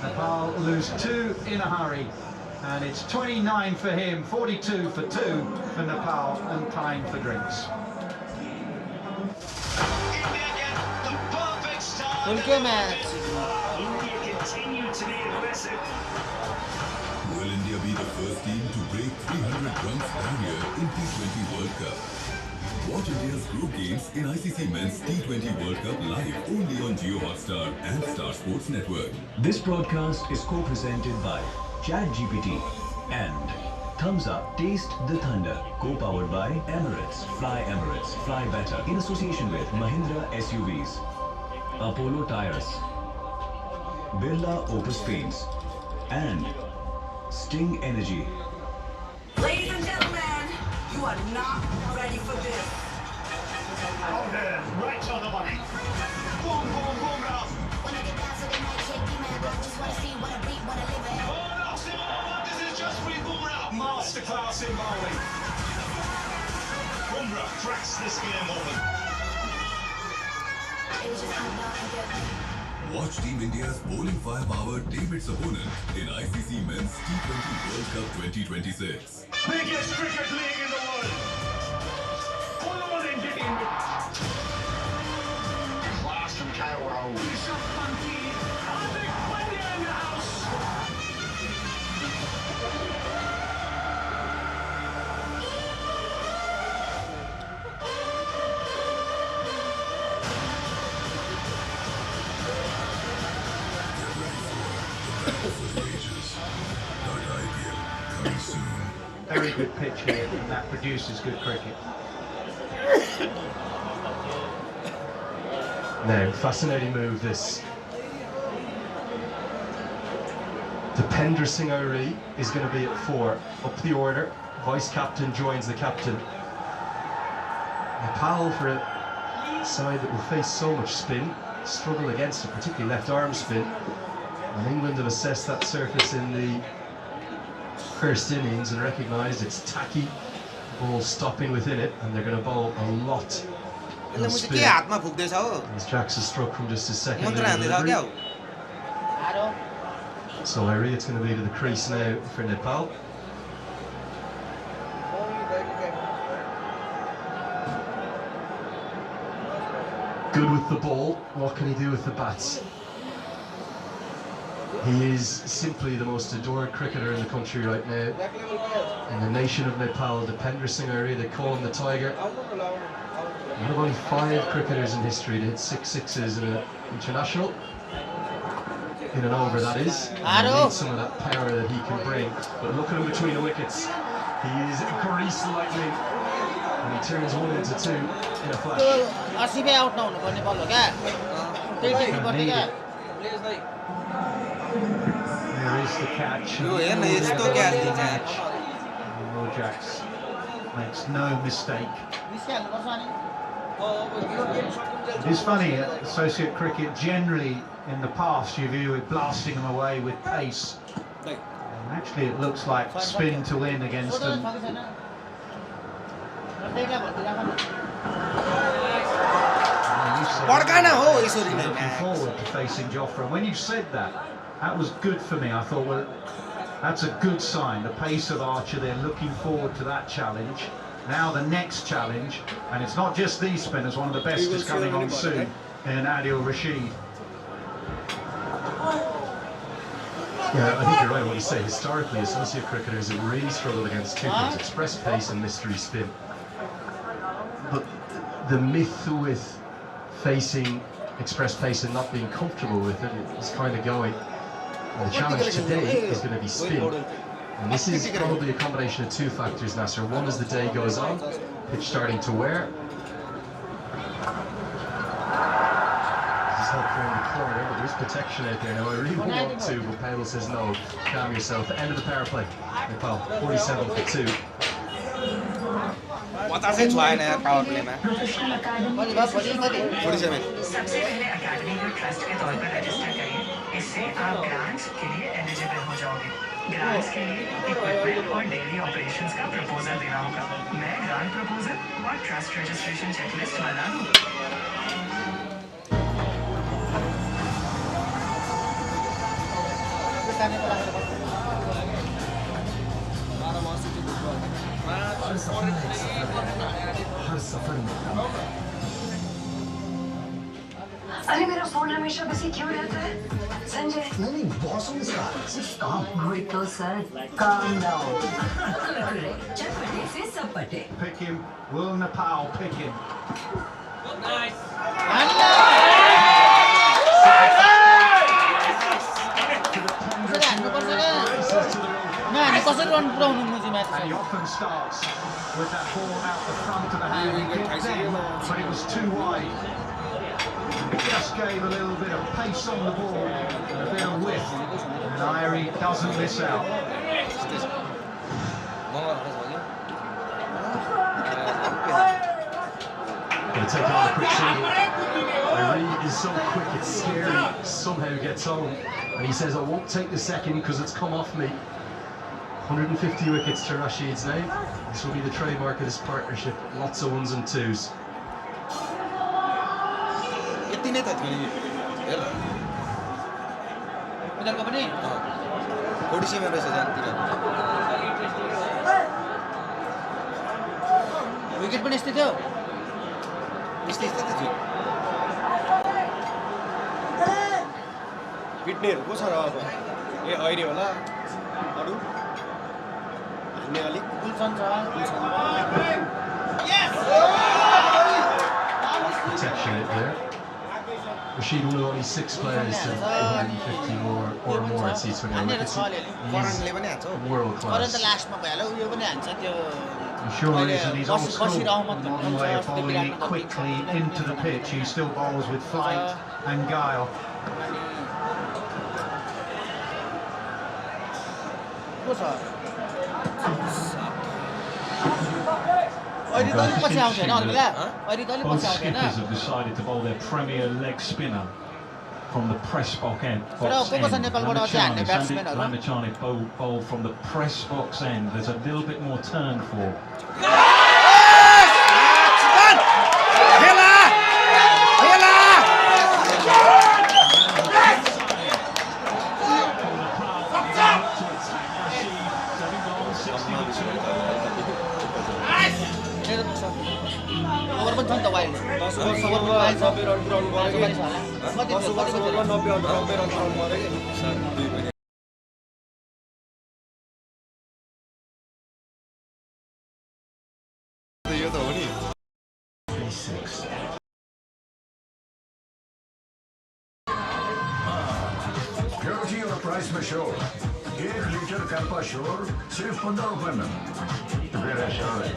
Nepal lose 2 in a hurry. And it's 29 for him, 42 for 2 for Nepal, and time for drinks. India continue to be aggressive. Will India be the first team to break 300 runs barrier in T20 World Cup? Watch India's group games in ICC Men's T20 World Cup live only on 𝘿𝙗𝙎𝘾 and Star Sports Network. This broadcast is co-presented by ChatGPT and Thumbs Up Taste the Thunder, co-powered by Emirates, fly better in association with Mahindra SUVs, Apollo Tires, Birla Opus Paints and Sting Energy. Ladies and gentlemen, you are not ready for this. Okay, right on the money. Boom, boom, boom, Ralph. When I get down so they might shake you, man. I just wanna see, wanna beat, wanna live it. Oh no, this is just free Bumrah. Masterclass in bowling. Bumrah cracks this game open. Watch Team India's bowling firepower tame its opponent in ICC Men's T20 World Cup 2026. Biggest cricket league in the world. Full on Indian. Class from Cairo. It's a funky. Hardik Pandya in the house. Very good pitch here, and that produces good cricket. Now, fascinating move this. Dipender Singh Ohri is going to be at 4. Up the order, vice-captain joins the captain. Nepal, for a side that will face so much spin, struggle against it, particularly left-arm spin. And England have assessed that surface in the first innings and recognised it's tacky, ball stopping within it, and they're going to bowl a lot of spin. As Jax has struck from just his second delivery. So Ohri, it's going to be to the crease now for Nepal. Good with the ball, what can he do with the bats? He is simply the most adored cricketer in the country right now. In the nation of Nepal, the Pendra Singh area, they call him the Tiger. One of only 5 cricketers in history to hit 6 sixes in an international. In and over, that is. And he needs some of that power that he can bring. But look at him between the wickets. He is grease lightning. And he turns 1 into 2 in a flash. There is the catch. Jacks makes no mistake. It's funny, associate cricket generally in the past you view it blasting them away with pace. And actually it looks like spin to win against them. Looking forward to facing Jofra. And when you said that was good for me. I thought, well, that's a good sign. The pace of Archer, they're looking forward to that challenge. Now the next challenge, and it's not just these spinners, one of the best is coming on soon in 𝘿𝙄𝙎𝘾𝙇𝘼𝙄𝙎. Yeah, I think you're right when you say historically associate cricketers have really struggled against 2 things, express pace and mystery spin. But the myth with facing express pace and not being comfortable with it is kind of going. And the challenge today is going to be spin. And this is probably a combination of 2 factors, Nasser. One is the day goes on, pitch starting to wear. This is helpful in the corner, but there's protection out there. Now I really want to, but Pavel says no. Calm yourself. End of the power play. Nepal, 47 for 2. बतासे छैन यार power प्लेमा 47 सबसे पहले academy को trust के तौर पर register करिए इससे आप ग्रांट्स के लिए एलिजिबल हो जाओगे ग्रांट्स के लिए इक्विपमेंट और डेली ऑपरेशंस का प्रपोजल देना होगा मैं ग्रांट प्रपोजल और ट्रस्ट रजिस्ट्रेशन चेकलिस्ट बना दूंगा अरे मेरा फोन हमेशा बिजी क्यों रहता है संजय नहीं बॉस ऑन द स्टार सिर्फ काम गुड तो सर काम डाउन चटपटे से सब पटे Pick him. Will Nepal pick him? Nice. And he often starts with that ball out the front of the hand. He did then, but it was too wide. It just gave a little bit of pace on the ball and a bit of width, and 𝘿𝙗𝙎 doesn't miss out. Gonna take on a quick single. 𝘿𝙗𝙎 is so quick, it's scary. Somehow gets home, and he says, "I won't take the second because it's come off me." 150 wickets to Rashid's name. This will be the trademark of this partnership. Lots of 1s and 2s. यति नै त थियो नि हेर उनीहरुको पनि 47 रहेछ जानतिर wicket पनि यस्तै थियो यस्तै त थियो पिट्नेहरु को छ र अब ए अहिले होला अरु हाल्ने अलिक गुलसन छ Protection out there. Rashid, one of only 6 players to 150 more or more at T20 wickets. He's world class. He sure is, and he's old school. One way of bowling it quickly into the pitch. He still bowls with flight and guile. Both skippers have decided to bowl their premier leg spinner from the press box end. 𝘿𝙗𝙎𝘾𝙇𝘼𝙄𝙈 bowl from the press box end. There's a little bit more turn for. यो त हो नि Purity और price में sure 1 litre Campa sure सिर्फ 15 रुपए में मेरा sure है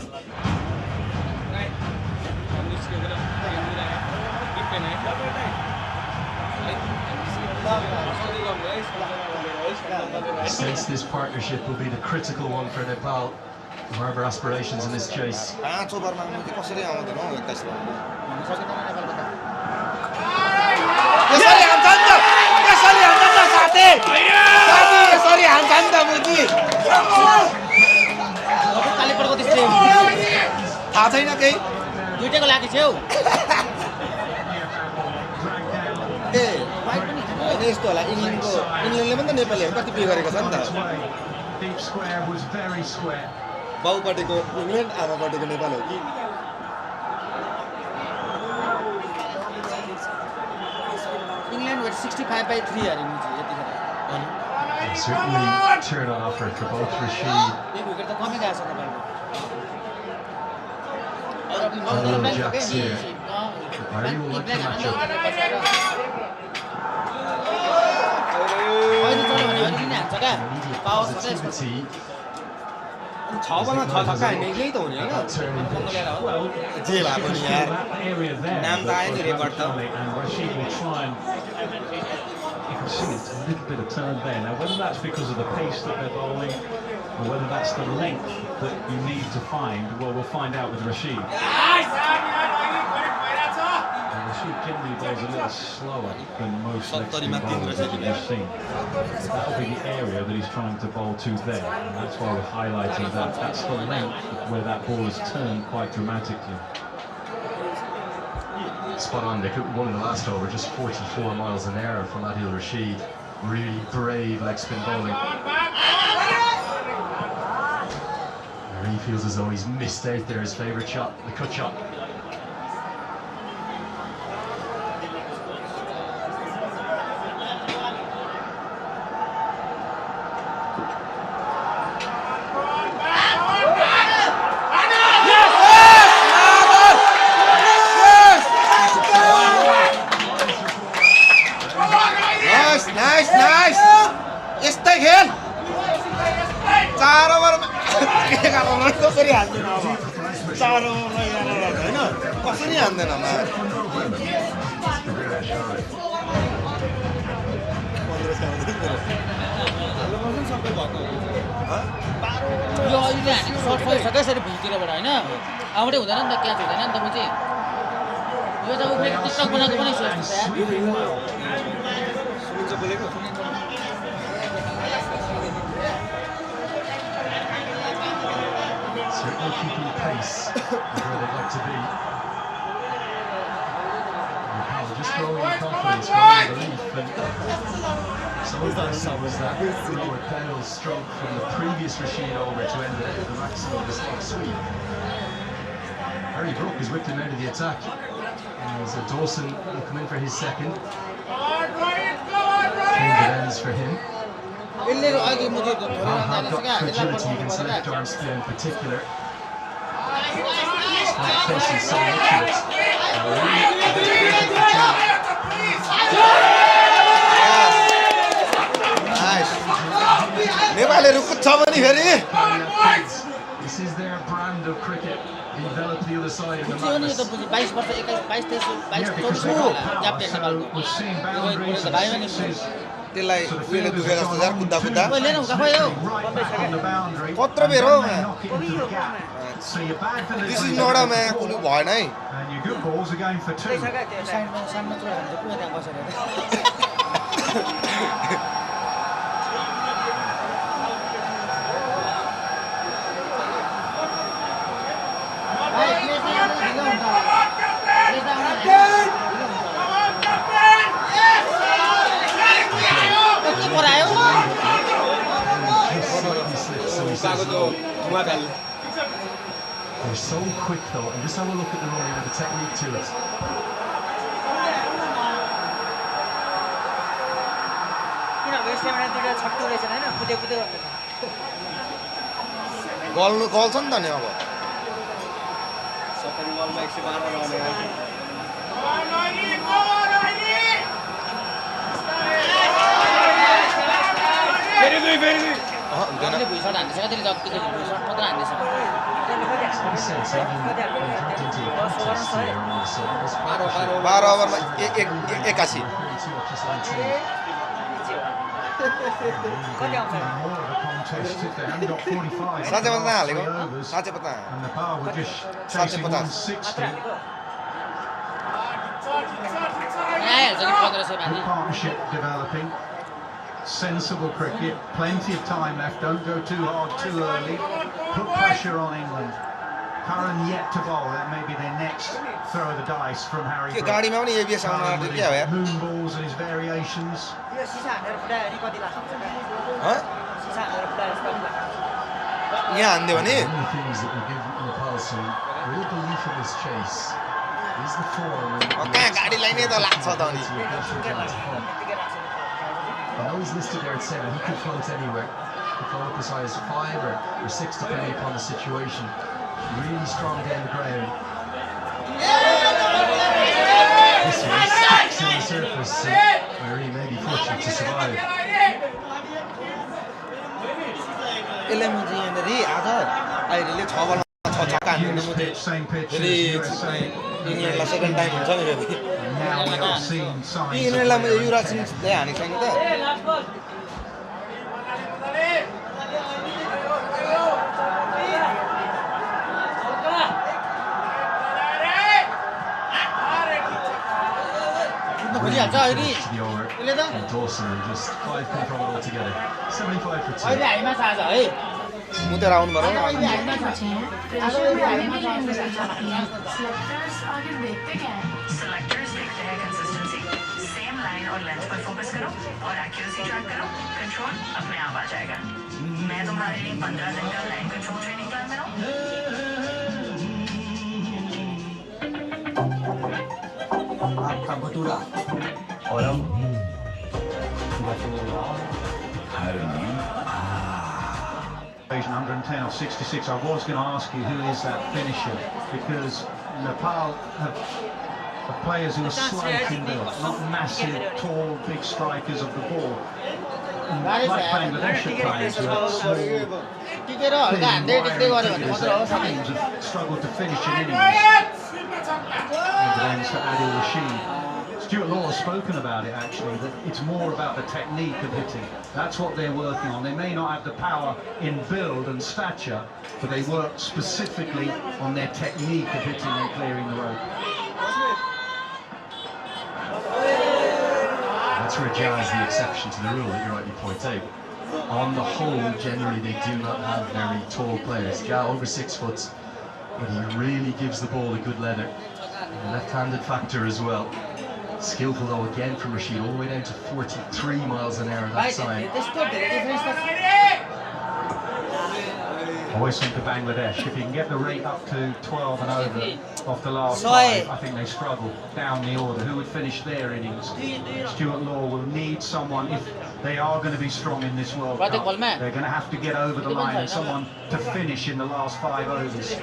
I sense this partnership will be the critical one for Nepal. Harbour aspirations in this chase. 5 ओभरमा मुझे कसरी आउँदैन हौ 21 रन यसरी हान्छ नि त यसरी हान्छ नि त साथी साथी यसरी हान्छ नि त मुजी अब कालीपडको त्यस्तै थाहा छैन केही दुईटैको लागि छेउ ए होइन यस्तो होला इङ्ल्यान्डले पनि त नेपालीहरू कति पे गरेको छ नि त Deep square was very square. बाउपट्टिको इङ्ल्यान्ड आमापट्टिको नेपाल हो कि इङ्ल्यान्ड 65/3 हारे मुजी यतिखेर Certainly turn on offer for both Rashid एक विकेट त कमै गएको छ and Jacks here. Harry will like the matchup. Positivity. 6 बलमा 6 छक्का हान्ने यही त हो नि हैन जे भए पनि यार नाम त आयो नि रेकर्ड त And Rashid will try and you can see it's a little bit of turn there. Now whether that's because of the pace that they're bowling or whether that's the length that you need to find, well we'll find out with Rashid. And Rashid generally bowls a little slower than most leg spin bowlers that you've seen. That'll be the area that he's trying to bowl to there, and that's why we're highlighting that. That's the length where that ball has turned quite dramatically. Spot on. They could won in the last over, just 44 miles an hour from Adil Rashid. Really brave leg spin bowling. And he feels as though he's missed out there his favourite shot, the cut shot. यस्तै खेल 4 ओभरमा 11 run कसरी हान्दैन अब 4 ओभरमा 11 run हैन कसरी हान्दैन मा 15 सबै भएको यो अहिले हामी सर्ट फलिसक्यो यसरी भुइँतिरबाट होइन आउँदै हुँदैन नि त क्याच हुँदैन नि त मुजी यो त उफ्रेको टिकटक बनाएको पनि सोच्छ सुनिन्छ बोलेको Certainly keeping pace where they'd like to be. Nepal just growing in confidence, growing in belief, and some of that was that lower pedal stroke from the previous Rashid over to end it with the maximum of this sweep. Harry Brook has whipped him out of the attack. So Dawson will come in for his second. Change of ends for him. Have got fragility against left arm spin in particular. Despite facing so much of it. This is their brand of cricket. Develop the other side of the madness. Yeah, because they've got power, so we've seen boundaries and sixes. त्यसलाई उले दुखे जस्तो यार कुद्दा कुद्दा right back on the boundary. कत्रो बेर हो Knock it into the gap. So you're bad for this is नोडा मा कुनै भएन है And your good balls are going for 2. साइडमा सामने चुरा हुन्छ कुनै त्यहाँ बसेर They're so quick though, and just have a look at the running of the technique to it. गल्छ नि त नि अब 70 बलमा 112 रन आयो हामीले भुइँसट हान्दैछ क्या त्यसले जतिको भुइँसट मात्र हान्दैछ बाह्र ओभरमा 81 साँच्चै पत्ता हालेको साँच्चै पत्ता आइहाल्छ नि 1500 माथि Partnership developing. Sensible cricket, plenty of time left, don't go too hard too early, put pressure on England. Curran yet to bowl, that may be their next throw of the dice from Harry Brook. गाडीमा पनि ABS आउन आँट्यो क्या हो यार Moon balls and his variations. यहाँ हान्दियो भने One of the things that will give Nepal some real belief in this chase is the form and कहाँ गाडीलाई नै त लाग्छ त अनि I know he's listed there at 7, he could float anywhere. He could float up as high as 5 or 6 depending upon the situation. Really strong down the ground. This one sticks on the surface where he may be fortunate to survive. यसलाई म चाहिँ यहाँनिर आज अहिले 6 बलमा 6 छक्का हान्दिनु म चाहिँ फेरि इङ्ल्यान्डलाई सेकेन्ड टाइम हुन्छ नि फेरि इङ्ल्यान्डलाई म युवराज सिंहले हानेको छैन त बुझिहाल्छ अहिले And Dawson and just 5 come from it all together. 75 for 2. अहिले हाइमा छ आज है मुतेर आउनु पर्यो अहिले हाइमा छ आज अहिले हाइमा छ सेलेक्टर्स आगे देखते क्या है सेलेक्टर्स देखते हैं कंसिस्टेंसी सेम लाइन और लेंथ पर फोकस करो और एक्यूरेसी ट्रैक करो कंट्रोल अपने आप आ जाएगा मैं तुम्हारे लिए 15 दिन का लाइन कंट्रोल ट्रेनिंग प्लान बनाऊं आपका भटूरा और हम Occasion 110 or 66. I was going to ask you who is that finisher because Nepal have players who are slight in build, not massive, tall, big strikers of the ball. And like Bangladesh at times, who are small, टिकेर हल्का हान्दै टिक्दै गऱ्यो भने मात्र हो साथै teams have struggled to finish in innings. And then for 𝘿𝙄𝙎𝘾𝙇𝘼𝙄𝙎. Stuart Law has spoken about it actually, that it's more about the technique of hitting. That's what they're working on. They may not have the power in build and stature, but they work specifically on their technique of hitting and clearing the road. That's where Jazz is the exception to the rule that you rightly point out. On the whole, generally they do not have very tall players. Yeah, over 6 foot, but he really gives the ball a good leather. Left-handed factor as well. Skillful though again from Rashid, all the way down to 43 miles an hour that side. Always think to Bangladesh, if you can get the rate up to 12 and over off the last 5, I think they struggle down the order. Who would finish their innings? Stuart Law will need someone, if they are going to be strong in this World Cup, they're going to have to get over the line and someone to finish in the last 5 overs.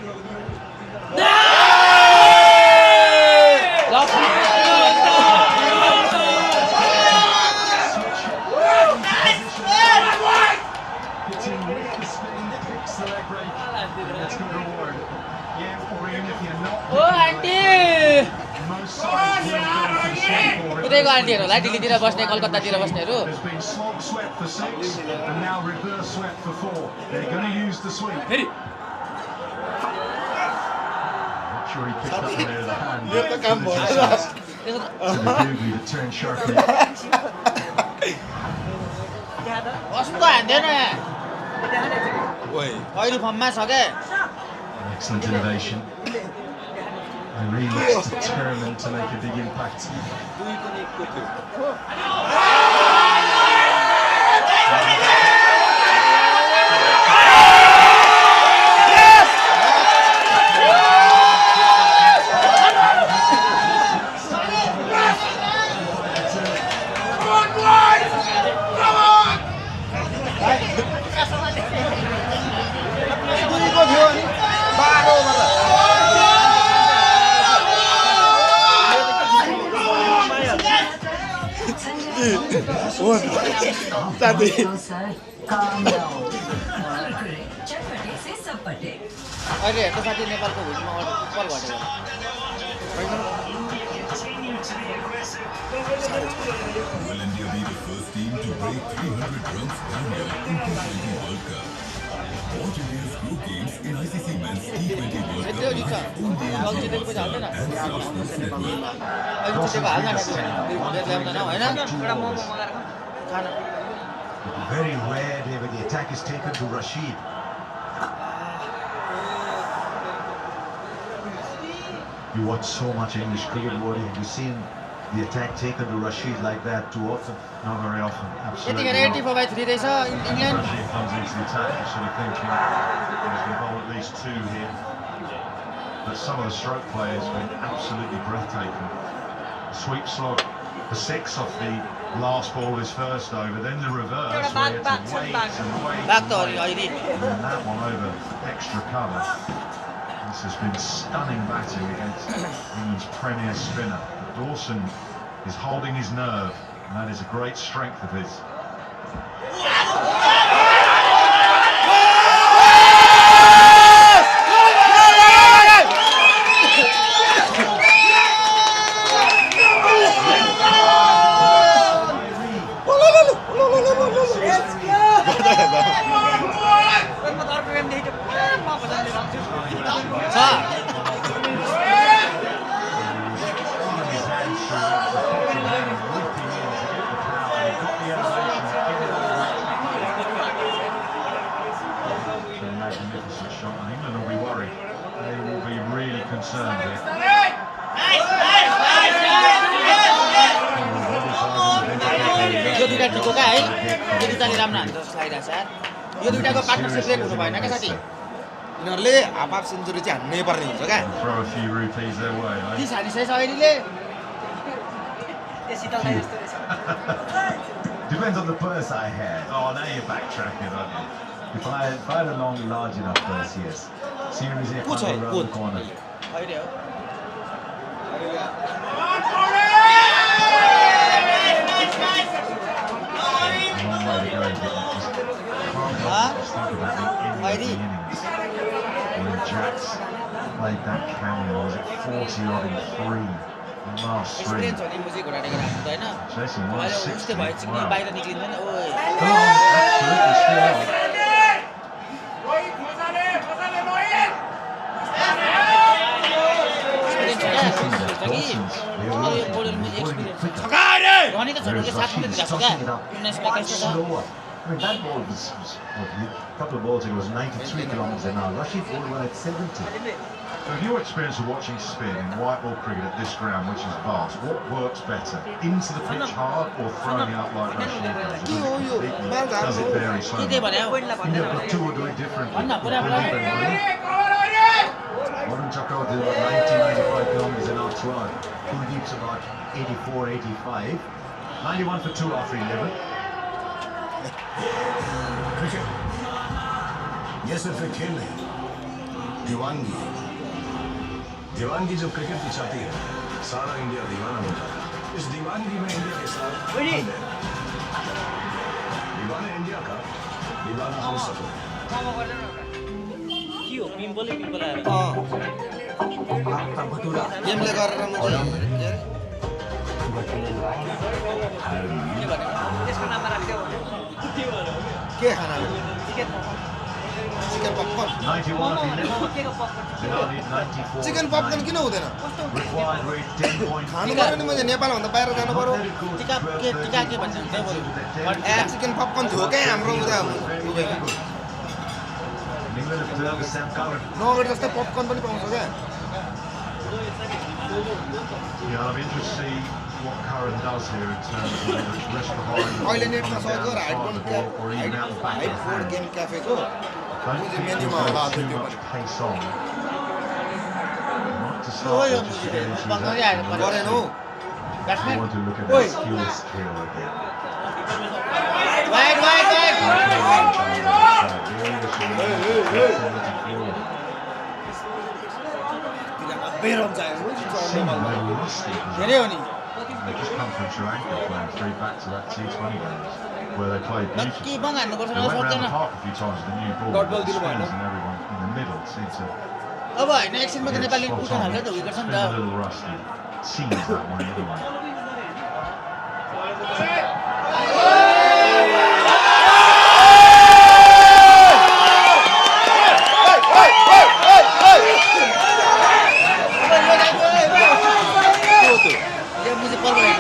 कुदैको आन्टीहरू होला दिल्लीतिर बस्ने कलकत्तातिर बस्नेहरू Sure he picked up there the hand. To the googly that turned sharply. कस्तो हान्दैन अहिले फर्ममा छ क्या Excellent innovation. And really looks determined to make a big impact. साथी चटपटे से सबपटे अहिले हेर्नु साथी नेपालको भुइँमा पर घटेको Will India be the first team to break 300 runs barrier in T20 World Cup? Watch India's group games in ICC Men's T20 World Cup live only on जितेको पैसा हाल्दैन and Star Sports Network. अहिले जितेको हाल्न ल्याउँदैन होइन खाना Very rare, David. The attack is taken to Rashid. You watch so much English cricket, Woody. Have you seen the attack taken to Rashid like that too often? Not very often. Absolutely. यतिखेर 84/3 रहेछ England Rashid comes into the attack, you're sort of thinking he's going to bowl at least 2 here. But some of the stroke players have been absolutely breathtaking. Sweep slog for 6 off the last ball of his first over, then the reverse where he had to wait and wait and wait, and that one over extra cover. This has been stunning batting against England's premier spinner. Dawson is holding his nerve, and that is a great strength of his. Magnificent shot, and England will be worried. They will be really concerned here. यो दुईटा ठिक हो क्या है यो दुईटाले राम्रो हान्छ जस्तो लागिरहेको छ यार यो दुईटाको पार्टनरसिप ब्रेक हुनु भएन क्या साथी यिनीहरूले हाफ हाफ सेन्चुरी चाहिँ हान्नै पर्ने हुन्छ क्या Throw a few rupees their way. Eh? 30 हानिसकेछ अहिलेले Depends on the purse I had. Oh, now you're backtracking, aren't you? If I had a large enough purse, yes. Series here, around the corner. अहिले हो Long way to go. Just think about the ending of the innings. When Jacks played that cameo, was it 40 odd in 3? The last 3. Experience हो नि मुजी घोडाटेको राम्रो त होइन Chasing अहिले 160. उस्तै भएपछि नि Wow. बाहिर निक्लिँदैन ओए Absolutely still on. रनी त छोडेको 7 मिनेट दिएको छ क्या 19 22 छ Slower. I mean, that ball was a couple of balls ago was 93 kilometres an hour. Rashid bowled one at 70. So if your experience of watching spin in white ball cricket at this ground, which is vast, what works better? Into the pitch hard or throwing out like Rashid does? Does it vary so much? India got 2 will do it differently. Modern Chakravarti did about 90-95 kilometres an hour throughout. Kuldeep's about 84-85. 91 for 2 after 11. Cricket ये सिर्फ एक खेल नहीं दीवानगी दीवानगी जब cricket की छाती है सारा इंडिया दीवाना हो जाता है इस दीवानगी में इंडिया के साथ दीवाने इंडिया का दीवाना हम सब गेमले गरेर मैले के खाना chicken popcorn 91 of 11. Zinani 94. Chicken popcorn किन हुँदैन Required rate 10 points. खानु पर्यो नि मैले नेपालभन्दा बाहिर जानु पर्यो टिका के भन्छ हुन्छ बरु चिकन पपकर्न थियो क्या हाम्रो उता England have deserved the Sam Curran. नगरी जस्तै पपकर्न पनि पाउँछ क्या Yeah, I'm interested to see what Curran does here in terms of rest behind the अहिले ball, नेटमा coming down search the गर side of the ball, or even out the back of the height hand. Game क्याफेको Don't think मेन्युमा there's होला too त्यो much पनि pace on. Not to start with, just to get into that. गरेन हौ I want to look at that skilled skill again. Wide बेरम चाहियो धेरै हो नि They just come from Sri Lanka playing 3 back to that T20 games. where they played beautifully. के बङ हान्नुपर्छ They went सक्दैन round the park a few times with the new ball. Dot ball The दिनु भएन। spinners and everyone in the middle seemed to अब हैन एकछिनमा त नेपालले get उठ्न spot on. थाल्छ त विकेट छ नि It's been a त little rusty. Seems that way anyway. यो मुझे पर्व हैन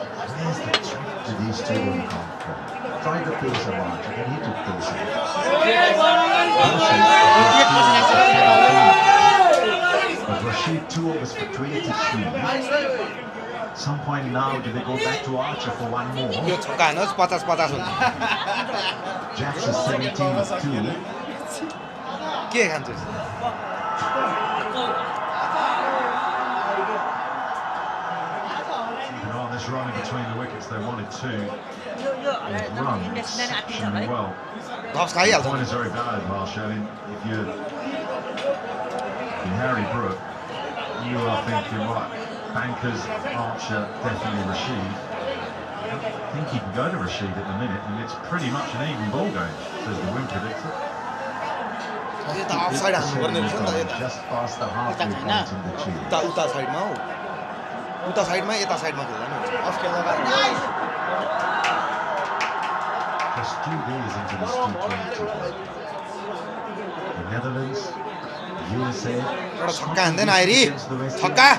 To these two will come from. Tried to pace a march, and then he took pace. But Rashid 2 overs for 23. Some point now, do they go back to Archer for one more? यो छक्का हान्नुहोस् 50-50 हुन्छ Jacks is 17-2. के खान्छस् And on this run in between the wickets, they wanted two runs extremely well. धप्स The खाइहाल्छ point is very valid, Marshall. If you're in Harry Brook, you are thinking, right, Bankers, Archer, definitely Rashid. I think you can go to Rashid at the minute, and it's pretty much an even ball game, says the win predictor. यो त offside हान्नुपर्ने रहेछ नि त यता Just past the halfway point in the tube. उता साइडमा हो उता साइडमा यता साइडमा खेल्दा नि हुन्छ अफ खेल्न Just 2 days into this T20. The Netherlands, USA, एउटा छक्का हान्दैन आइरी छक्का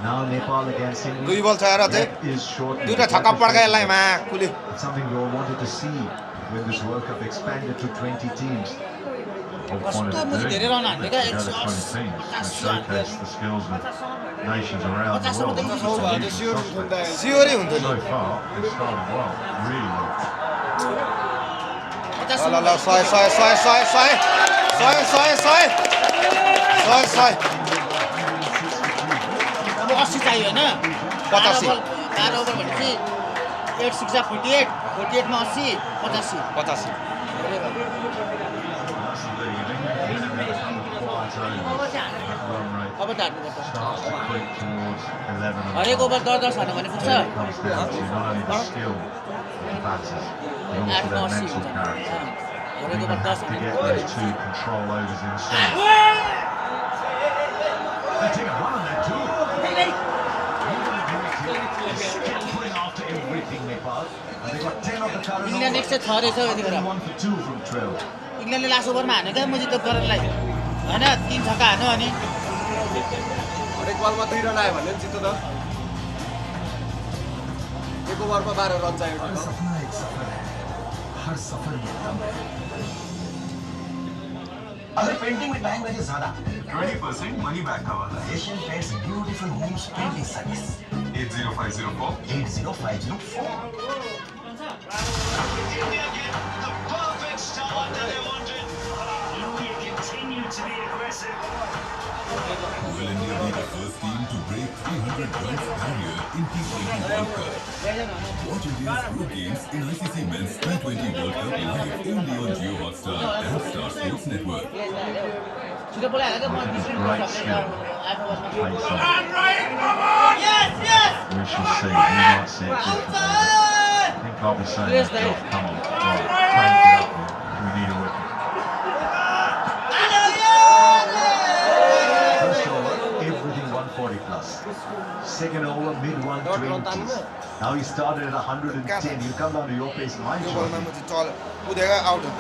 now Nepal against England. 2 बल छ र चाहिँ That is short. दुईटा छक्का पड्का यसलाई माकुले It's something we all wanted to see when this World Cup expanded to 20 teams. Whole point कस्तो of मुझे it धेरै रन हान्ने क्या doing it, go to 20 teams and showcase the skills of nations around the world. It's a huge prospect. सियोरै हुन्थ्यो So far, it's started well, really well. ल ल 100 अब 80 चाहियो हैन 85 12 ओभर भनेपछि 8 6 48 48 मा 80 85 85 अब त हान्नु पर्छ Starts to creep towards 11 and हरेक ओभर 10 हान्नु भने पुग्छ It comes down to not only the skill of the batters, but also their mental character. हरेक They over 10 have to get those 2 control overs in sync. They take a run on that too. Still going after everything, Nepal. And they got 10 of the current England overs. 106 रहेछ यतिखेर 1 for 2 from 12. इङ्ल्यान्डले last ओभरमा हान्यो क्या मुझे त गरनलाई हैन 3 छक्का हान्यो अनि हरेक बलमा 2 रन आयो भने जित्यो त एक ओभरमा 12 रन चाहियो हर सपना एक सफर है हर सफर में दम है अगर पेंटिंग में टाइम लगे ज्यादा 20% money back का वाला Asian Paints beautiful homes painting service 80504 80504 Continue to be aggressive. Will India be the first team to break 300 runs barrier in T20 World Cup? Watch India's group games in ICC Men's T20 World Cup live only on 𝘿𝙄𝙎𝘾𝙇𝘼𝙄𝙎 and Star Sports Network. छिटो बोलाएर क्या म Great skill. Pace on. Yes yes We shall see. We might see it differently. I think I'll be saying Yes, that. mate. Come on. Right. Crank it up here. We need a wicket. First over, everything 140 plus. Second over, mid 120s. Now he started at 110. He'll come down to your pace and my yo shot. बलमा म चाहिँ चल कुदेको out हुन्छ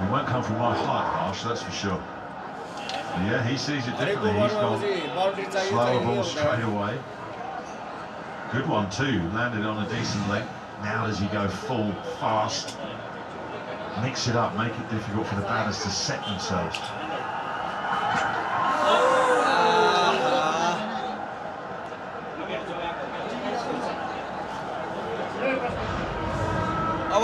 He won't come from my height, Marsh, that's for sure. Yeah, he sees it differently. He's gone slower ball straight away. Good one too. Landed on a decent length. Now does he go full, fast? Mix it up, make it difficult for the batters to set themselves.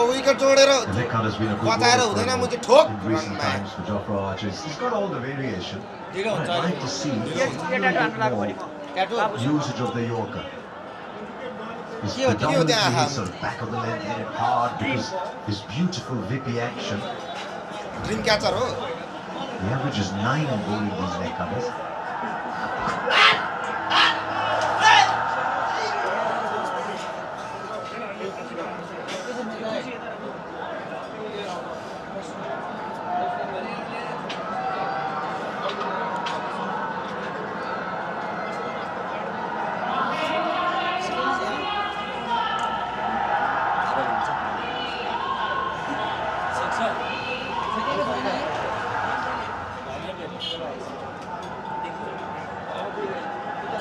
Wicket जोडेर And Lekhan has been a good बचाएर bowler हुँदैन म चाहिँ for ठोक in recent times for 𝘿𝙗𝙎𝙀. He's got all the variation. I'd like to see a little bit more usage of the Yorker. His predominantly hits sort of back of the length, hit it hard because his beautiful vippy action. Dream catcher हो The average is 9 in bowling these Lekhanas.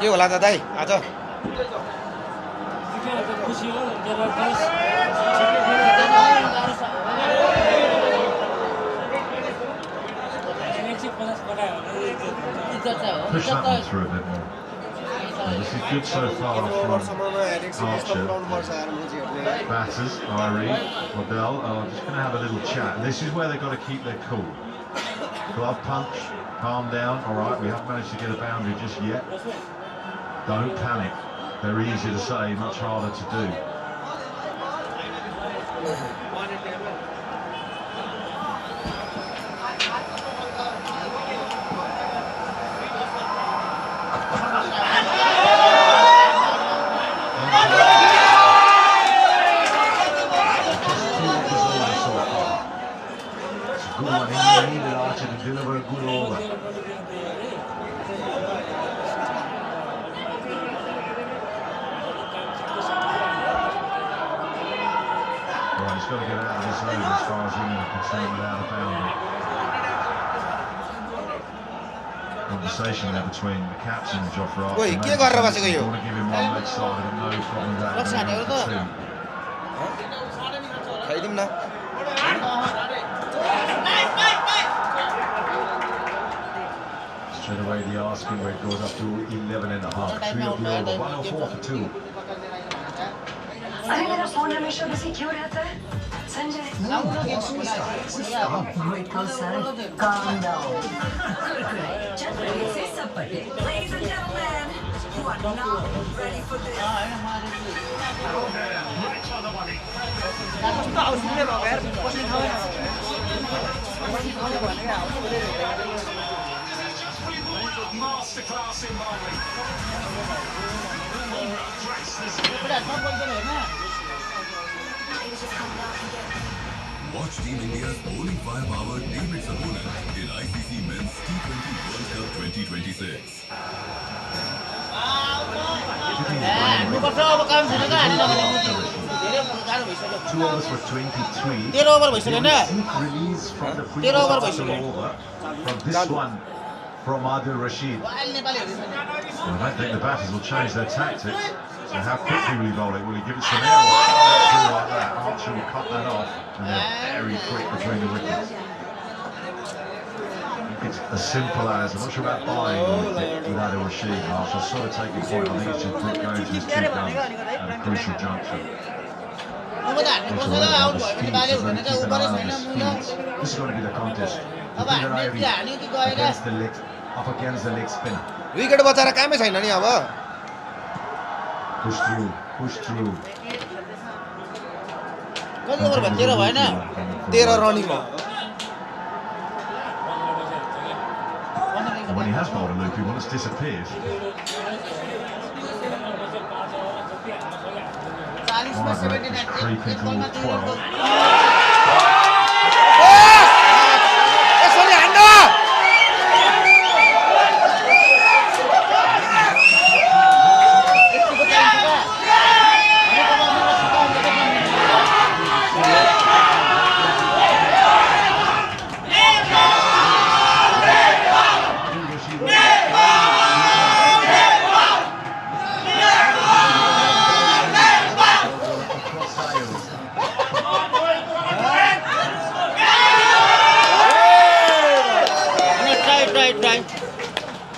के होला त दाइ आज Push that one through a bit more. This is good so far from Archer. Batters, Irie, Waddell are just going to have a little chat. This is where they've got to keep their cool. Glove punch, calm down. All right, we haven't managed to get a boundary just yet. Don't panic. Very easy to say, much harder to do. Good one. He needed Archer to deliver a good over. He's got to get out of this over as far as England are concerned without a boundary. Conversation there between the captain and 𝘿𝙗𝙎𝙀. Oi, के गरेर बसेको यो? Want to give him one leg side and no problem with that. खाइदिउँ न Straight away the asking where it goes up to 11.5. 3 of the over, 104 for 2. अरे मेरा phone हमेशा busy क्यों रहता है Sanjay grateful sir calm down just say सब पढ़े ladies and gentlemen you are not ready for this Masterclass in bowling. Watch Team India's bowling firepower name its opponent in ICC Men's T20 World Cup 2026. Two overs for 23. Release from the free over from this one from 𝘿𝙗𝙎𝙀. Well, I don't think the batters will change their tactics. So how quickly will he bowl it? Will he give it some air or like that? Archer will cut that off and they're very quick between the wickets. It's as simple as, I'm not sure about buying without 𝘿𝙗𝙎𝙀. Archer's sort of taking point. I think it's just going to his two guns at a crucial juncture. This is going to be the contest. Against the leg, up against the leg spinner. Wicket बचाएर कामै छैन नि अब Push through, push through. कति over भयो 13 भएन 13 running हो And when he has bowled a loop, he once disappeared. 40 में 79 Creeping towards 12. यसरी हान्नु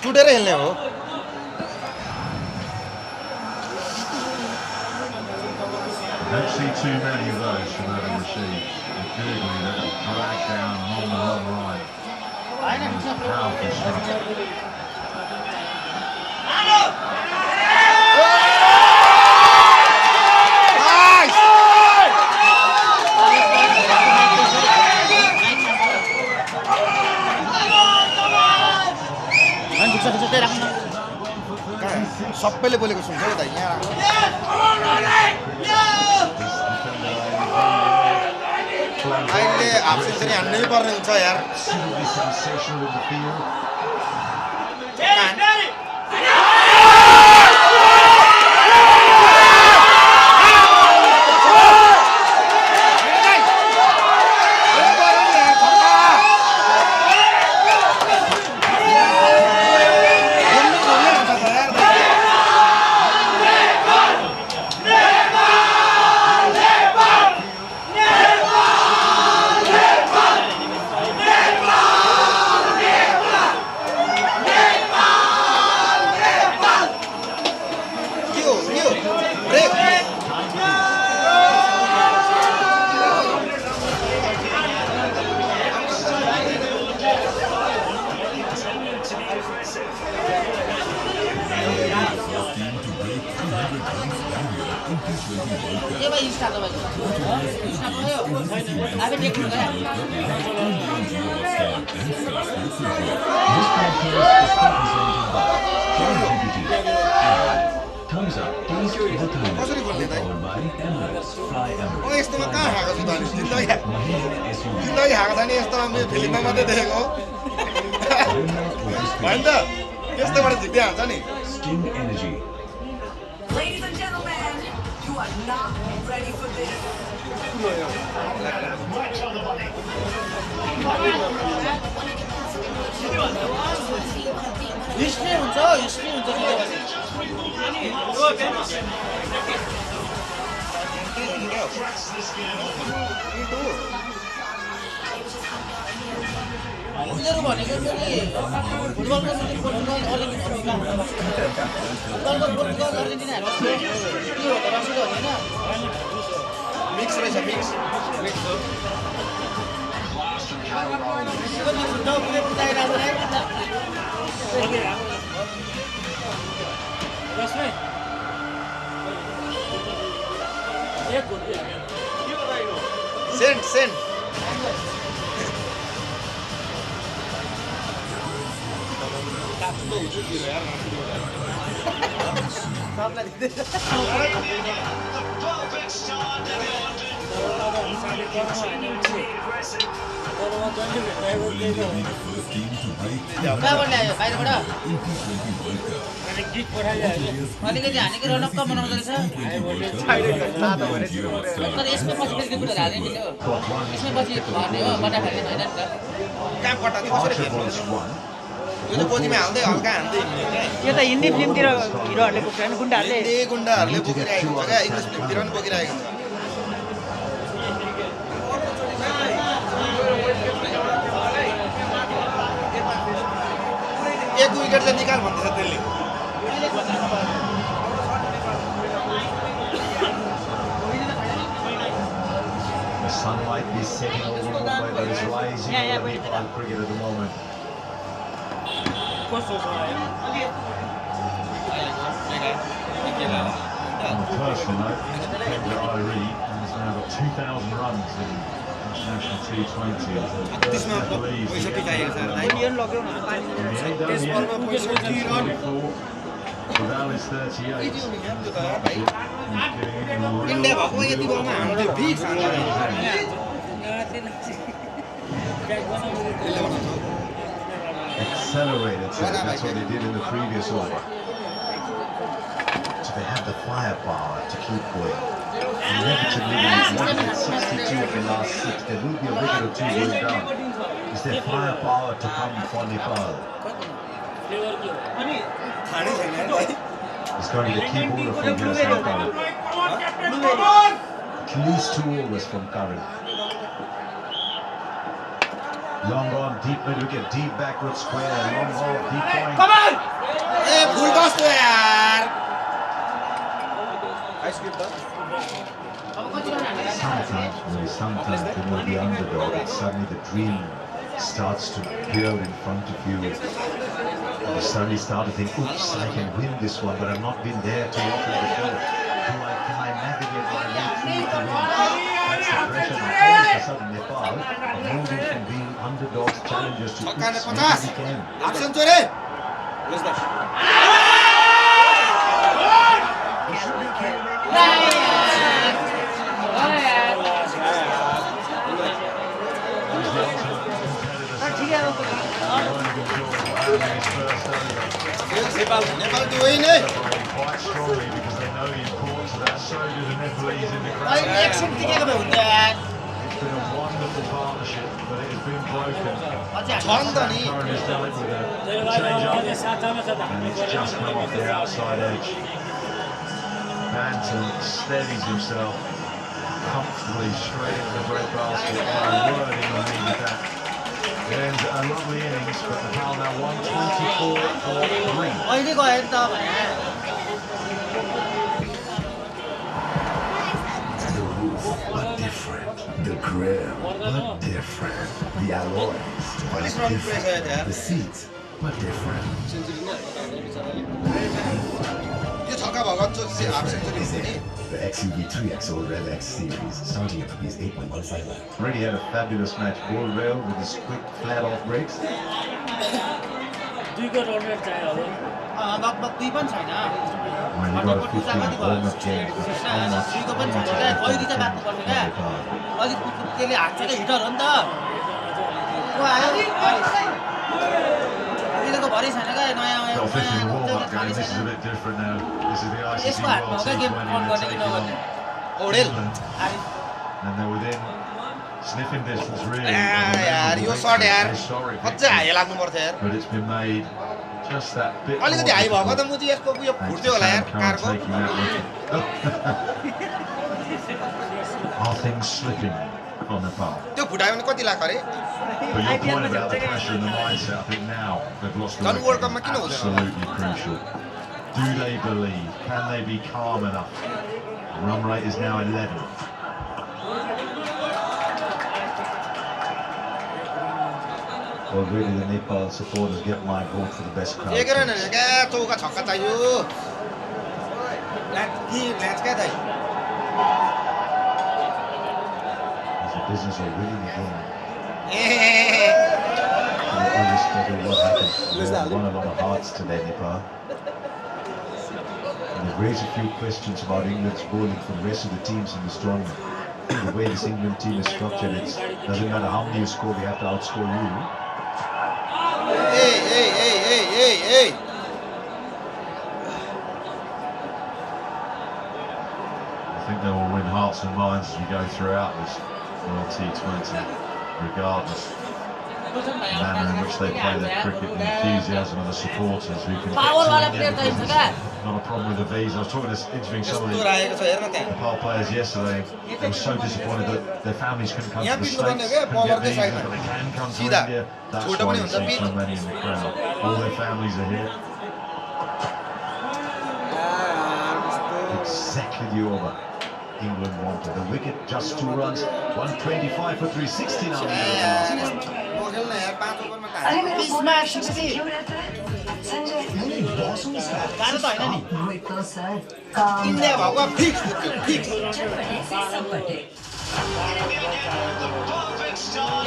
टुटेर खेल्ने हो Don't see too many of those from Adam Rashid. Googly that will drag down along the long line. Powerful shot. सबैले बोलेको सुन्छ है त यहाँ अहिले हाफ सेन्चुरी हान्नै पर्ने हुन्छ यार Thumbs up, taste the thunder. Powered by Emirates, fly Emirates. यस्तोमा कहाँ खाएको छु त अनि जिन्दगी Mahindra खाएको छैन यस्तोमा मेरो फिल्ममा मात्रै देखेको होइन त यस्तोबाट झिक्दै हाल्छ नि Skin Energy. Ladies and gentlemen, you are not ready for this. History हुन्छ उनीहरू भनेको फेरि फुटबलको पोर्तुगल अर्जेन्टिनाहरू के हो त रसिलो होइन मिक्स रहेछ मिक्स सेन्ट अलिकति हानेको रनक्क बनाउँदो रहेछ तर यसमा पछि फेरि कुराहरू हाल्ने मिल्यो यसमा पछि भर्ने हो बट्टा खाल्ने होइन नि त कहाँ बट्टा कसरी फेर्नु यो त गोजीमा हाल्दै हल्का हान्दै यो त हिन्दी फिल्मतिर हिरोहरूले बोक्छ होइन गुन्डाहरूले गुन्डाहरूले बोकिरहेको हुन्छ क्या इङ्ग्लिस फिल्मतिर पनि बोकिरहेको हुन्छ एक विकेट चाहिँ निकाल भन्दैछ त्यसले The sun might be setting over Mumbai, but it's rising over Nepal cricket at the moment. On a personal note, 𝘿𝙄𝙎𝘾𝙇𝘼𝙄𝙈 has now got 2,000 runs in international T20. Val is 38. India भएको यति बलमा हान्थ्यो fix Accelerated, so that's what they did in the previous over. So they have the firepower to keep going. Inevitably, when you 62 of the last 6, there will be a wicket or two going down. Is there firepower to come for Nepal? It's going to be a key bowler from here, Sam Curran. At least 2 overs from Curran. Long on, deep mid wicket, deep backward square, long off, deep point. A full बस्यो यार Sometimes when you're the underdog, and suddenly the dream starts to build in front of you. And you suddenly start to think, oops, I can win this one, but I've not been there too often before. Can I navigate my way through to win? That's the pressure. And all of a sudden, Nepal are moving from being underdogs, challengers to oops, maybe we can. Action chore. Nepal to win it. Quite strongly because they know the importance of that. So do the Nepalese in the crowd. It's It's been a wonderful partnership, but it has been broken. Sam Curran has done it with a change-up, and it's just come off the outside edge. Banton steadies himself comfortably straight in the bread basket. My word, England needed that. It ends a lovely innings, but Nepal now 124 for 3. अहिले गयो नि त भने The roof, but different. The grill, but different. The alloys, but different. The seats, but different. यो छक्का भगत चाहिँ half century हुन्छ नि The XUV3XO Rev X series, starting at rupees 8.15 lakh. Already had a fabulous match. Ball rail with his quick flat-off breaks. लगभग 2 पनि छैन When he got a 15 almost change, but how much 3 पनि छैन क्या अहिले चाहिँ बाट्नु पर्छ क्या अलिक त्यसले हात चाहिँ हिटर हो नि त को आयो अहिलेको भरि छैन क्या नयाँ Got 50 in the warm-up game. This is a bit different now. This is the ICC यसको हातमा हो World क्या गेम T20. फोन गर्ने कि नगर्ने O'Dell And they're within sniffing distance, really. यार यो शट यार Historic अझै हाई लाग्नु पर्छ यार but it's been made just that bit more अलिकति हाई भएको त difficult. म चाहिँ यसको उयो Thanks फुट्थ्यो to होला यार Sam Curran कारको taking that wicket. Are things slipping on Nepal? त्यो फुटायो भने कति लाग्छ अरे But your point about the pressure and the mindset, I think now they've lost the झन् wicket. वर्ल्ड कपमा किन हुँदैन Absolutely crucial. Do they believe? Can they be calm enough? Run rate is now 11. Already the Nepal supporters get my vote for the best crowd. एक run हैन क्या चौका छक्का चाहियो match क्या दाइ It's a business of winning the game. A They understood what happened. They won a lot of hearts today, Nepal. And they've raised a few questions about England's bowling for the rest of the teams in this tournament. The way this England team is structured, it doesn't matter how many you score, we have to outscore you. A I think they will win hearts and minds as we go throughout this World T20, regardless of the manner in which they play their cricket, the enthusiasm of the supporters who can Power वाला get player to India चाहिन्छ because क्या there's not a problem with the visa. I was talking to interviewing some of यस्तो the राखेको छ हेर्न त्यहाँ Nepal players yesterday. They were so disappointed that their families couldn't come यहाँ to the पिट्नु पर्ने States, क्या couldn't get बलरकै visas, साइडमा but they can come to सिधा India. That's छोटो why पनि you हुन्छ see pitch so many in the crowd. All their families are here. Exactly the over England wanted. The wicket, just 2 runs, 125 for 360 now. खेल्न यार 5 ओभरमा त अरे मेरा बिचमा आएपछि संजय गाह्रो त होइन नि तो सर काम इन्डिया भएको फिक्स फिक्स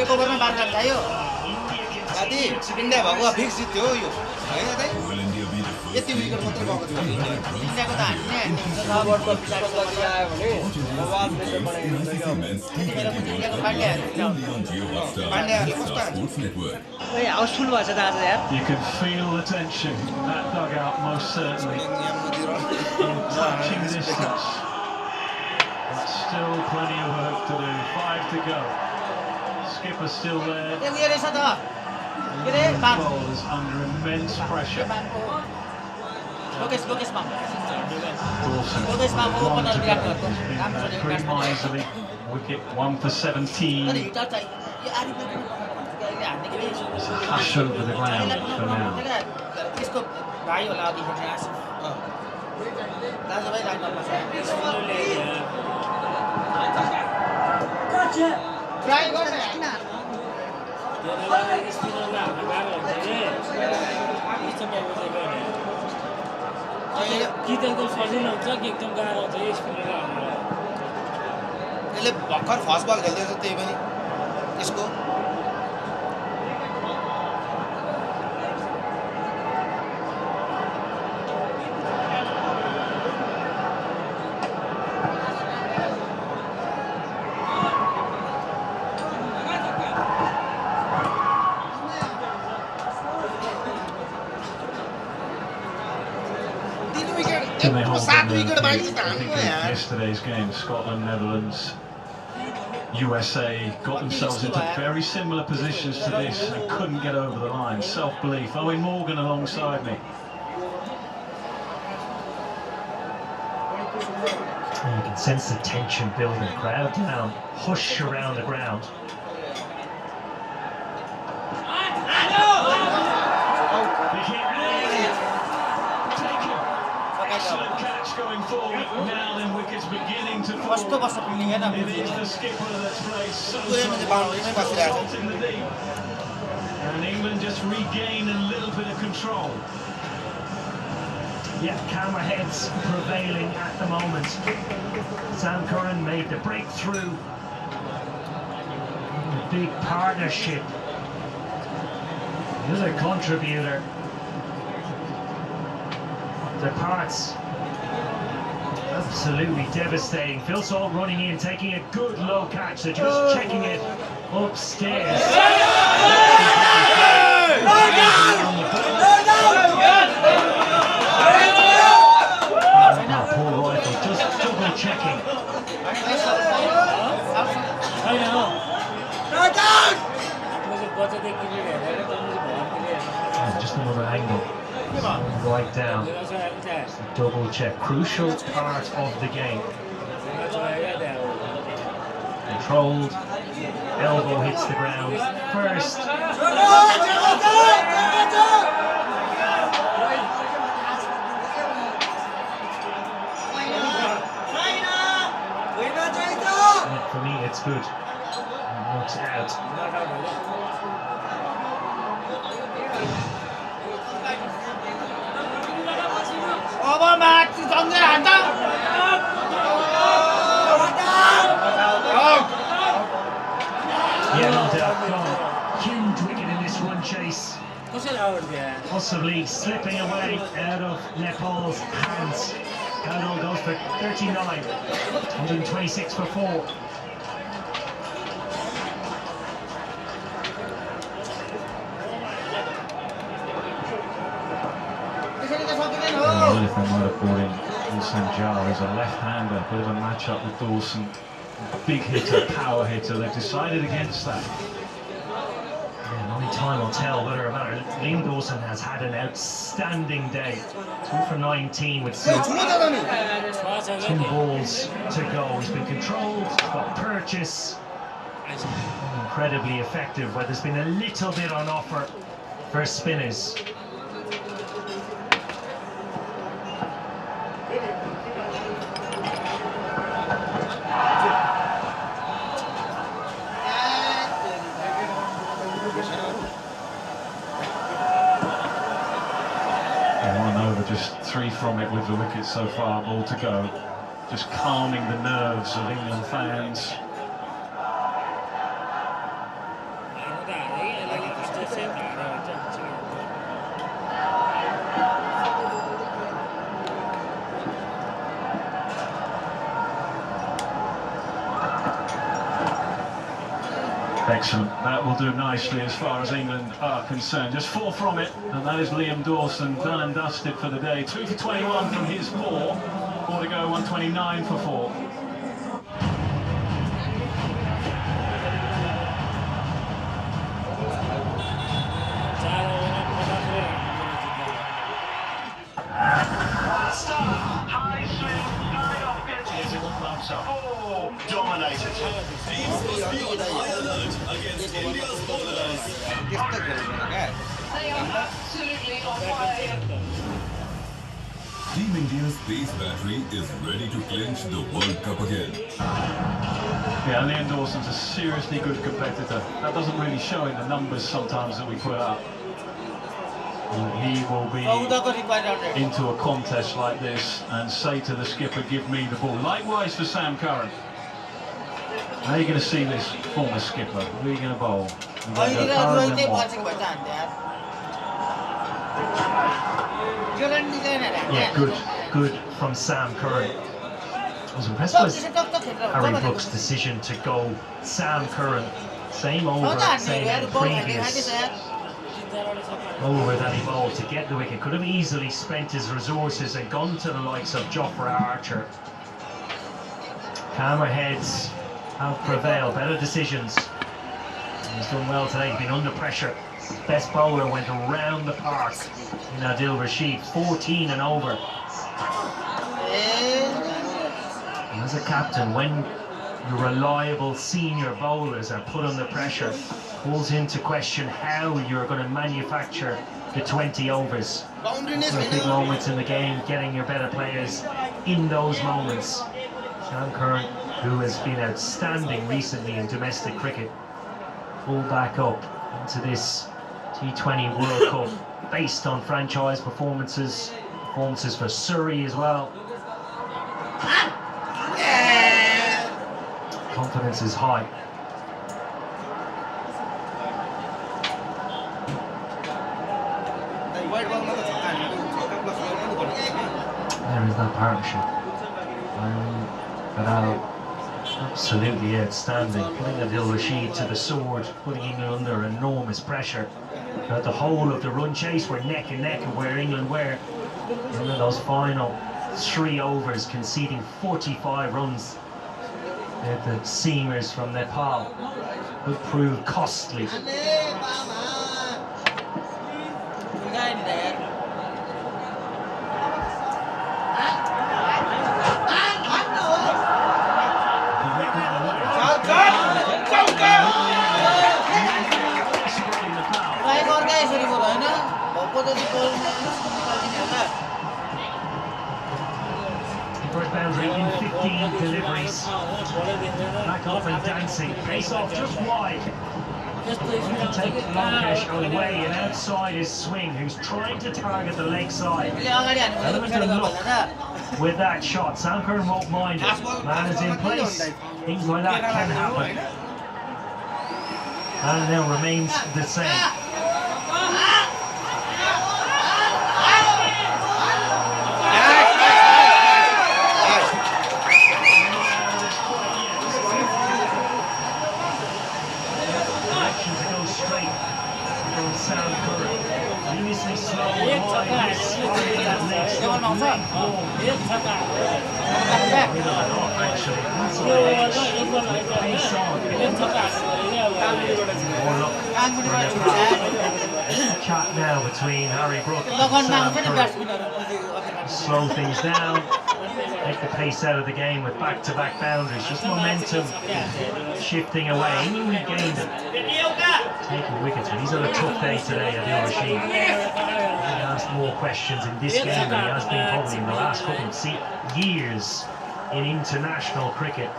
एक ओभरमा 12 रन चाहियो साथी इन्डिया भएको फिक्स जित्यो हो यो हैन दाइ Will India be the first यति team विकेट to मात्र break भएको थियो 200 runs इन्डियाको त हान्ने हान्ने हुन्छ in ICC Men's T20 World Cup live only on Jio Hotstar, Star Sports Network. Housefull भएछ त आज यार You can feel the tension in that dugout, most certainly. In touching distance. But still plenty of work to do. 5 to go. Skipper's still there. ए उयो रहेछ त के रे And Bam bowlers under immense pressure. Lokesh Bam Dawson Lokesh Bam one opener to Virat go. कोहलीको He's been राम्रो छ pretty miserly. Wicket 1 for तर 17. Heater चाहिँ यो आरिफले पनि अहिले हान्ने कि It's a hush over the ground for now. त्यसको भाइ होला अघि खेल्ने आसिफ दाजुभाइ राख्न पर्छ ट्राई गर्छ हैन कि त एकदम सजिलो हुन्छ कि एकदम गाह्रो हुन्छ यो स्पिनर हाल्नु यसले भर्खर फर्स्ट बल खेल्दैछ त्यही पनि यसको Can they hold on yesterday's game? Scotland, Netherlands, USA got themselves into very similar positions to this and couldn't get over the line. Self-belief. Owen Morgan alongside me. You can sense the tension building. Crowd down, hush around the ground. Excellent catch going forward. Now then, wickets beginning to fall. It is the skipper that's played so in the deep. And England just regain a little bit of control. Yeah, camera heads prevailing at the moment. Sam Curran made the breakthrough. A big partnership. He's a contributor. Their parts absolutely devastating. Phil Salt running in, taking a good low catch. They're just checking it upstairs. Poor rifle, just double checking. Just another angle. Right down. Double check. Crucial part of the game. Controlled. Elbow hits the ground first. For me, it's good. Works out. Huge wicket in this run chase. Possibly slipping away out of Nepal's hands. 𝘿𝙗𝙎𝘶 goes for 39. 126 for 4. Well, if they might have brought in 𝘿𝙗𝙎𝘶 as a left-hander, bit of a match-up with Dawson. Big hitter, power hitter. They've decided against that. And only time will tell whether or not Liam Dawson has had an outstanding day. 2 for 19 with 2 balls to go. He's been controlled, he's got purchase. Incredibly effective, but there's been a little bit on offer for spinners. Just 3 from it with the wickets so far, all to go. Just calming the nerves of England fans. Excellent. That will do nicely as far as England are concerned. Just 4 from it, and that is Liam Dawson done and dusted for the day. 2 for 21 from his 4. 4 to go, 129 for 4. Dominated. They are absolutely on fire. Team India's pace battery is ready to clinch the World Cup again. Yeah, Liam Dawson's a seriously good competitor. That doesn't really show in the numbers sometimes that we put up. He will be into a contest like this and say to the skipper, give me the ball. Likewise for Sam Curran. How are you going to see this former skipper? Who are you going to bowl? Yeah, good from Sam Curran. I was impressed with Harry Brook's decision to go Sam Curran. Same over, same previous over that he bowled to get the wicket. Could have easily spent his resources and gone to the likes of 𝘿𝙗𝙎𝘾𝙇𝘼𝙄𝙈. Calmer heads have prevailed, better decisions. He's done well today, he's been under pressure. Best bowler went around the park in 𝘿𝙗𝙎𝘾𝙇𝘼𝙄𝙈, 14 and over. And as a captain, when your reliable senior bowlers are put under pressure, calls into question how you're going to manufacture the 20 overs. There are big moments in the game, getting your better players in those moments. Sam Curran, who has been outstanding recently in domestic cricket, pulled back up into this T20 World Cup based on franchise performances for Surrey as well. Confidence is high. There is that partnership. Absolutely outstanding. Putting 𝘿𝙗𝙎𝘾 to the sword, putting England under enormous pressure. Throughout the whole of the run chase, we're neck and neck of where England were. And in those final 3 overs, conceding 45 runs. The seamers from Nepal would prove costly. First boundary in 15 deliveries. Back up and dancing. Pace off just wide. Trying to take 𝘿𝙗𝙎𝘾𝙇𝘼𝙄 away and outside his swing, who's trying to target the leg side. Element of luck with that shot. Sam Curran won't mind it. Man is in place. Things like that can happen. And now remains the same. Sam Curran, previously slow and wide, spotting that leg stroke, leg ball. Actually, that's on the edge, pace on. More luck for Nepal. Chat now between Harry Brook and Sam Curran. Slow things down, take the pace out of the game with back-to-back boundaries, just momentum shifting away. England regained it. Taking wickets, but he's had a tough day today, 𝘿𝙗𝙎𝘾. He asked more questions in this game than he has been probably in the last couple of years in international cricket.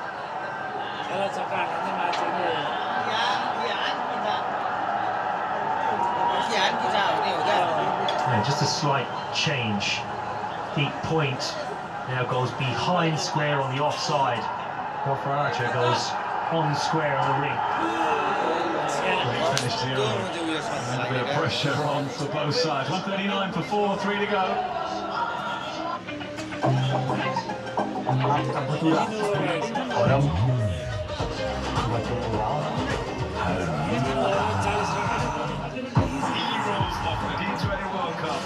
Yeah, just a slight change. Deep point now goes behind square on the offside. 𝘿𝙗𝙎𝘾𝙇𝘼𝙄 goes on square on the ring. Great finish here. A bit of pressure on for both sides. 139 for 4, 3 to go. T20 World Cup.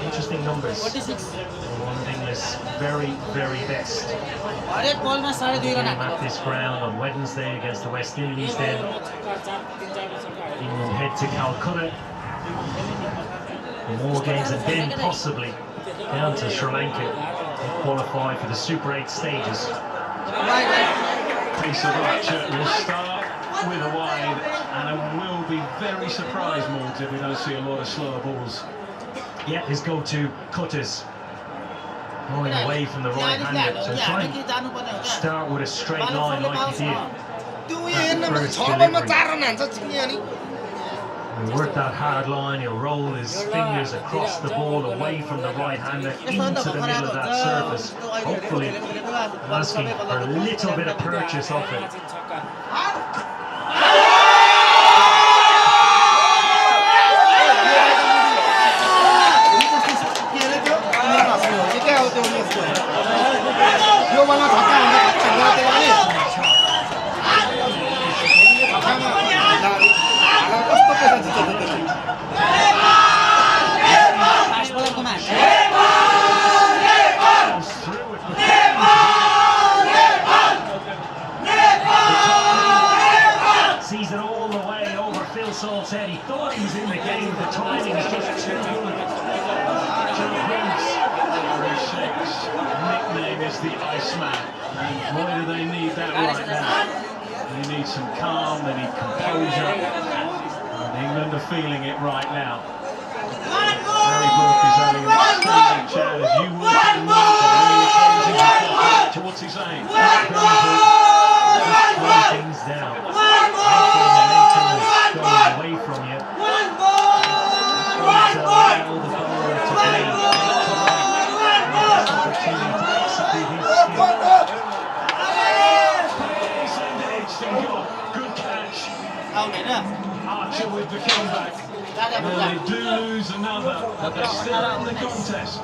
Interesting numbers. 46. One of England's very, very best. Game at this ground on Wednesday against the West Indies. Then England head to Calcutta More games and then possibly down to Sri Lanka to qualify for the Super 8 stages. Piece of Archer will start with a wide, and I will be very surprised, Morgs, if we don't see a lot of slower balls. Yeah, his go-to cutters going away from the right-hander. So try and start with a straight line like he did. That first delivery. He'll work that hard line, he'll roll his fingers across the ball away from the right-hander into the middle of that surface. Hopefully asking for a little bit of purchase off it. Sees it all the way over Phil's head. He thought he was in the game, the timing is just too good. Sheikh's nickname is the Iceman, and boy do they need that right now. They need some calm, they need composure, and England are feeling it right now. Harry Brook is having an extended chat as you would in to what's he saying? Just slow things down. Momentum is going away from you. Just allow the bowler to play. Good catch. Archer with the comeback. And they do lose another, but they're still in the contest.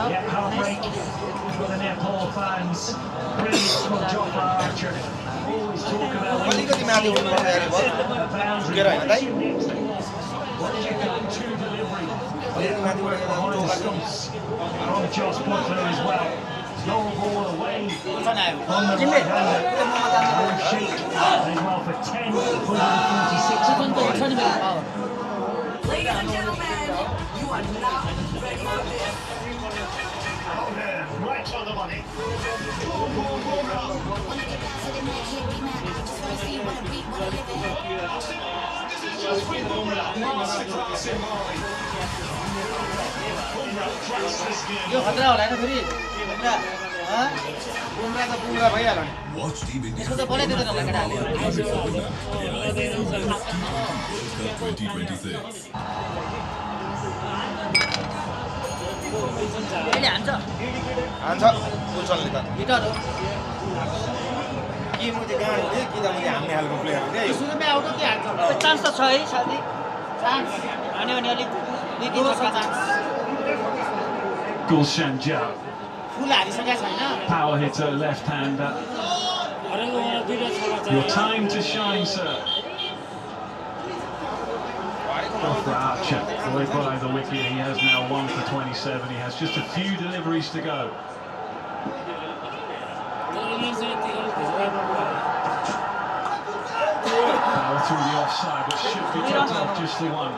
Yeah, heartbreak for the Nepal fans. Brilliant from 𝘿𝙎𝙎. Always talk about when you can see the boundary. What is your go-to delivery? Behind the stumps from Jos Buttler as well. Slow ball away from the right-hander. Sheikh playing well for 10, 146. Ladies and gentlemen, you are not ready for this. Right on the money. यो खतरा होला नि फेरि बुमरा बुमरा त बुमरा भइहाल्यो नि यसको त बोलै दिँदैन होला केटाहरूले अहिले हान्छ कुलसनले त हिटर हो कि मुझे गाडी हुने कि त मुझे हान्ने खालको प्लेयर हो क्या सुरुमै आउट के हान्छ चान्स त छ है साथी चान्स हान्यो भने अलिक दुई तीन छक्का चान्स 𝘿𝙎𝙎𝘶. फुल हारिसकेको छैन Power hitter, left-hander. Your time to shine, sir. For Archer, right by the wicket, he has now 1 for 27. He has just a few deliveries to go. Power through the offside, but should be cut off just the one.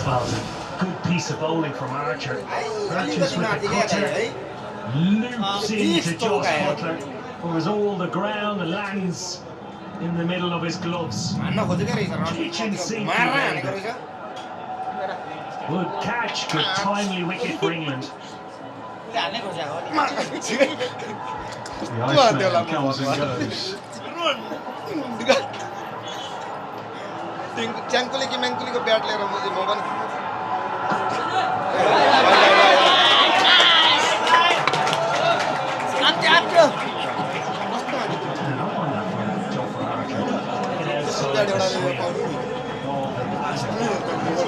Well, good piece of bowling from Archer. Archer's with the cutter. Loops into Jos Buttler. Covers all the ground and lands in the middle of his gloves. Kitchen sink. Good catch, good timely wicket for England. The Iceman comes and goes. च्याङ्कुली कि म्याङ्कुलीको bat लिएर म पनि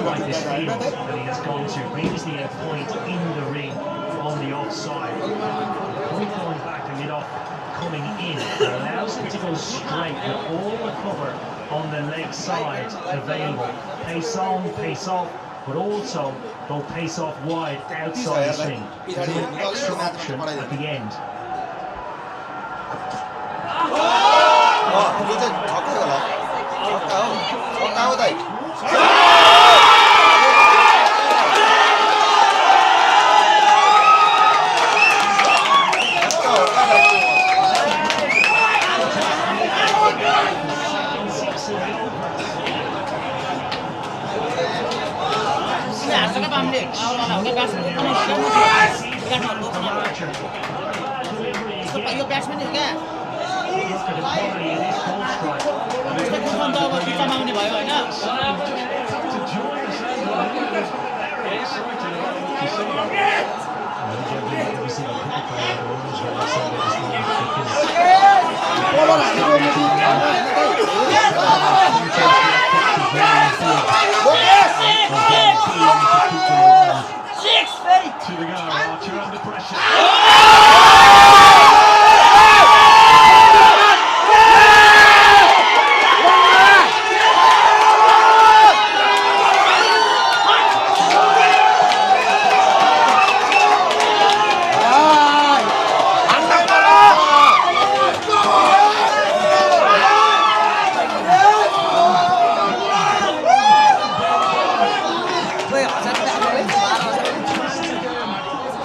Like this field that he has gone to, previously a point in the ring on the offside. Point going back and mid-off coming in that allows him to go straight with all the cover on the leg side available. Pace on, pace off, but also go pace off wide outside the swing. There's an extra option at the end. कहाँ हो दाइ यो batsman हो क्या बिचमा आउने भयो होइन To the go, Archer under pressure.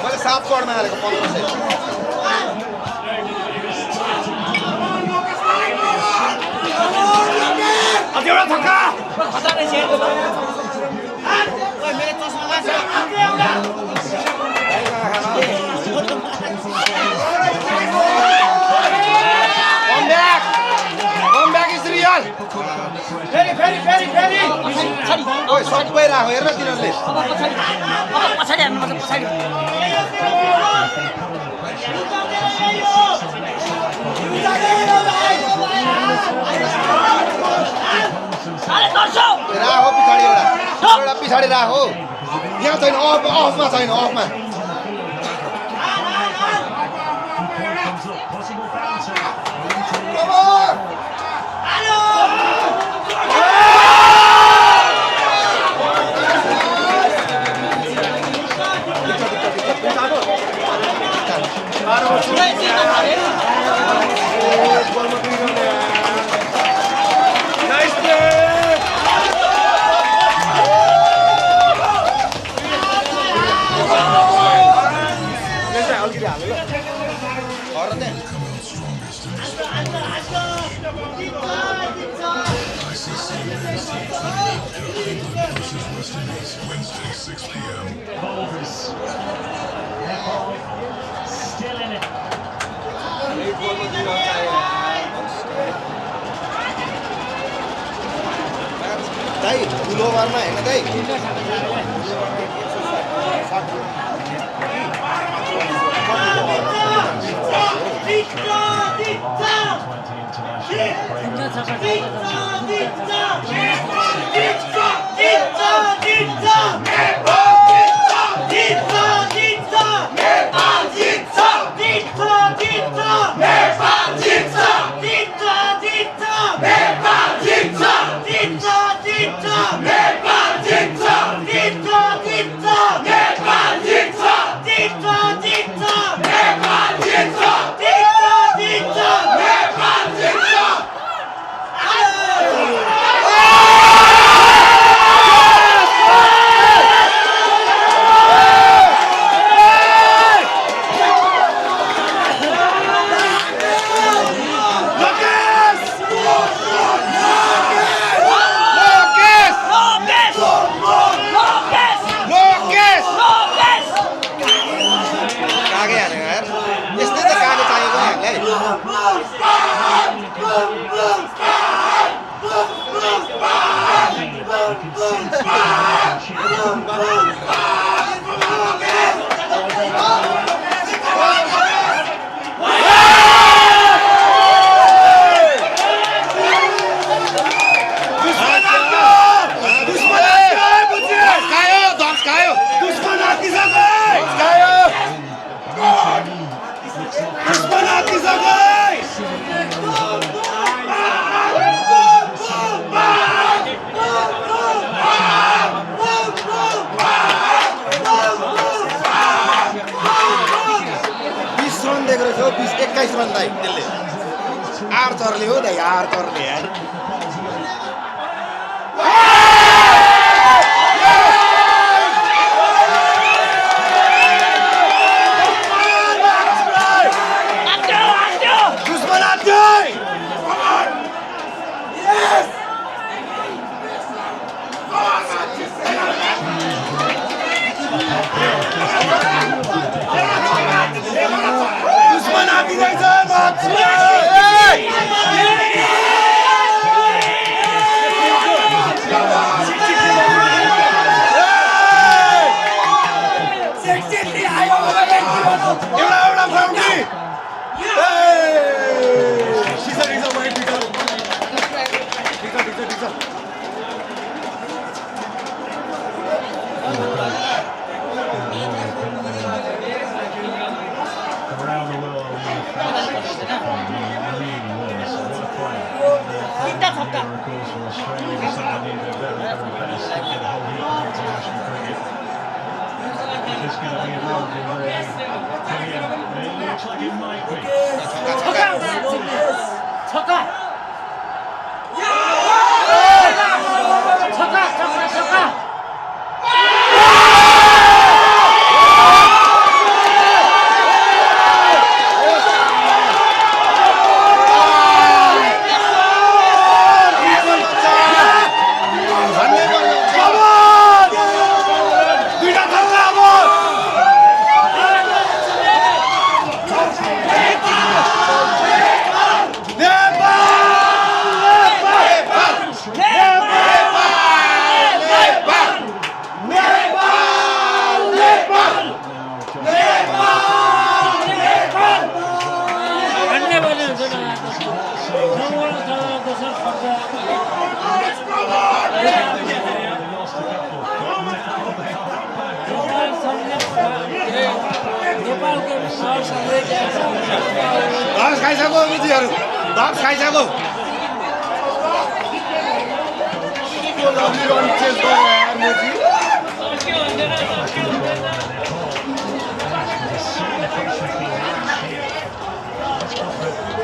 मैले 7 करोडमा हालेको 1500 अझ एउटा थक्का खतरा रहेछ ओए मेरो चस्मा कम ब्याक इज रियल फेरि ओइ सबै राखो हेर तिनीहरूले पछाडि हान्नुपर्छ पछाडि राखो पछाडि एउटा पछाडि राखो यहाँ छैन अफमा छैन अफमा Wednesday, 6 p.m. Boulders. Nepal still in it. दाइ ठुलो ओभरमा होइन दाइ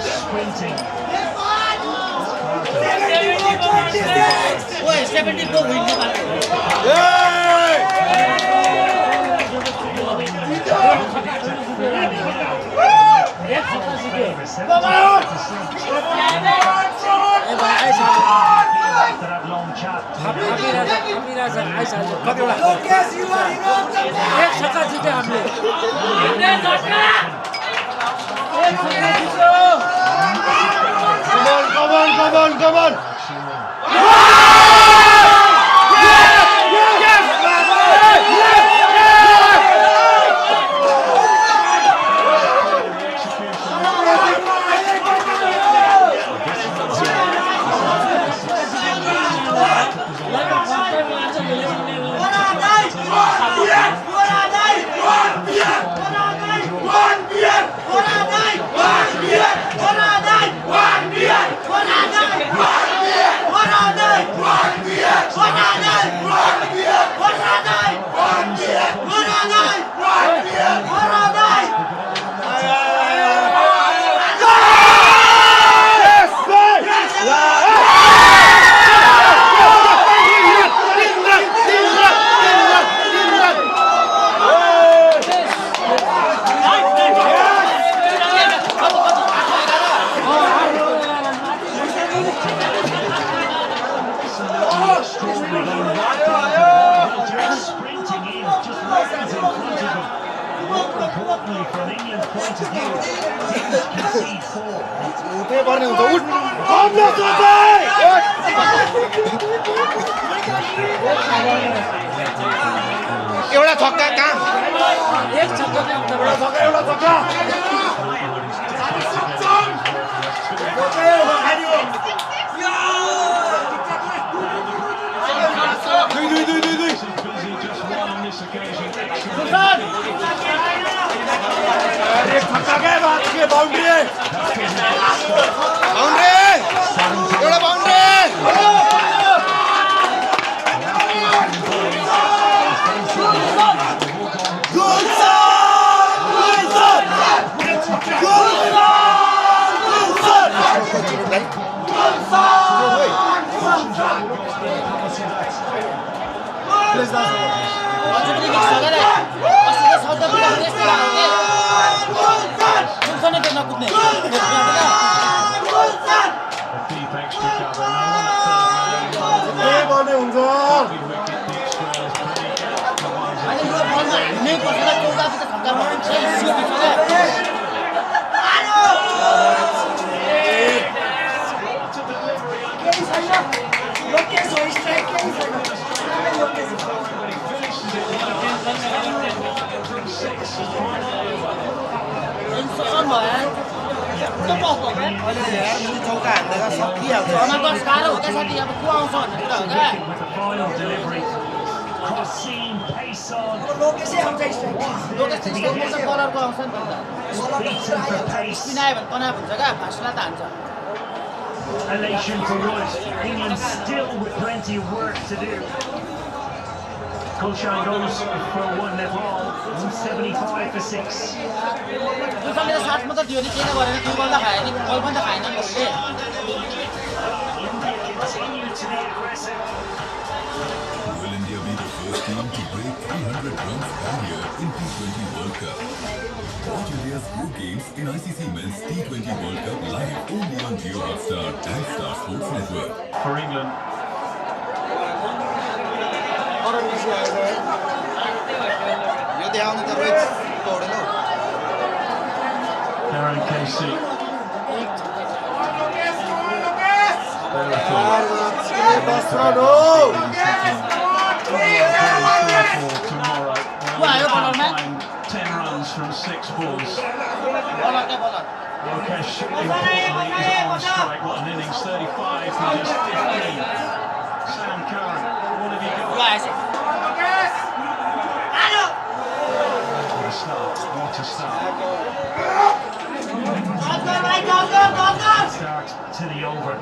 Sprinting. Woi, 74 win Nepal. Come on! एउटा छक्का कहाँ एक छक्का एउटा छक्का दुई एक छक्का के बाद के बाउंड्री एउटा boundary Elation for Royce. England still with plenty of work to do. 𝘿𝙖𝙎𝘾 goes for 1 Nepal, 175 for 6. Will India be the first team to break 300 runs barrier in T20 World Cup? Watch India's group games in ICC Men's T20 World Cup live only on 𝘿𝙗𝙎𝘾 and Star Sports Network. For England. Karen Casey. Tomorrow. 10 runs from 6 balls. Lokesh, importantly, is on strike. What an innings, 35 from just 15. Sam Curran, what have you got? What a start. What to start. Start to the over.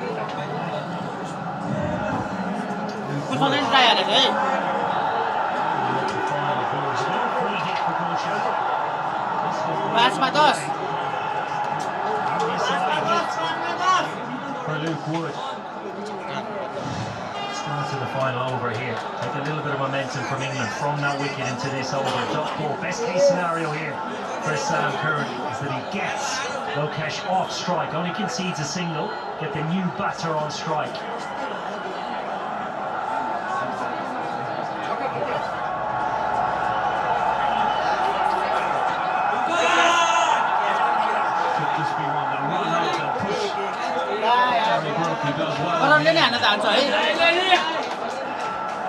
कुसले try हालेको है पाँचमा 10 for Luke Wood. Start to the final over here. Take a little bit of momentum from England from that wicket into this over. Dot ball. Best case scenario here for Sam Curran is that he gets 𝘿𝙗𝙎𝙎 off strike. Only concedes a single. Get the new batter on strike.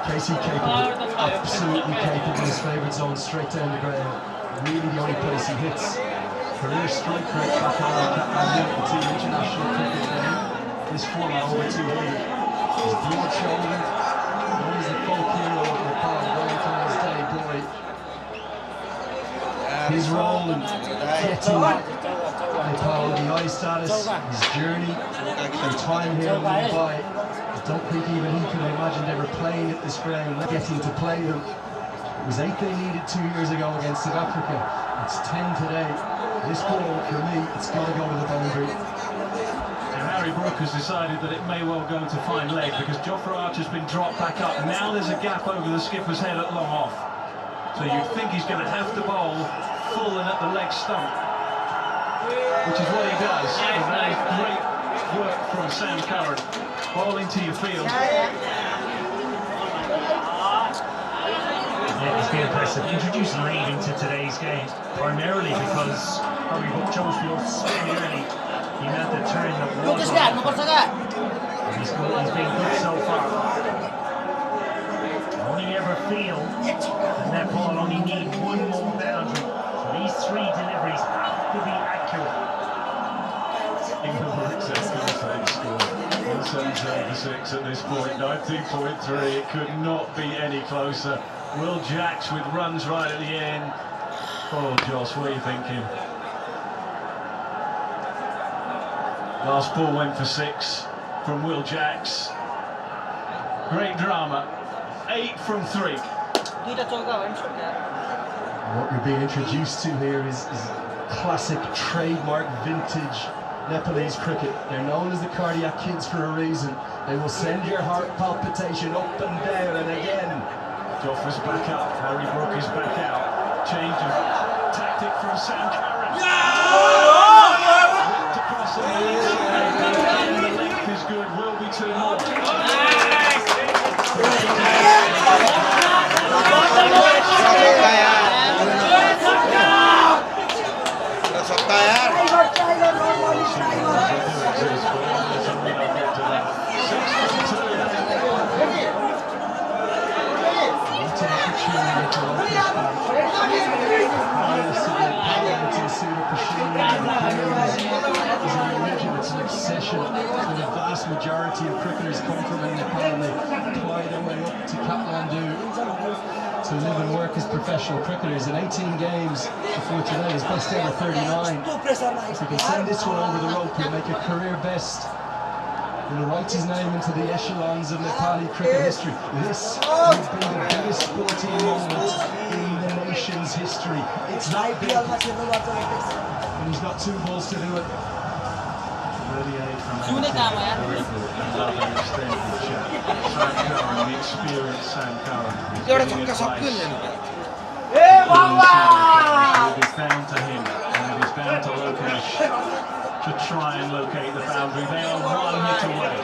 Casey capable, absolutely capable of his favourite zone, straight down the ground. Really the only place he hits. Career strike rate back on the team international cricket game. This format over 200. He's 𝘿𝙗𝙎𝘶, known as the folk hero of Nepal, Valentine's Day boy. His role in getting Nepal the eye status, his journey, their time here in Mumbai. I don't think even he could have imagined ever playing at this ground, getting to play them. It was 8 they needed 2 years ago against South Africa. It's 10 today. This ball, for me, it's got to go to the boundary. And Harry Brook has decided that it may well go to fine leg because Jofra Archer's been dropped back up. Now there's a gap over the skipper's head at long off. So you'd think he's going to have to bowl full and at the leg stump, which is what he does. And that is great work from Sam Curran. Bowling to your field. Yeah, it's been impressive. Introduced late into today's game, primarily because Harry Brook chose to spin early. He meant the turn that was on. He's been good so far. Only ever feel that Nepal only need one more boundary. So these 3 deliveries have to be accurate. England will accept the same score. 177 at this point, 19.3. It could not be any closer. 𝘿𝙗𝙎𝙎 with runs right at the end. Oh, Josh, what are you thinking? Last ball went for 6 from 𝘿𝙗𝙎𝙎. Great drama. 8 from 3. What you're being introduced to here is classic, trademark, vintage Nepalese cricket. They're known as the cardiac kids for a reason. They will send your heart palpitation up and down and again. Jofra's back up, Harry Brook is back out. Change of tactic from Sam Curran. Whipped across the legs. The length is good, will be 2 more. It's an obsession. The vast majority of cricketers come from Nepal and they fly their way up to Kathmandu to live and work as professional cricketers. In 18 games before today, his best ever 39. If he can send this one over the rope, he'll make a career best. He'll write his name into the echelons of Nepali cricket history. This will be the biggest sporting moment in the nation's history. It's not big. And he's got 2 balls to do it. 38 from another extended shot. Sam Curran, the experienced Sam Curran. It is down to him, and it is down to 𝘿𝙗𝙎𝙎 to try and locate the boundary. They are 1 hit away.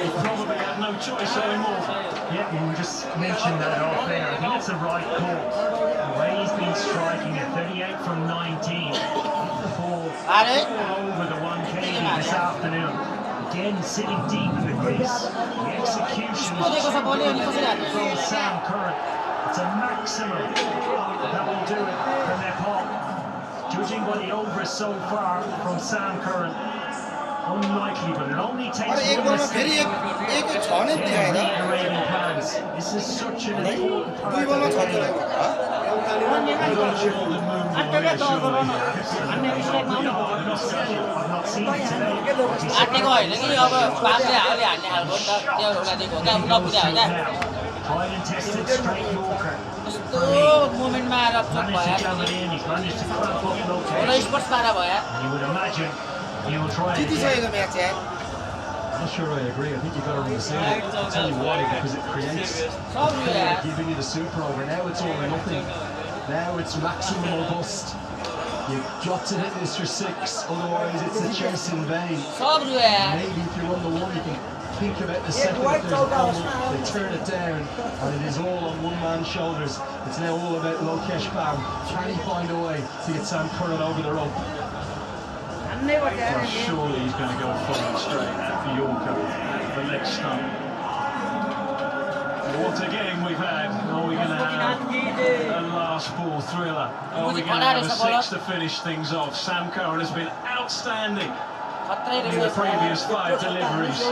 He probably had no choice anymore. Yeah, you just mentioned that off there. I think it's the right call. The way he's been striking at 38 from 19. Before over the 1K this afternoon. Again, sitting deep in the crease. The execution from Sam Curran. It's a maximum. That will do it for Nepal. Judging by the over so far from Sam Curran, unlikely, but it only takes one mistake. Reiterating plans. This is such an important part of the game. I'm not sure the move will reassure me. I've not seen it today. आटेको होइन कि अब बामले हाल्ने खालको नि त त्यो उलादेखि हो क्या नपुग्या हो क्या Tried and tested straight Yorker. कस्तो मोमेन्टमा आएर चोट भयो होला स्पोर्ट्स मारा भयो You would imagine he will try again. I'm not sure I agree. I think you've got to reset it. I'll tell you why, because it creates giving you the super over. Now it's all or nothing. Now it's maximum or bust. You've got to hit this for 6, otherwise it's a chase in vain. Maybe if you're on the one, you can think about the second if there's a fumble. They turn it down, and it is all on one man's shoulders. It's now all about 𝘿𝙄𝙎𝘾𝙇𝘼𝙄𝙈. Can he find a way to get Sam Curran over the rope? Well, surely he's going to go full straight at the Yorker, the leg stump. What a game we've had. Are we going to have a last ball thriller? Are we going to have a 6 to finish things off? Sam Curran has been outstanding in the previous 5 deliveries.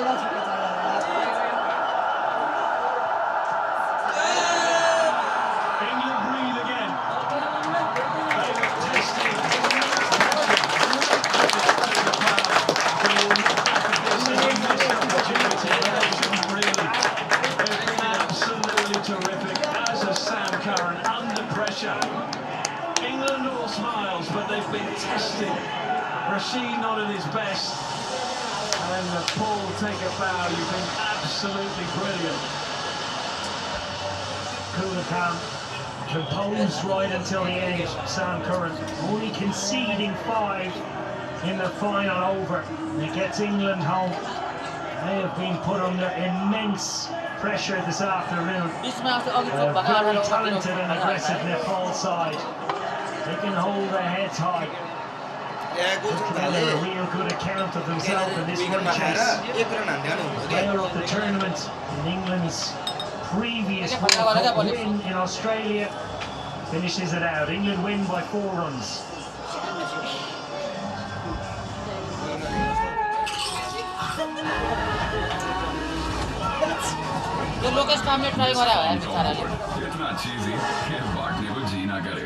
England breathe again. They were testing. Terrific, as a Sam Curran under pressure. England all smiles, but they've been tested. Rashid not at his best, and the 𝘿𝙄𝙎𝘾𝙇𝘼𝙄𝙈, you've been absolutely brilliant. 𝘿𝙄𝙎𝙾 composed right until the end. Sam Curran only conceding 5 in the final over. It gets England home. They have been put under immense pressure this afternoon. A very talented and aggressive Nepal side. They can hold their heads high. Together a real good account of themselves in this run chase. Player of the tournament in England's previous World Cup win in Australia finishes it out. England win by 4 runs. Yo Lokesh Kamle try गरे हो यार बिचाराले इतना चीजी खेल बांटने को जी ना करे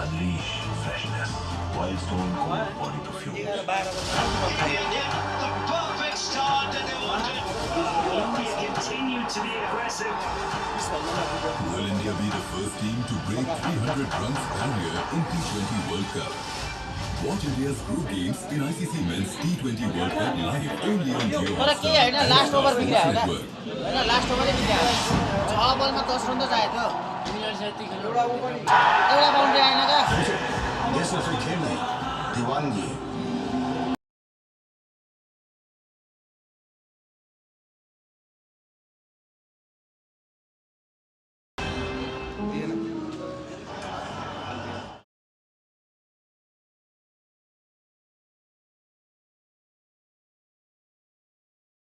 Unleash freshness while stone cold body to fuel. The perfect start that they wanted. Colombia continued to be aggressive. Will India be the first team to break 300 runs barrier in T20 World Cup? Watch India's group games in ICC Men's T20 World Cup live only on तर के हैन last over बिग्रियो होला हैन last ओभरै बिग्रियो 6 बलमा 10 run त चाहियो थियो एउटा बाउन्ड्री आएन का ये सिर्फ एक खेल नहीं, दीवानगी है।